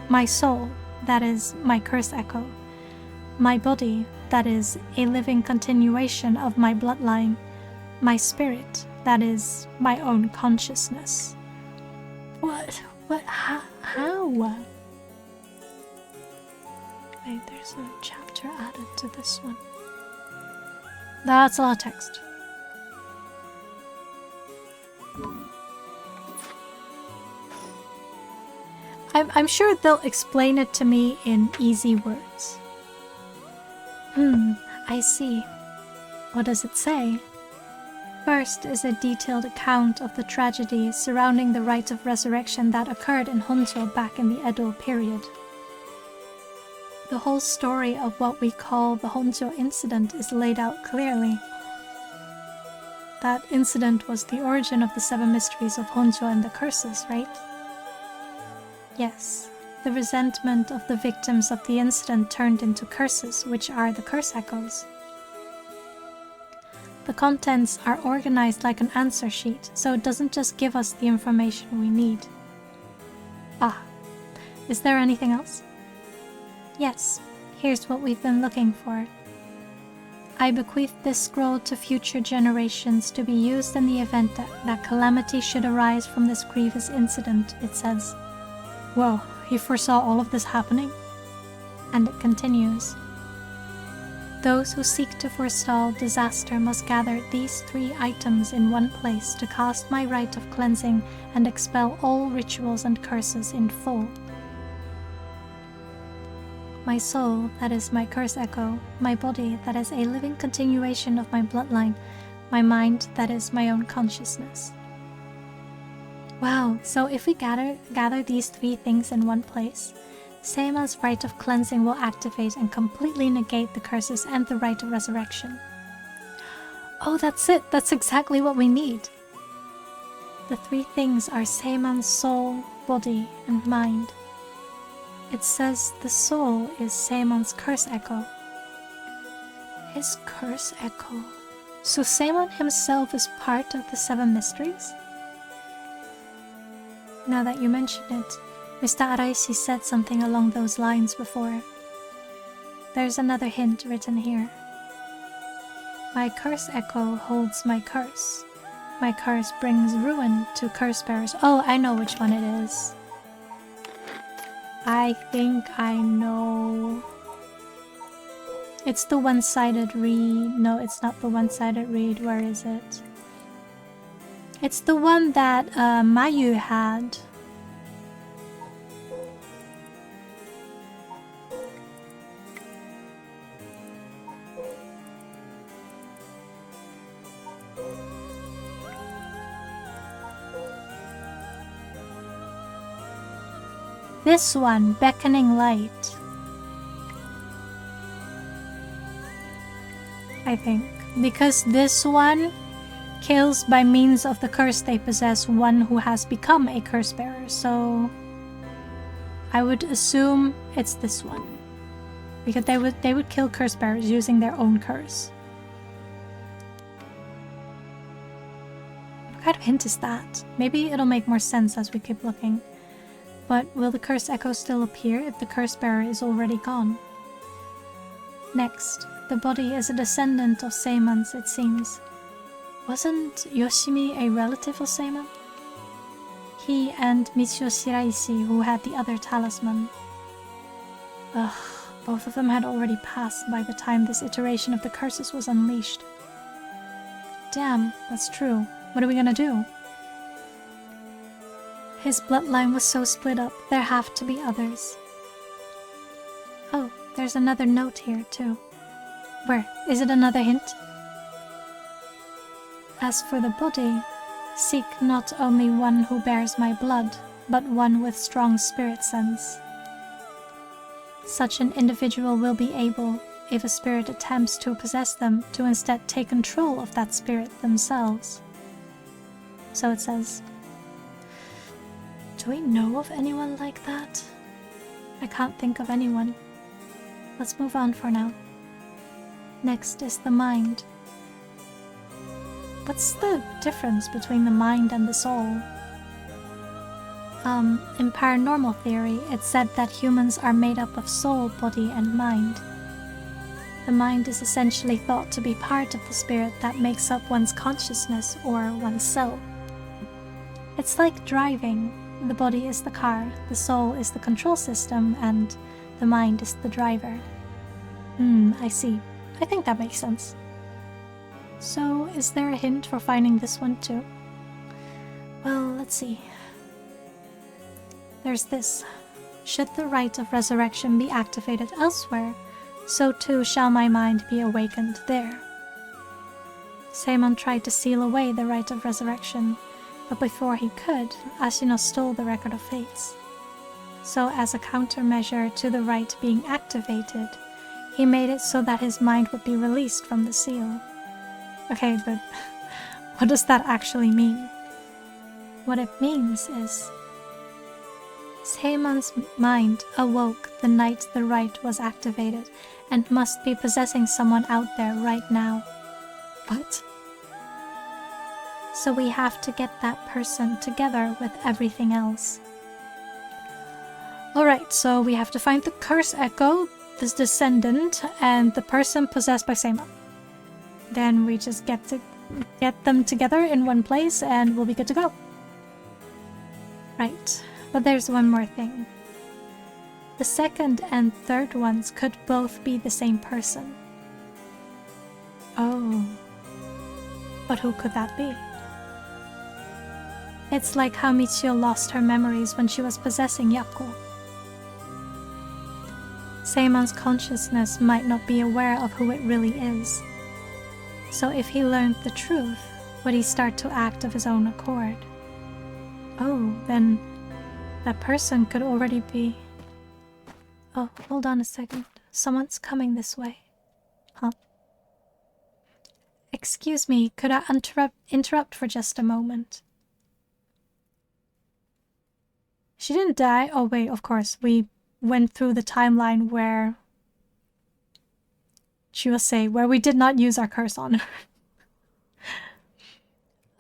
My soul, that is my curse echo. My body, that is a living continuation of my bloodline. My spirit, that is my own consciousness. What? How? Wait, there's a chapter added to this one. That's a lot of text. I'm sure they'll explain it to me in easy words. I see. What does it say? First is a detailed account of the tragedy surrounding the rite of resurrection that occurred in Honjo back in the Edo period. The whole story of what we call the Honjo incident is laid out clearly. That incident was the origin of the 7 mysteries of Honjo and the curses, right? Yes, the resentment of the victims of the incident turned into curses, which are the curse echoes. The contents are organized like an answer sheet, so it doesn't just give us the information we need. Ah, is there anything else? Yes, here's what we've been looking for. I bequeath this scroll to future generations to be used in the event that calamity should arise from this grievous incident, it says. Whoa, he foresaw all of this happening? And it continues. Those who seek to forestall disaster must gather these 3 items in one place to cast my rite of cleansing and expel all rituals and curses in full. My soul, that is my curse echo, my body, that is a living continuation of my bloodline, my mind, that is my own consciousness. Wow, so if we gather these 3 things in one place, Seima's rite of cleansing will activate and completely negate the curses and the rite of resurrection. Oh, that's it! That's exactly what we need! The 3 things are Seiman's soul, body, and mind. It says the soul is Seiman's curse echo. His curse echo? So Seiman himself is part of the 7 mysteries? Now that you mention it, Mr. Araishi said something along those lines before. There's another hint written here. My curse echo holds my curse. My curse brings ruin to curse bearers. Oh, I know which one it is. I think I know. It's the one-sided read. No, it's not the one-sided read. Where is it? It's the one that Mayu had. This one, Beckoning Light. I think. Because this one kills by means of the curse they possess one who has become a curse bearer. So I would assume it's this one. Because they would kill curse bearers using their own curse. What kind of hint is that? Maybe it'll make more sense as we keep looking. But will the curse echo still appear if the curse bearer is already gone? Next, the body is a descendant of Seimon's, it seems. Wasn't Yoshimi a relative of Seimon? He and Michio Shiraishi, who had the other talisman. Ugh, both of them had already passed by the time this iteration of the curses was unleashed. Damn, that's true. What are we gonna do? His bloodline was so split up, there have to be others. Oh, there's another note here, too. Where? Is it another hint? As for the body, seek not only one who bears my blood, but one with strong spirit sense. Such an individual will be able, if a spirit attempts to possess them, to instead take control of that spirit themselves. So it says. Do we know of anyone like that? I can't think of anyone. Let's move on for now. Next is the mind. What's the difference between the mind and the soul? In paranormal theory, it's said that humans are made up of soul, body, and mind. The mind is essentially thought to be part of the spirit that makes up one's consciousness or one's self. It's like driving. The body is the car, the soul is the control system, and the mind is the driver. I see. I think that makes sense. So, is there a hint for finding this one too? Well, let's see. There's this. Should the rite of resurrection be activated elsewhere, so too shall my mind be awakened there. Seimon tried to seal away the rite of resurrection, but before he could, Ashino stole the Record of Fates. So as a countermeasure to the rite being activated, he made it so that his mind would be released from the seal. Okay, but what does that actually mean? What it means is, Seimon's mind awoke the night the rite was activated and must be possessing someone out there right now. What? So we have to get that person together with everything else. Alright, so we have to find the curse echo, this descendant, and the person possessed by Seimon. Then we just get them together in one place and we'll be good to go. Right, but there's one more thing. The second and third ones could both be the same person. Oh. But who could that be? It's like how Michio lost her memories when she was possessing Yakko. Seimon's consciousness might not be aware of who it really is. So if he learned the truth, would he start to act of his own accord? Oh, then that person could already be... Oh, hold on a second. Someone's coming this way. Huh? Excuse me, could I interrupt for just a moment? She didn't die. Oh wait, of course. We went through the timeline where she was saved, where we did not use our curse on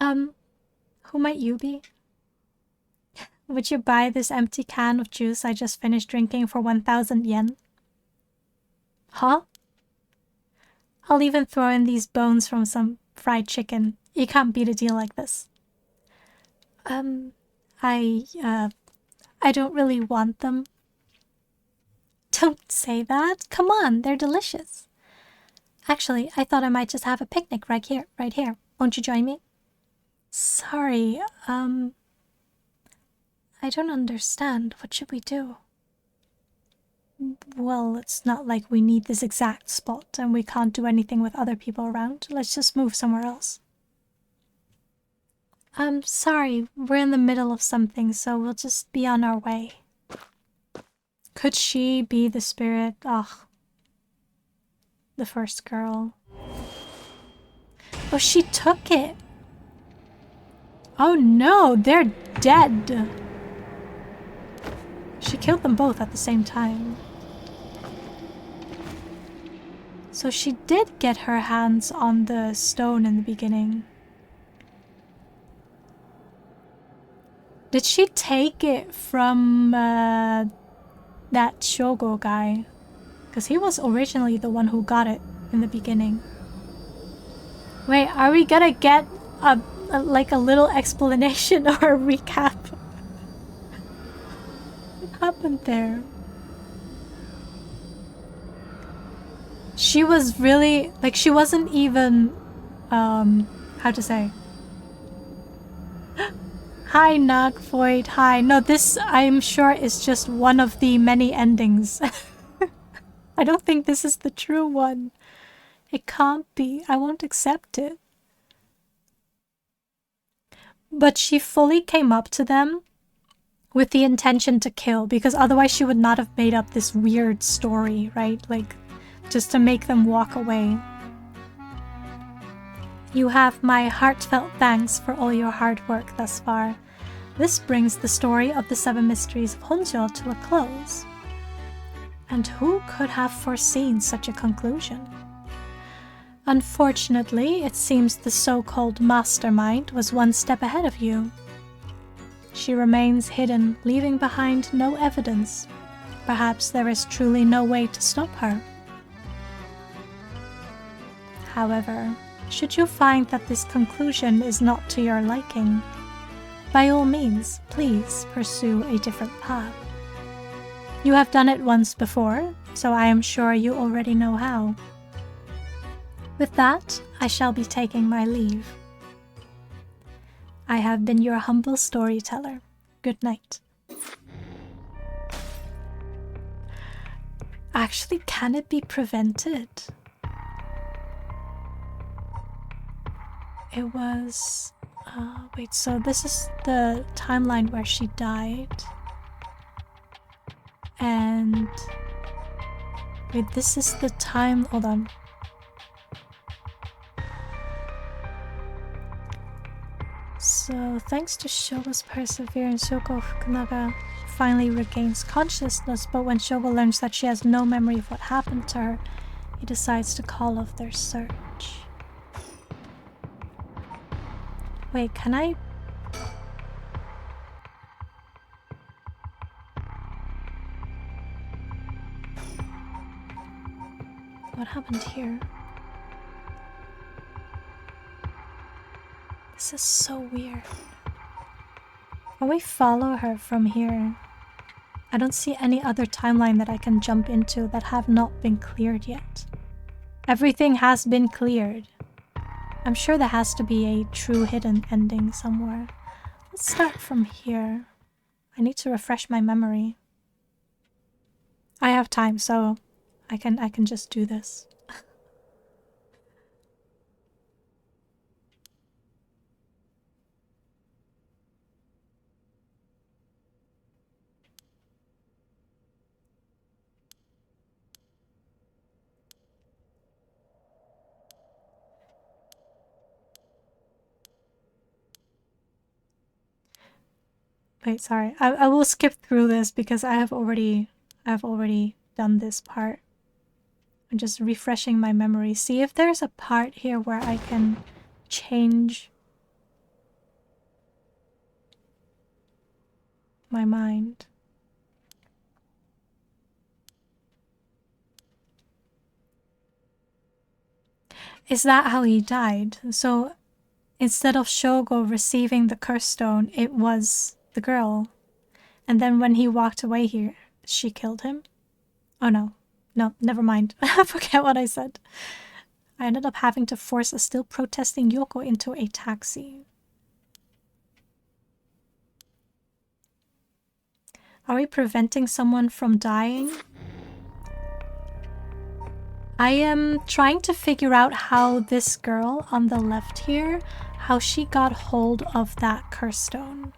her. Who might you be? Would you buy this empty can of juice I just finished drinking for 1,000 yen? Huh? I'll even throw in these bones from some fried chicken. You can't beat a deal like this. I don't really want them. Don't say that. Come on, they're delicious. Actually, I thought I might just have a picnic right here. Won't you join me? Sorry, I don't understand. What should we do? Well, it's not like we need this exact spot and we can't do anything with other people around. Let's just move somewhere else. Sorry, we're in the middle of something, so we'll just be on our way. Could she be the spirit? Ugh. The first girl. Oh, she took it. Oh no, they're dead. She killed them both at the same time. So she did get her hands on the stone in the beginning. Did she take it from that Shogo guy? Because he was originally the one who got it in the beginning. Wait, are we gonna get like a little explanation or a recap? What happened there? She was really, like, she wasn't even, how to say? Hi, Nagvoid, hi. No, this, I'm sure, is just one of the many endings. I don't think this is the true one. It can't be. I won't accept it. But she fully came up to them with the intention to kill, because otherwise she would not have made up this weird story, right? Like, just to make them walk away. You have my heartfelt thanks for all your hard work thus far. This brings the story of the 7 mysteries of Honjo to a close. And who could have foreseen such a conclusion? Unfortunately, it seems the so-called mastermind was one step ahead of you. She remains hidden, leaving behind no evidence. Perhaps there is truly no way to stop her. However, should you find that this conclusion is not to your liking, by all means, please pursue a different path. You have done it once before, so I am sure you already know how. With that, I shall be taking my leave. I have been your humble storyteller. Good night. Actually, can it be prevented? It was... wait, so this is the timeline where she died. And... wait, this is the time... hold on. So, thanks to Shogo's perseverance, Shoko Fukunaga finally regains consciousness, but when Shogo learns that she has no memory of what happened to her, he decides to call off their search. Wait, can I... what happened here? This is so weird. Can we follow her from here? I don't see any other timeline that I can jump into that have not been cleared yet. Everything has been cleared. I'm sure there has to be a true hidden ending somewhere. Let's start from here. I need to refresh my memory. I have time, so I can just do this. Wait, sorry. I will skip through this because I've already done this part. I'm just refreshing my memory. See if there's a part here where I can change. my mind. Is that how he died? So instead of Shogo receiving the curse stone, it was the girl. And then when he walked away here, she killed him? Oh no. No, never mind. I forget what I said. I ended up having to force a still protesting Yoko into a taxi. Are we preventing someone from dying? I am trying to figure out how this girl on the left here, how she got hold of that curse stone.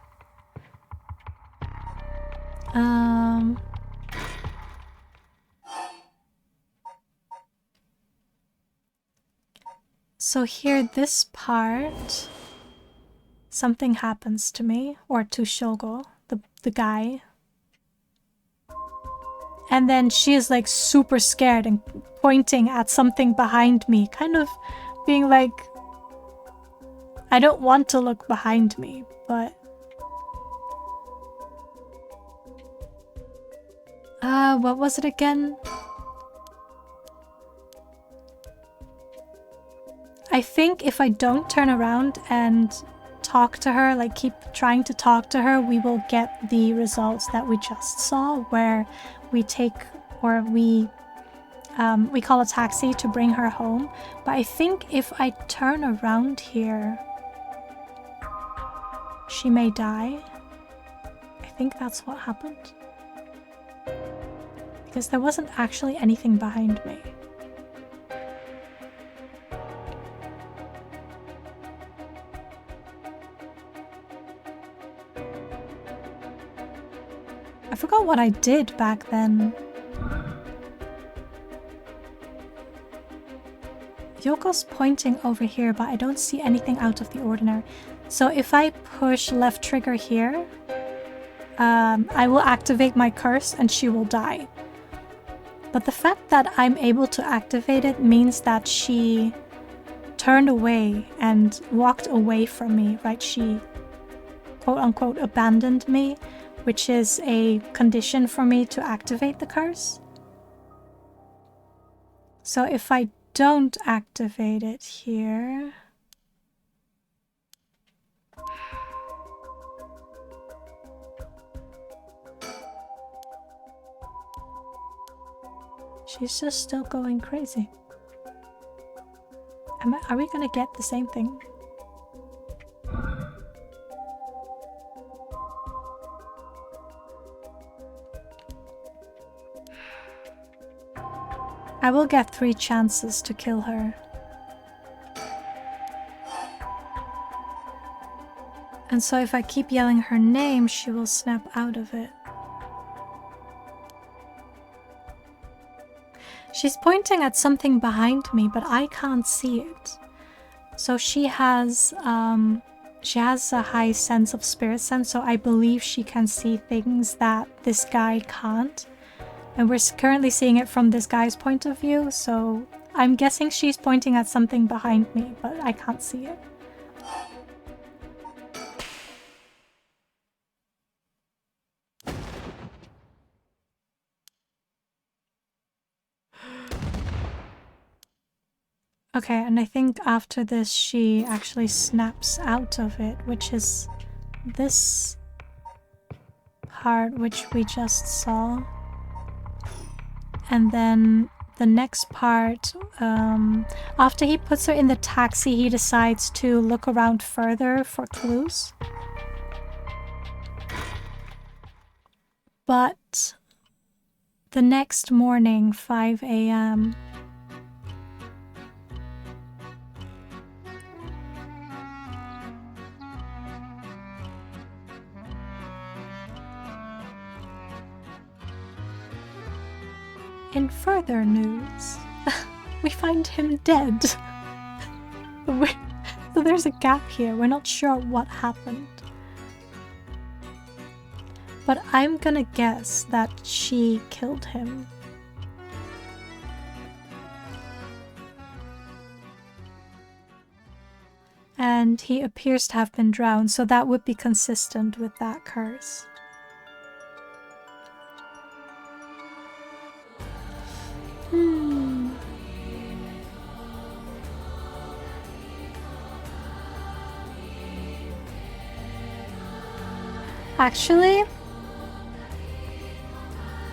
So here, this part, something happens to me, or to Shogo, the guy. And then she is like super scared and pointing at something behind me, kind of being like, I don't want to look behind me, but... what was it again? I think if I don't turn around and talk to her, like keep trying to talk to her, we will get the results that we just saw, where we take, or we call a taxi to bring her home. But I think if I turn around here, she may die. I think that's what happened. Because there wasn't actually anything behind me. I forgot what I did back then. Yoko's pointing over here, but I don't see anything out of the ordinary. So if I push left trigger here, I will activate my curse and she will die. But the fact that I'm able to activate it means that she turned away and walked away from me, right? She quote-unquote abandoned me, which is a condition for me to activate the curse. So if I don't activate it here... she's just still going crazy. Are we gonna get the same thing? I will get 3 chances to kill her. And so if I keep yelling her name, she will snap out of it. She's pointing at something behind me, but I can't see it. So she has a high sense of spirit sense, so I believe she can see things that this guy can't. And we're currently seeing it from this guy's point of view, so I'm guessing she's pointing at something behind me, but I can't see it. Okay, and I think after this she actually snaps out of it, which is this part which we just saw. And then the next part, after he puts her in the taxi, he decides to look around further for clues. But the next morning, 5 a.m., in further news, we find him dead. So there's a gap here. We're not sure what happened. But I'm gonna guess that she killed him. And he appears to have been drowned, so that would be consistent with that curse. Actually,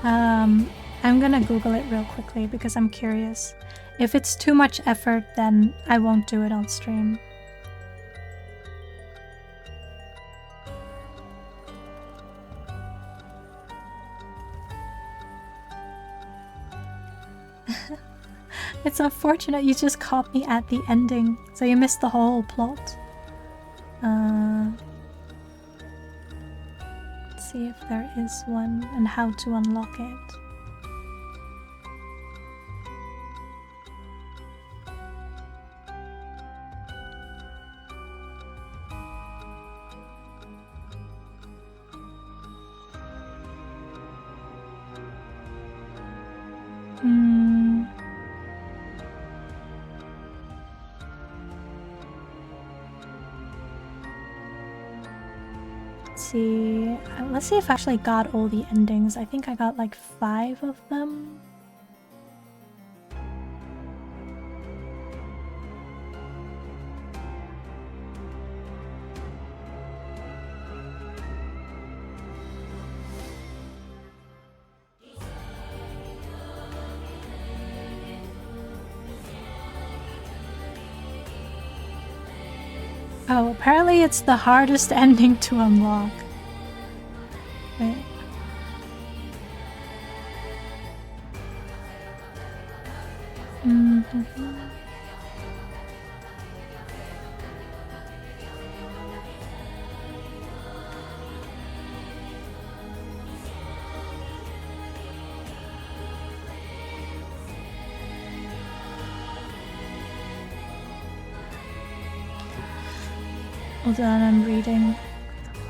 I'm gonna Google it real quickly because I'm curious. If it's too much effort, then I won't do it on stream. It's unfortunate you just caught me at the ending, so you missed the whole plot. Let's see if there is one and how to unlock it. Let's see if I actually got all the endings. I think I got like 5 of them. Oh, apparently it's the hardest ending to unlock. Wait. Hold on, I'm reading.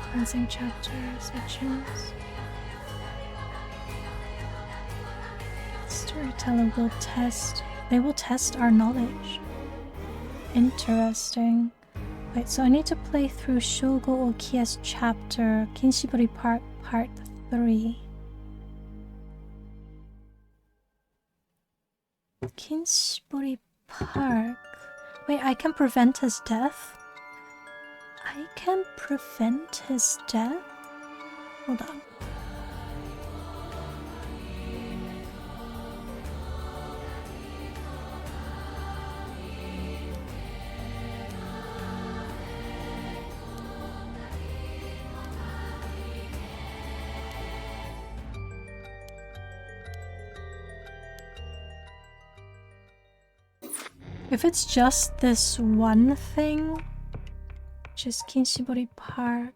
Cleansing chapters, I choose. Storyteller will test. They will test our knowledge. Interesting. Wait, so I need to play through Shogo Okiya's chapter, Kinshibori Part 3. Kinshibori Park. Wait, I can prevent his death? I can prevent his death? Hold on. If it's just this one thing, just Kinshibori Park.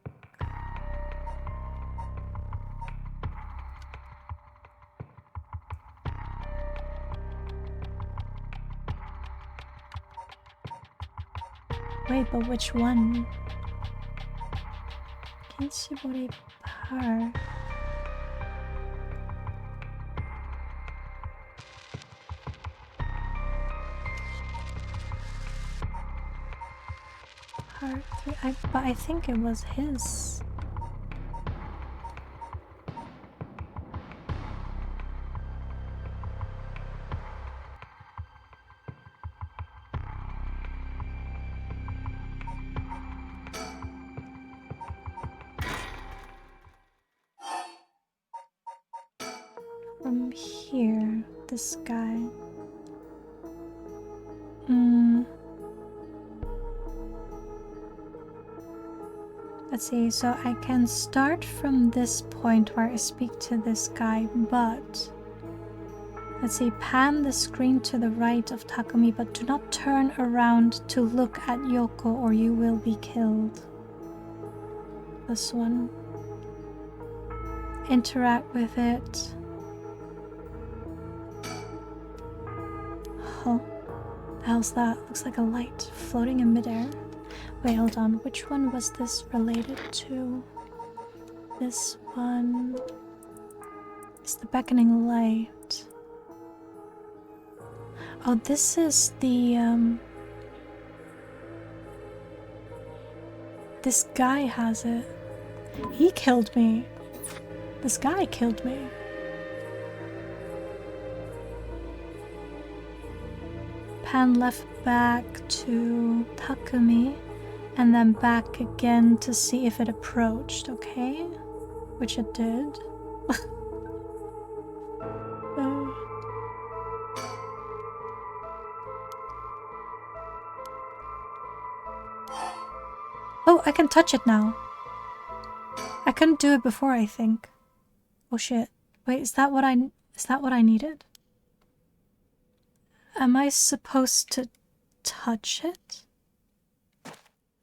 Wait, but which one? Kinshibori Park. Part 3, but I think it was his. From here, this guy. Let's see, so I can start from this point where I speak to this guy, but let's see, pan the screen to the right of Takumi, but do not turn around to look at Yoko or you will be killed. This one. Interact with it. Oh, the hell's that? Looks like a light floating in midair. Wait, hold on. Which one was this related to? This one is the beckoning light. Oh, this is the this guy has it. He killed me. This guy killed me. Pan left back to Takumi. And then back again to see if it approached, okay? which it did. Oh, I can touch it now. I couldn't do it before, I think. Oh shit. Wait, is that what I needed? Am I supposed to touch it?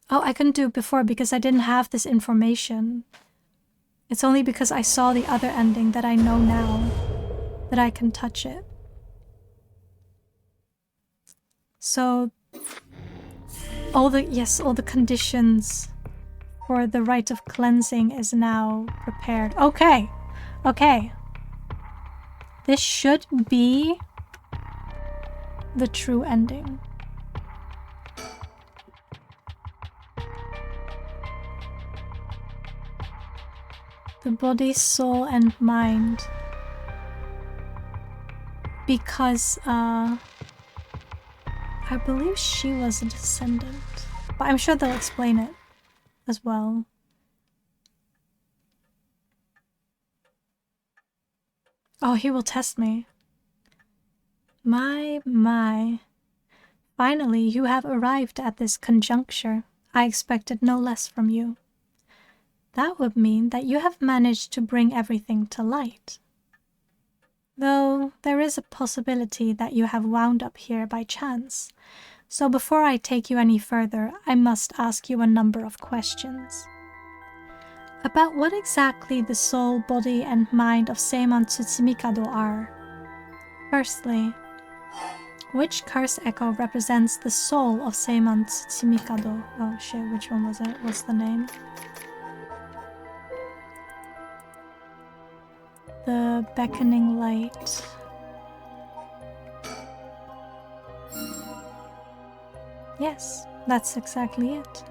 Oh, I couldn't do it before because I didn't have this information. It's only because I saw the other ending that I know now that I can touch it. So all the conditions for the rite of cleansing is now prepared. Okay. Okay. This should be the true ending. The body, soul, and mind. Because, I believe she was a descendant. But I'm sure they'll explain it as well. Oh, he will test me. My. Finally, you have arrived at this conjuncture. I expected no less from you. That would mean that you have managed to bring everything to light. Though there is a possibility that you have wound up here by chance. So before I take you any further, I must ask you a number of questions. About what exactly the soul, body, and mind of Seiman Tsutsumikado are. Firstly, which curse echo represents the soul of Seiman Tsutsumikado? Oh shit, which one was it? What's the name? The beckoning light. Yes, that's exactly it.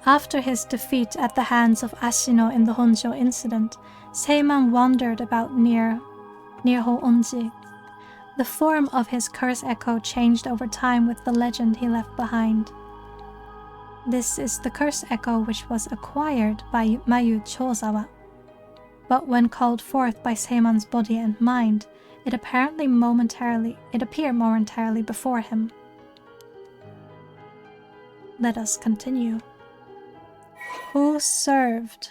After his defeat at the hands of Ashino in the Honjo incident, Seiman wandered about near Hoonji. The form of his curse echo changed over time with the legend he left behind. This is the curse echo which was acquired by Mayu Chozawa. But when called forth by Seiman's body and mind, it appeared momentarily before him. Let us continue. Who served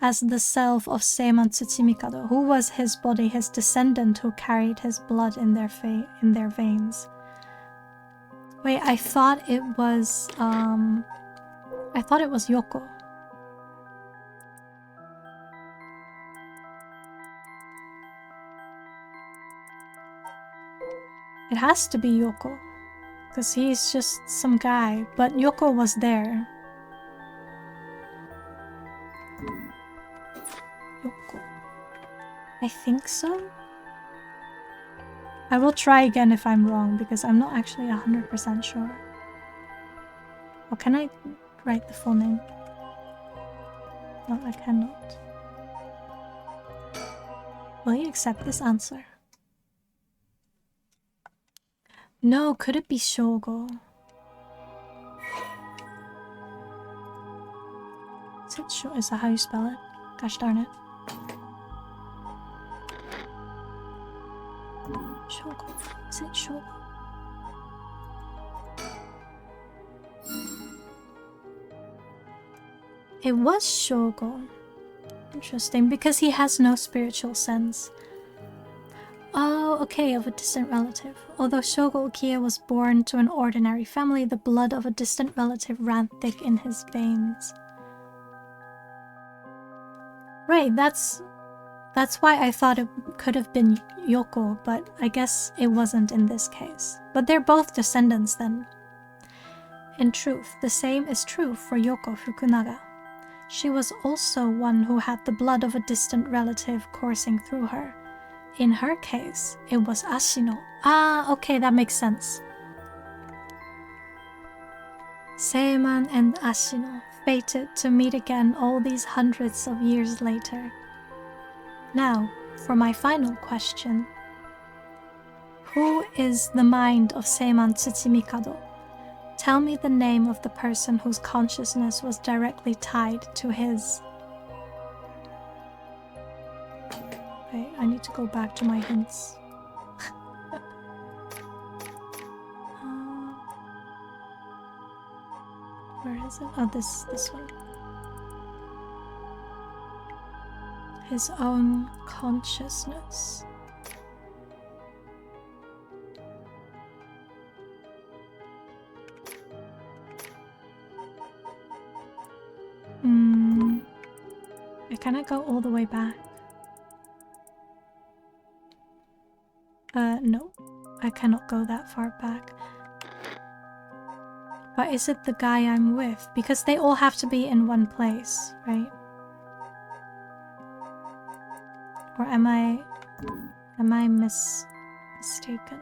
as the self of Seiman Tsutsumikado? Who was his body, his descendant who carried his blood in their veins? Wait, I thought it was Yoko. It has to be Yoko, because he's just some guy, but Yoko was there. Yoko. I think so? I will try again if I'm wrong, because I'm not actually 100% sure. Or can I write the full name? No, I cannot. Will you accept this answer? No, could it be Shogo? Is that how you spell it? Gosh darn it. Shogo. Is it Shogo? It was Shogo. Interesting, because he has no spiritual sense. Oh, okay, of a distant relative. Although Shogo Ukiya was born to an ordinary family, the blood of a distant relative ran thick in his veins. Right, that's why I thought it could have been Yoko, but I guess it wasn't in this case. But they're both descendants then. In truth, the same is true for Yoko Fukunaga. She was also one who had the blood of a distant relative coursing through her. In her case, it was Ashino. Ah, okay, that makes sense. Seiman and Ashino, fated to meet again all these hundreds of years later. Now, for my final question. Who is the mind of Seiman Tsutsumikado? Tell me the name of the person whose consciousness was directly tied to his. I need to go back to my hints. Where is it? Oh, this one. His own consciousness. Can I go all the way back? No. I cannot go that far back. But is it the guy I'm with? Because they all have to be in one place, right? Or am I mistaken?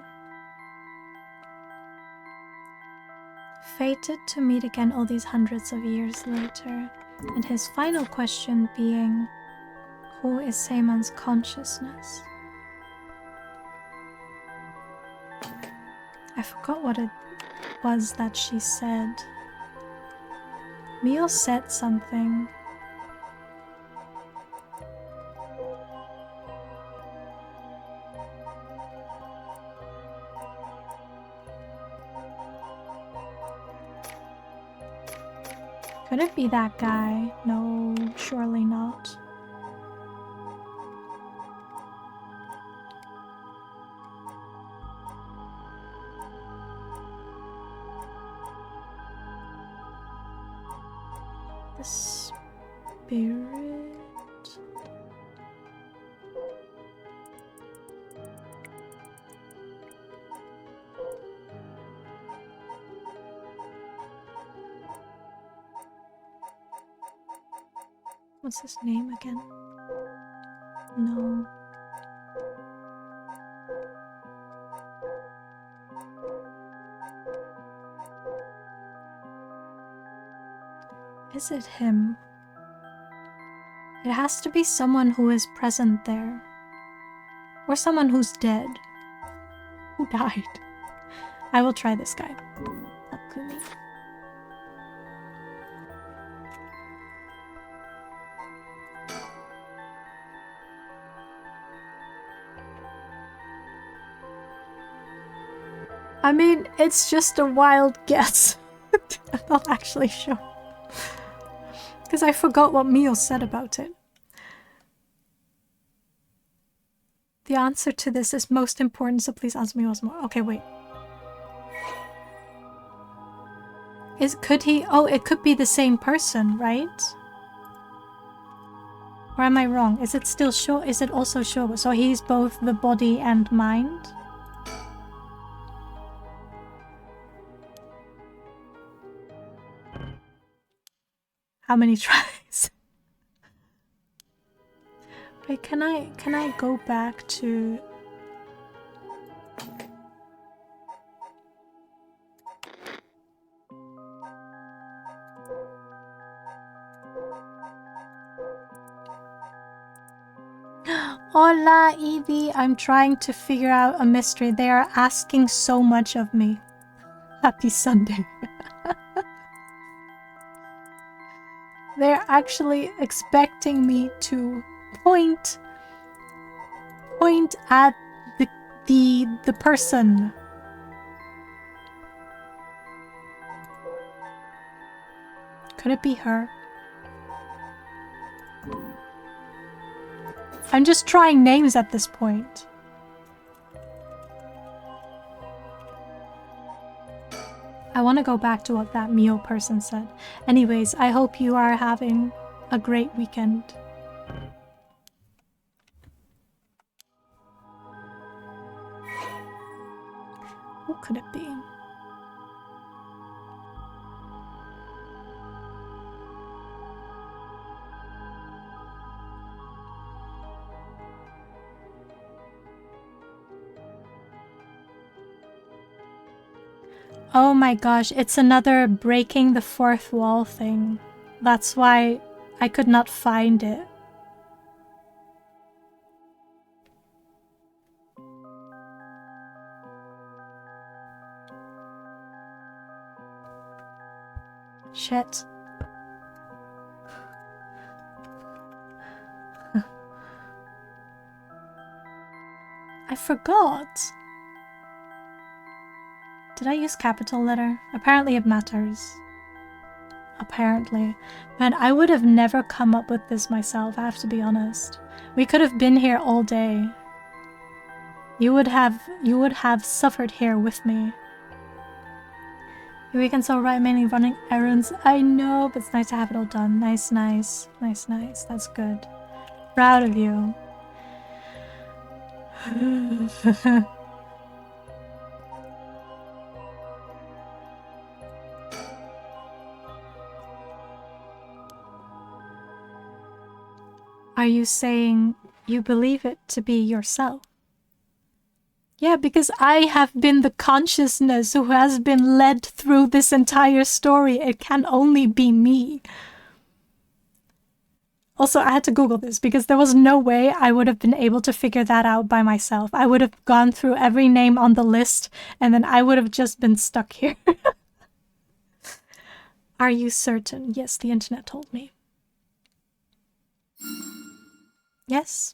Fated to meet again all these hundreds of years later. And his final question being, who is Seimon's consciousness? I forgot what it was that she said. Mio said something. Could it be that guy? No, surely not. The spirit? What's his name again? No. Is it him? It has to be someone who is present there. Or someone who's dead. Who died? I will try this guy. Takumi. I mean, it's just a wild guess. I'm not actually sure. Because I forgot what Mio said about it. The answer to this is most important, so please answer me once more. Okay, wait. Could he? Oh, it could be the same person, right? Or am I wrong? Is it still Sho? Is it also Shogo? So he's both the body and mind? How many tries? Wait, can I go back to... Hola, Evie. I'm trying to figure out a mystery. They are asking so much of me. Happy Sunday. They're actually expecting me to point at the person. Could it be her? I'm just trying names at this point. I want to go back to what that Mio person said. Anyways, I hope you are having a great weekend. Who could it be? Oh my gosh, it's another breaking the fourth wall thing. That's why I could not find it. Shit. forgot. Did I use capital letter? Apparently it matters. Apparently. Man, I would have never come up with this myself, I have to be honest. We could have been here all day. You would have suffered here with me. Your weekend's alright, mainly running errands. I know, but it's nice to have it all done. Nice, nice. Nice, nice. That's good. Proud of you. Are you saying you believe it to be yourself? Yeah, because I have been the consciousness who has been led through this entire story. It can only be me. Also, I had to Google this because there was no way I would have been able to figure that out by myself. I would have gone through every name on the list and then I would have just been stuck here. Are you certain? Yes, the internet told me. Yes,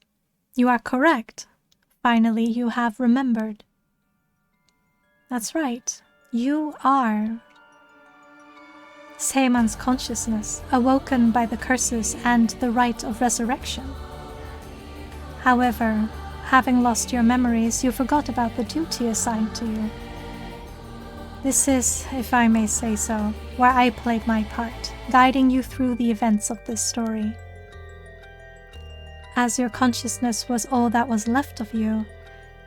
you are correct. Finally, you have remembered. That's right. You are Seiman's consciousness, awoken by the curses and the rite of resurrection. However, having lost your memories, you forgot about the duty assigned to you. This is, if I may say so, where I played my part, guiding you through the events of this story. As your consciousness was all that was left of you,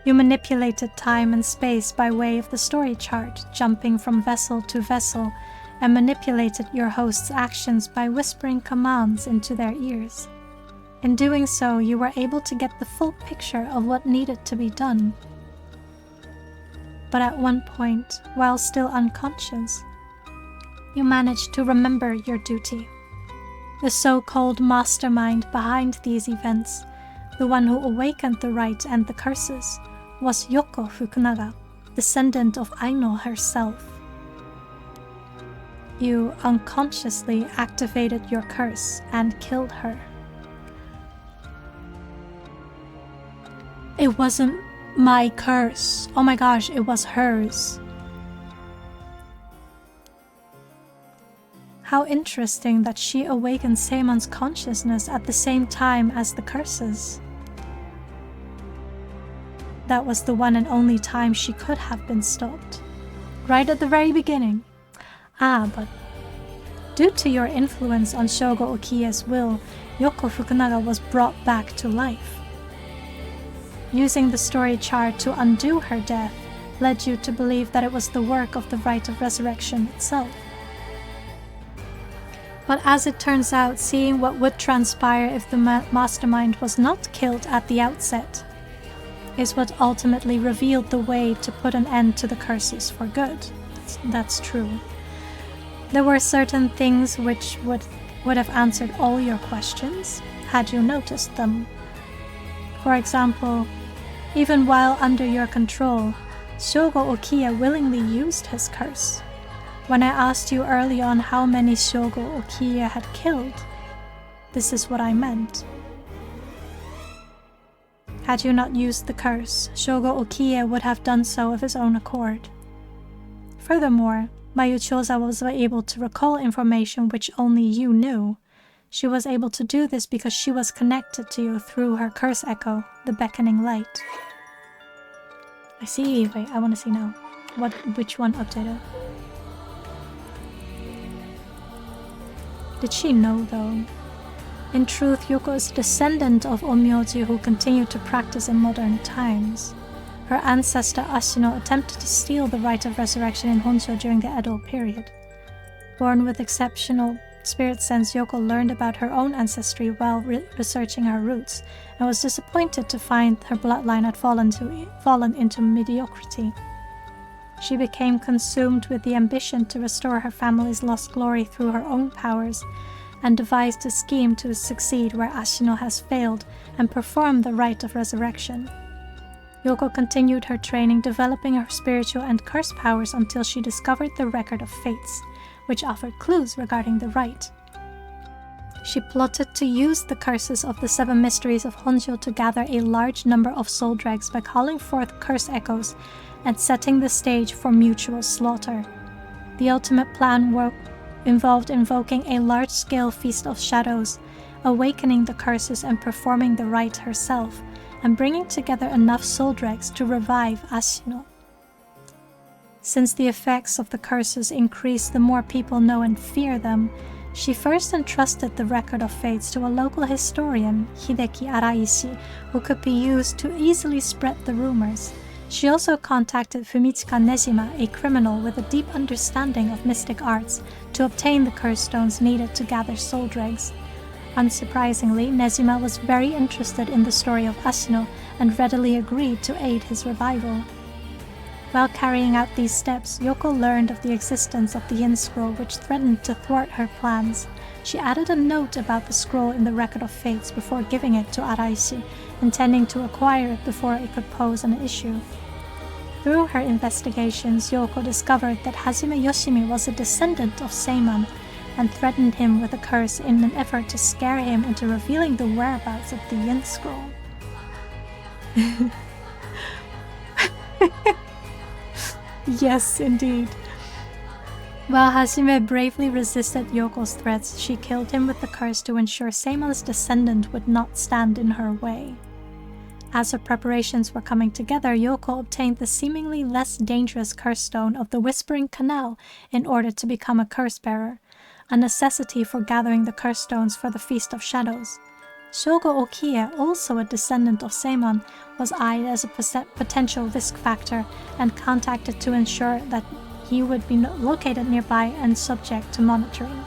you manipulated time and space by way of the story chart, jumping from vessel to vessel, and manipulated your host's actions by whispering commands into their ears. In doing so, you were able to get the full picture of what needed to be done. But at one point, while still unconscious, you managed to remember your duty. The so-called mastermind behind these events, the one who awakened the rite and the curses, was Yoko Fukunaga, descendant of Aino herself. You unconsciously activated your curse and killed her. It wasn't my curse. Oh my gosh, it was hers. How interesting that she awakened Seiman's consciousness at the same time as the curses. That was the one and only time she could have been stopped. Right at the very beginning. But due to your influence on Shogo Okiya's will, Yoko Fukunaga was brought back to life. Using the story chart to undo her death led you to believe that it was the work of the rite of resurrection itself. But as it turns out, seeing what would transpire if the mastermind was not killed at the outset is what ultimately revealed the way to put an end to the curses for good. That's true. There were certain things which would have answered all your questions had you noticed them. For example, even while under your control, Shogo Okiya willingly used his curse. When I asked you early on how many Shogo Okiya had killed, this is what I meant. Had you not used the curse, Shogo Okiya would have done so of his own accord. Furthermore, Mayuchosa was able to recall information which only you knew. She was able to do this because she was connected to you through her curse echo, the beckoning light. I see. Wait, I want to see now. Which one updated? Did she know, though? In truth, Yoko is a descendant of Onmyoji who continued to practice in modern times. Her ancestor Ashino attempted to steal the rite of resurrection in Honshu during the Edo period. Born with exceptional spirit sense, Yoko learned about her own ancestry while researching her roots, and was disappointed to find her bloodline had fallen into mediocrity. She became consumed with the ambition to restore her family's lost glory through her own powers, and devised a scheme to succeed where Ashino has failed and perform the rite of resurrection. Yoko continued her training, developing her spiritual and curse powers until she discovered the Record of Fates, which offered clues regarding the rite. She plotted to use the curses of the 7 mysteries of Honjo to gather a large number of soul dregs by calling forth curse echoes and setting the stage for mutual slaughter. The ultimate plan involved invoking a large-scale feast of shadows, awakening the curses and performing the rite herself, and bringing together enough soul dregs to revive Ashino. Since the effects of the curses increase the more people know and fear them, she first entrusted the record of fates to a local historian, Hideki Araishi, who could be used to easily spread the rumors. She also contacted Fumichika Nejima, a criminal with a deep understanding of mystic arts, to obtain the curse stones needed to gather soul dregs. Unsurprisingly, Nejima was very interested in the story of Ashino and readily agreed to aid his revival. While carrying out these steps, Yoko learned of the existence of the Yin Scroll, which threatened to thwart her plans. She added a note about the scroll in the Record of Fates before giving it to Araishi, intending to acquire it before it could pose an issue. Through her investigations, Yoko discovered that Hajime Yoshimi was a descendant of Seiman and threatened him with a curse in an effort to scare him into revealing the whereabouts of the Yin Scroll. Yes, indeed. While Hajime bravely resisted Yoko's threats, she killed him with the curse to ensure Seiman's descendant would not stand in her way. As her preparations were coming together, Yoko obtained the seemingly less dangerous curse stone of the Whispering Canal in order to become a curse bearer, a necessity for gathering the curse stones for the Feast of Shadows. Shogo Okie, also a descendant of Seiman, was eyed as a potential risk factor and contacted to ensure that he would be located nearby and subject to monitoring.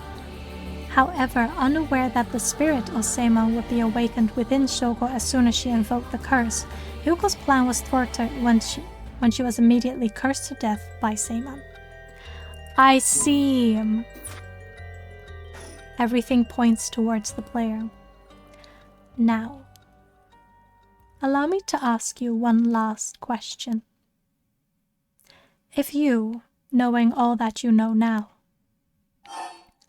However, unaware that the spirit of Seiman would be awakened within Shogo as soon as she invoked the curse, Yoko's plan was thwarted when she was immediately cursed to death by Seiman. I see. Everything points towards the player. Now, allow me to ask you one last question. If you, knowing all that you know now,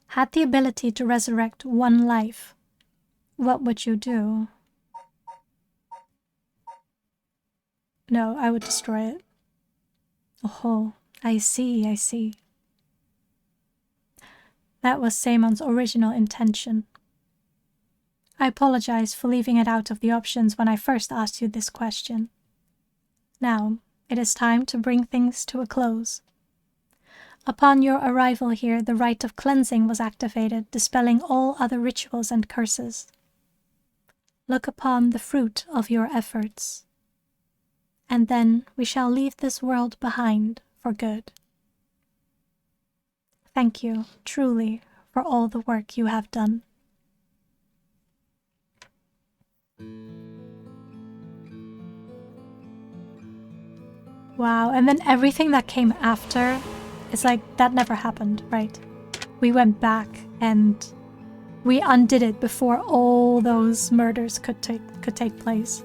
had the ability to resurrect one life, what would you do? No, I would destroy it. Oh, I see, I see. That was Seimon's original intention. I apologize for leaving it out of the options when I first asked you this question. Now, it is time to bring things to a close. Upon your arrival here, the rite of cleansing was activated, dispelling all other rituals and curses. Look upon the fruit of your efforts, and then we shall leave this world behind for good. Thank you, truly, for all the work you have done. Wow, and then everything that came after, it's like that never happened, right? We went back and we undid it before all those murders could take place.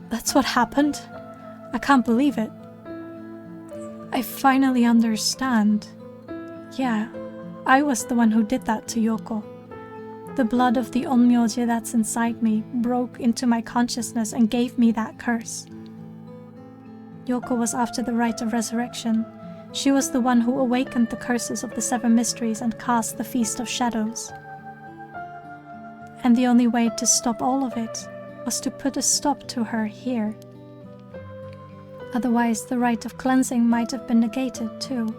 That's what happened? I can't believe it. I finally understand. Yeah, I was the one who did that to Yoko. The blood of the Onmyoji that's inside me broke into my consciousness and gave me that curse. Yoko was after the rite of resurrection. She was the one who awakened the curses of the 7 mysteries and cast the Feast of Shadows. And the only way to stop all of it was to put a stop to her here. Otherwise, the rite of cleansing might have been negated too.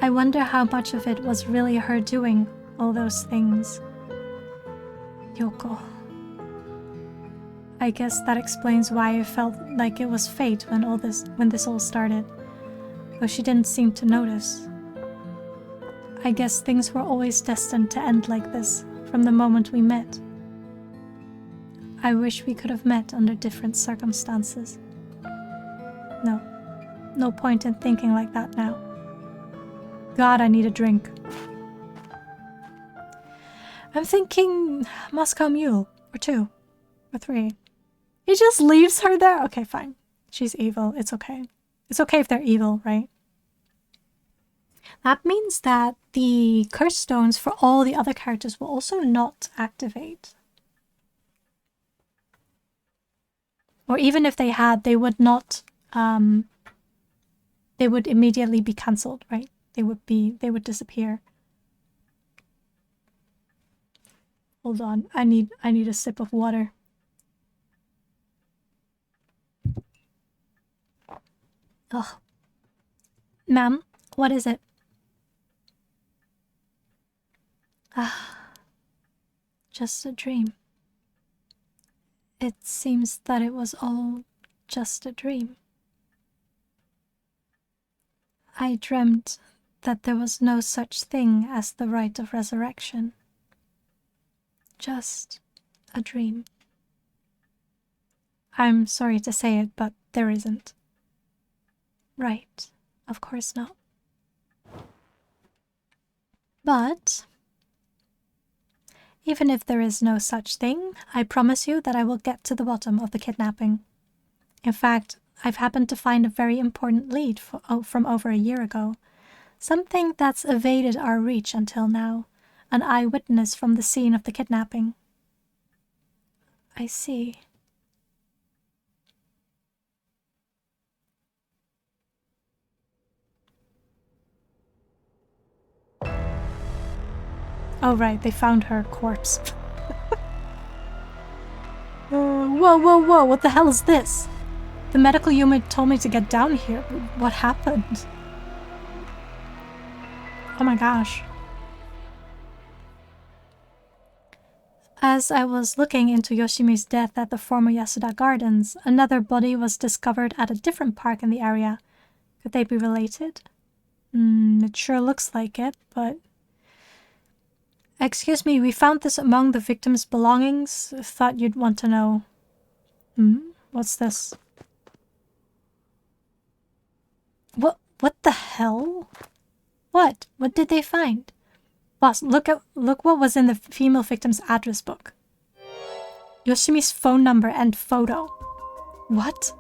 I wonder how much of it was really her doing all those things. Yoko. I guess that explains why I felt like it was fate when this all started, though she didn't seem to notice. I guess things were always destined to end like this from the moment we met. I wish we could have met under different circumstances. No point in thinking like that now. God, I need a drink. I'm thinking Moscow Mule, or 2, or 3. He just leaves her there? Okay, fine. She's evil, it's okay. It's okay if they're evil, right? That means that the curse stones for all the other characters will also not activate. Or even if they had, they would not, they would immediately be cancelled, right? They would disappear. Hold on, I need a sip of water. Ugh. Ma'am, what is it? Ah, just a dream. It seems that it was all just a dream. I dreamt that there was no such thing as the right of resurrection. Just a dream. I'm sorry to say it, but there isn't. Right, of course not. But even if there is no such thing, I promise you that I will get to the bottom of the kidnapping. In fact, I've happened to find a very important lead from over a year ago. Something that's evaded our reach until now. An eyewitness from the scene of the kidnapping. I see. Oh right, they found her corpse. Whoa, whoa, whoa, what the hell is this? The medical unit told me to get down here. What happened? Oh my gosh. As I was looking into Yoshimi's death at the former Yasuda Gardens, another body was discovered at a different park in the area. Could they be related? It sure looks like it, but... Excuse me, we found this among the victim's belongings. Thought you'd want to know. What's this? What the hell? What? What did they find? Boss, look what was in the female victim's address book. Yoshimi's phone number and photo. What?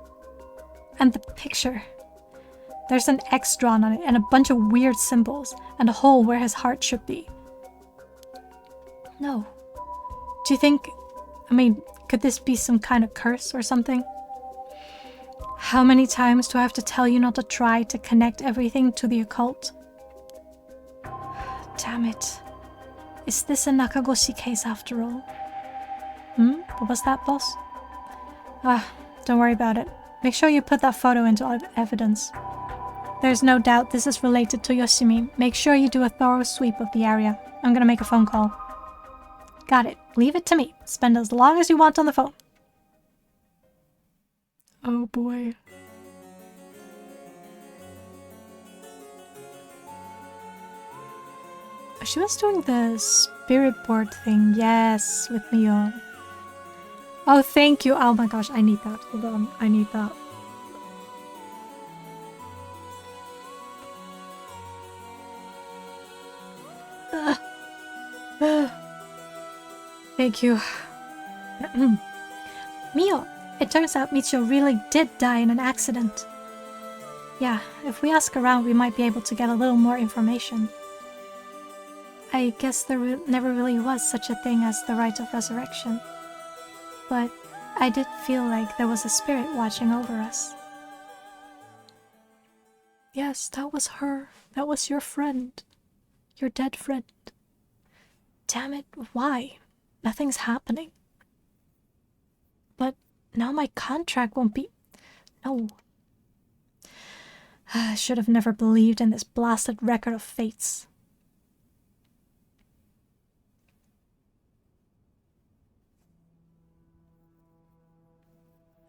And the picture. There's an X drawn on it and a bunch of weird symbols and a hole where his heart should be. No. Do you think... I mean, could this be some kind of curse or something? How many times do I have to tell you not to try to connect everything to the occult? Damn it. Is this a Nakagoshi case after all? What was that, boss? Don't worry about it. Make sure you put that photo into evidence. There's no doubt this is related to Yoshimi. Make sure you do a thorough sweep of the area. I'm gonna make a phone call. Got it. Leave it to me. Spend as long as you want on the phone. Oh boy. She was doing the spirit board thing. Yes, with Mio. Oh, thank you. Oh my gosh, I need that. Hold on. I need that. Thank you. Mio, it turns out Michio really did die in an accident. Yeah, if we ask around, we might be able to get a little more information. I guess there never really was such a thing as the right of resurrection. But I did feel like there was a spirit watching over us. Yes, that was her. That was your friend. Your dead friend. Damn it, why? Nothing's happening. But now my contract won't be... No. I should have never believed in this blasted record of fates.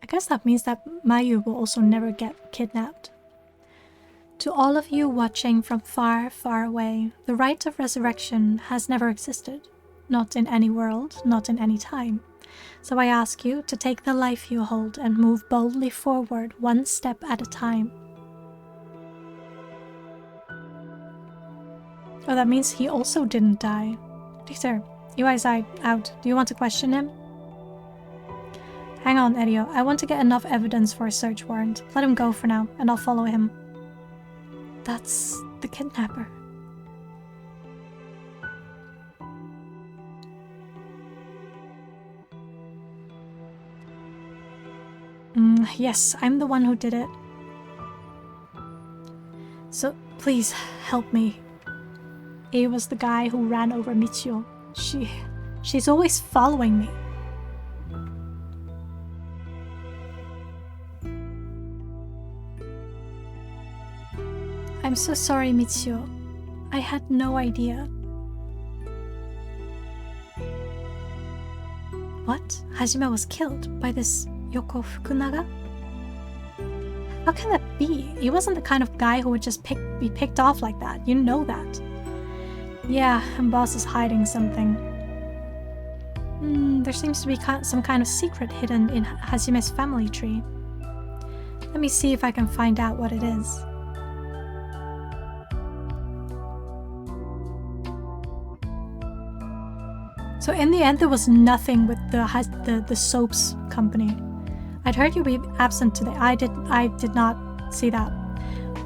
I guess that means that Mayu will also never get kidnapped. To all of you watching from far, far away, the right of resurrection has never existed. Not in any world, not in any time. So I ask you to take the life you hold and move boldly forward, one step at a time. Oh, that means he also didn't die. Peter, UI's out. Do you want to question him? Hang on, Edio. I want to get enough evidence for a search warrant. Let him go for now, and I'll follow him. That's the kidnapper. Yes, I'm the one who did it. So please help me. He was the guy who ran over Michio. She's always following me. I'm so sorry, Michio. I had no idea. What? Hajime was killed by this Yoko Fukunaga? How can that be? He wasn't the kind of guy who would just be picked off like that. You know that. Yeah, and boss is hiding something. There seems to be some kind of secret hidden in Hajime's family tree. Let me see if I can find out what it is. So in the end, there was nothing with the soaps company. I'd heard you be absent today. I did not see that.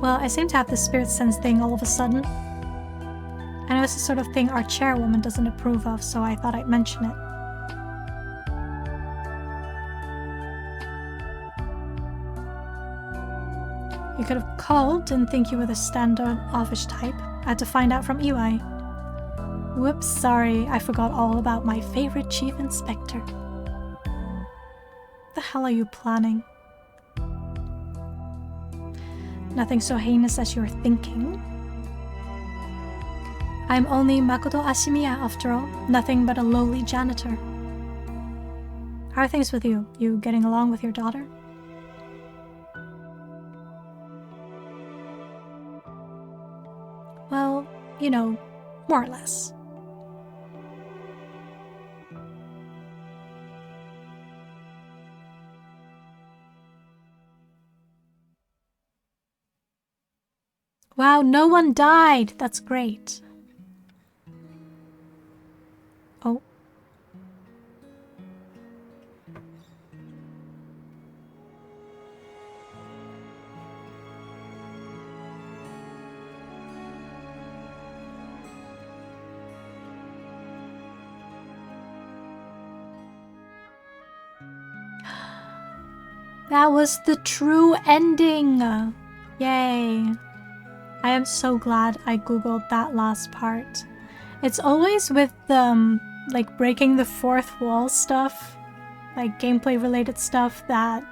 Well, I seem to have the spirit sense thing all of a sudden. I know it's the sort of thing our chairwoman doesn't approve of, so I thought I'd mention it. You could have called, didn't think you were the standoffish type. I had to find out from Iwai. Whoops, sorry, I forgot all about my favorite chief inspector. What the hell are you planning? Nothing so heinous as you're thinking. I'm only Makoto Ashimiya after all, nothing but a lowly janitor. How are things with you? You getting along with your daughter? Well, you know, more or less. Wow, no one died! That's great. Oh. That was the true ending! Yay! I am so glad I googled that last part. It's always with like breaking the fourth wall stuff, like gameplay related stuff, that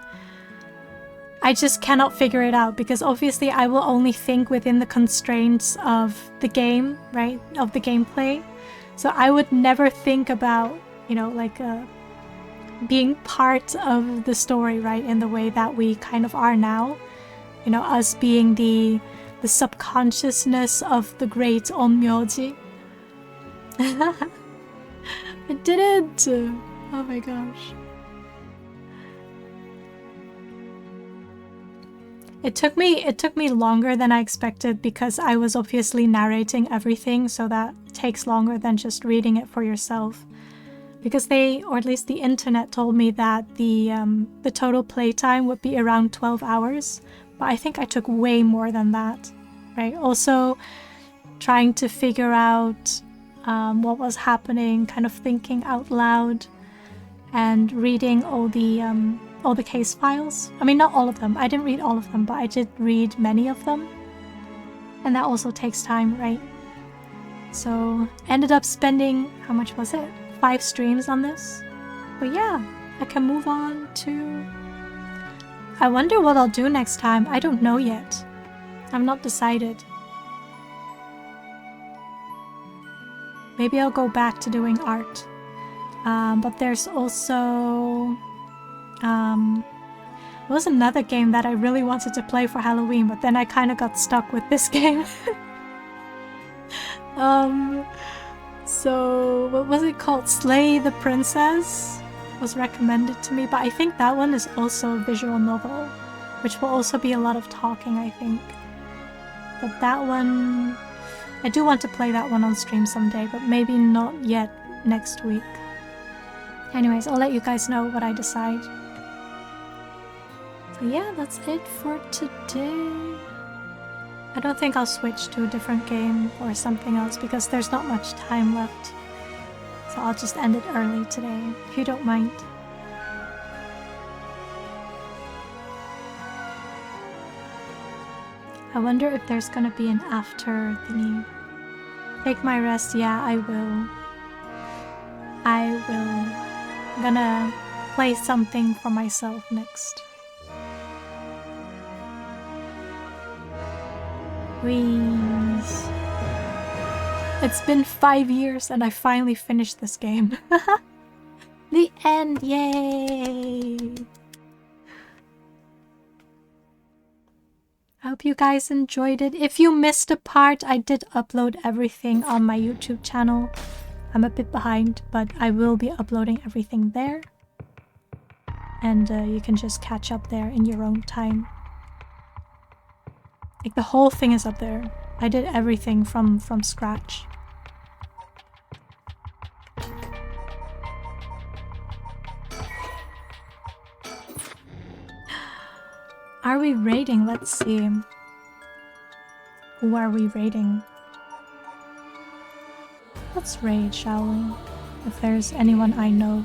I just cannot figure it out, because obviously I will only think within the constraints of the game, right? Of the gameplay. So I would never think about, you know, like being part of the story, right? In the way that we kind of are now. You know, us being the subconsciousness of the great Onmyoji. I did it! Oh my gosh. It took me longer than I expected, because I was obviously narrating everything, so that takes longer than just reading it for yourself. Because they, or at least the internet, told me that the total playtime would be around 12 hours. But I think I took way more than that, right? Also, trying to figure out what was happening, kind of thinking out loud, and reading all the case files. I mean, not all of them. I didn't read all of them, but I did read many of them. And that also takes time, right? So, ended up spending, how much was it? 5 streams on this. But yeah, I can move on to... I wonder what I'll do next time. I don't know yet. I'm not decided. Maybe I'll go back to doing art. But there's also... there was another game that I really wanted to play for Halloween, but then I kind of got stuck with this game. So, what was it called? Slay the Princess was recommended to me, but I think that one is also a visual novel, which will also be a lot of talking, I think. But that one... I do want to play that one on stream someday, but maybe not yet next week. Anyways, I'll let you guys know what I decide. So yeah, that's it for today. I don't think I'll switch to a different game or something else because there's not much time left. So I'll just end it early today, if you don't mind. I wonder if there's gonna be an after thingy. Take my rest, yeah, I will. I'm gonna play something for myself next. Please. It's been 5 years and I finally finished this game. The end, yay! I hope you guys enjoyed it. If you missed a part, I did upload everything on my YouTube channel. I'm a bit behind, but I will be uploading everything there. And you can just catch up there in your own time. Like, the whole thing is up there. I did everything from scratch. Are we raiding? Let's see. Who are we raiding? Let's raid, shall we? If there's anyone I know.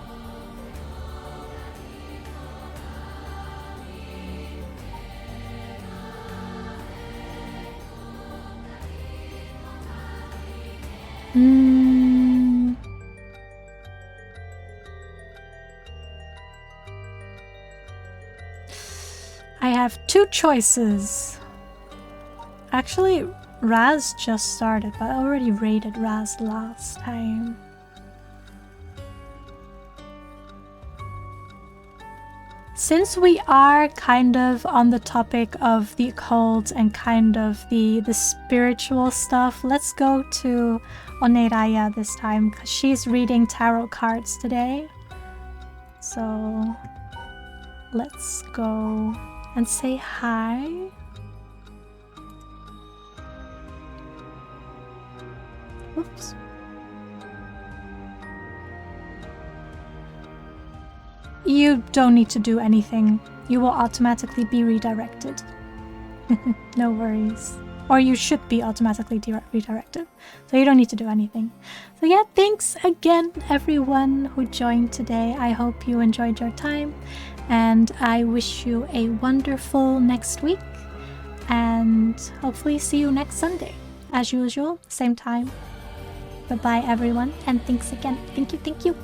I have 2 choices. Actually, Raz just started, but I already raided Raz last time. Since we are kind of on the topic of the occult and kind of the spiritual stuff, let's go to Oneraya this time because she's reading tarot cards today. So let's go and say hi. Oops. You don't need to do anything. You will automatically be redirected. No worries. Or you should be automatically redirected. So you don't need to do anything. So yeah, thanks again everyone who joined today. I hope you enjoyed your time. And I wish you a wonderful next week. And hopefully see you next Sunday. As usual, same time. Bye-bye everyone. And thanks again. Thank you, thank you.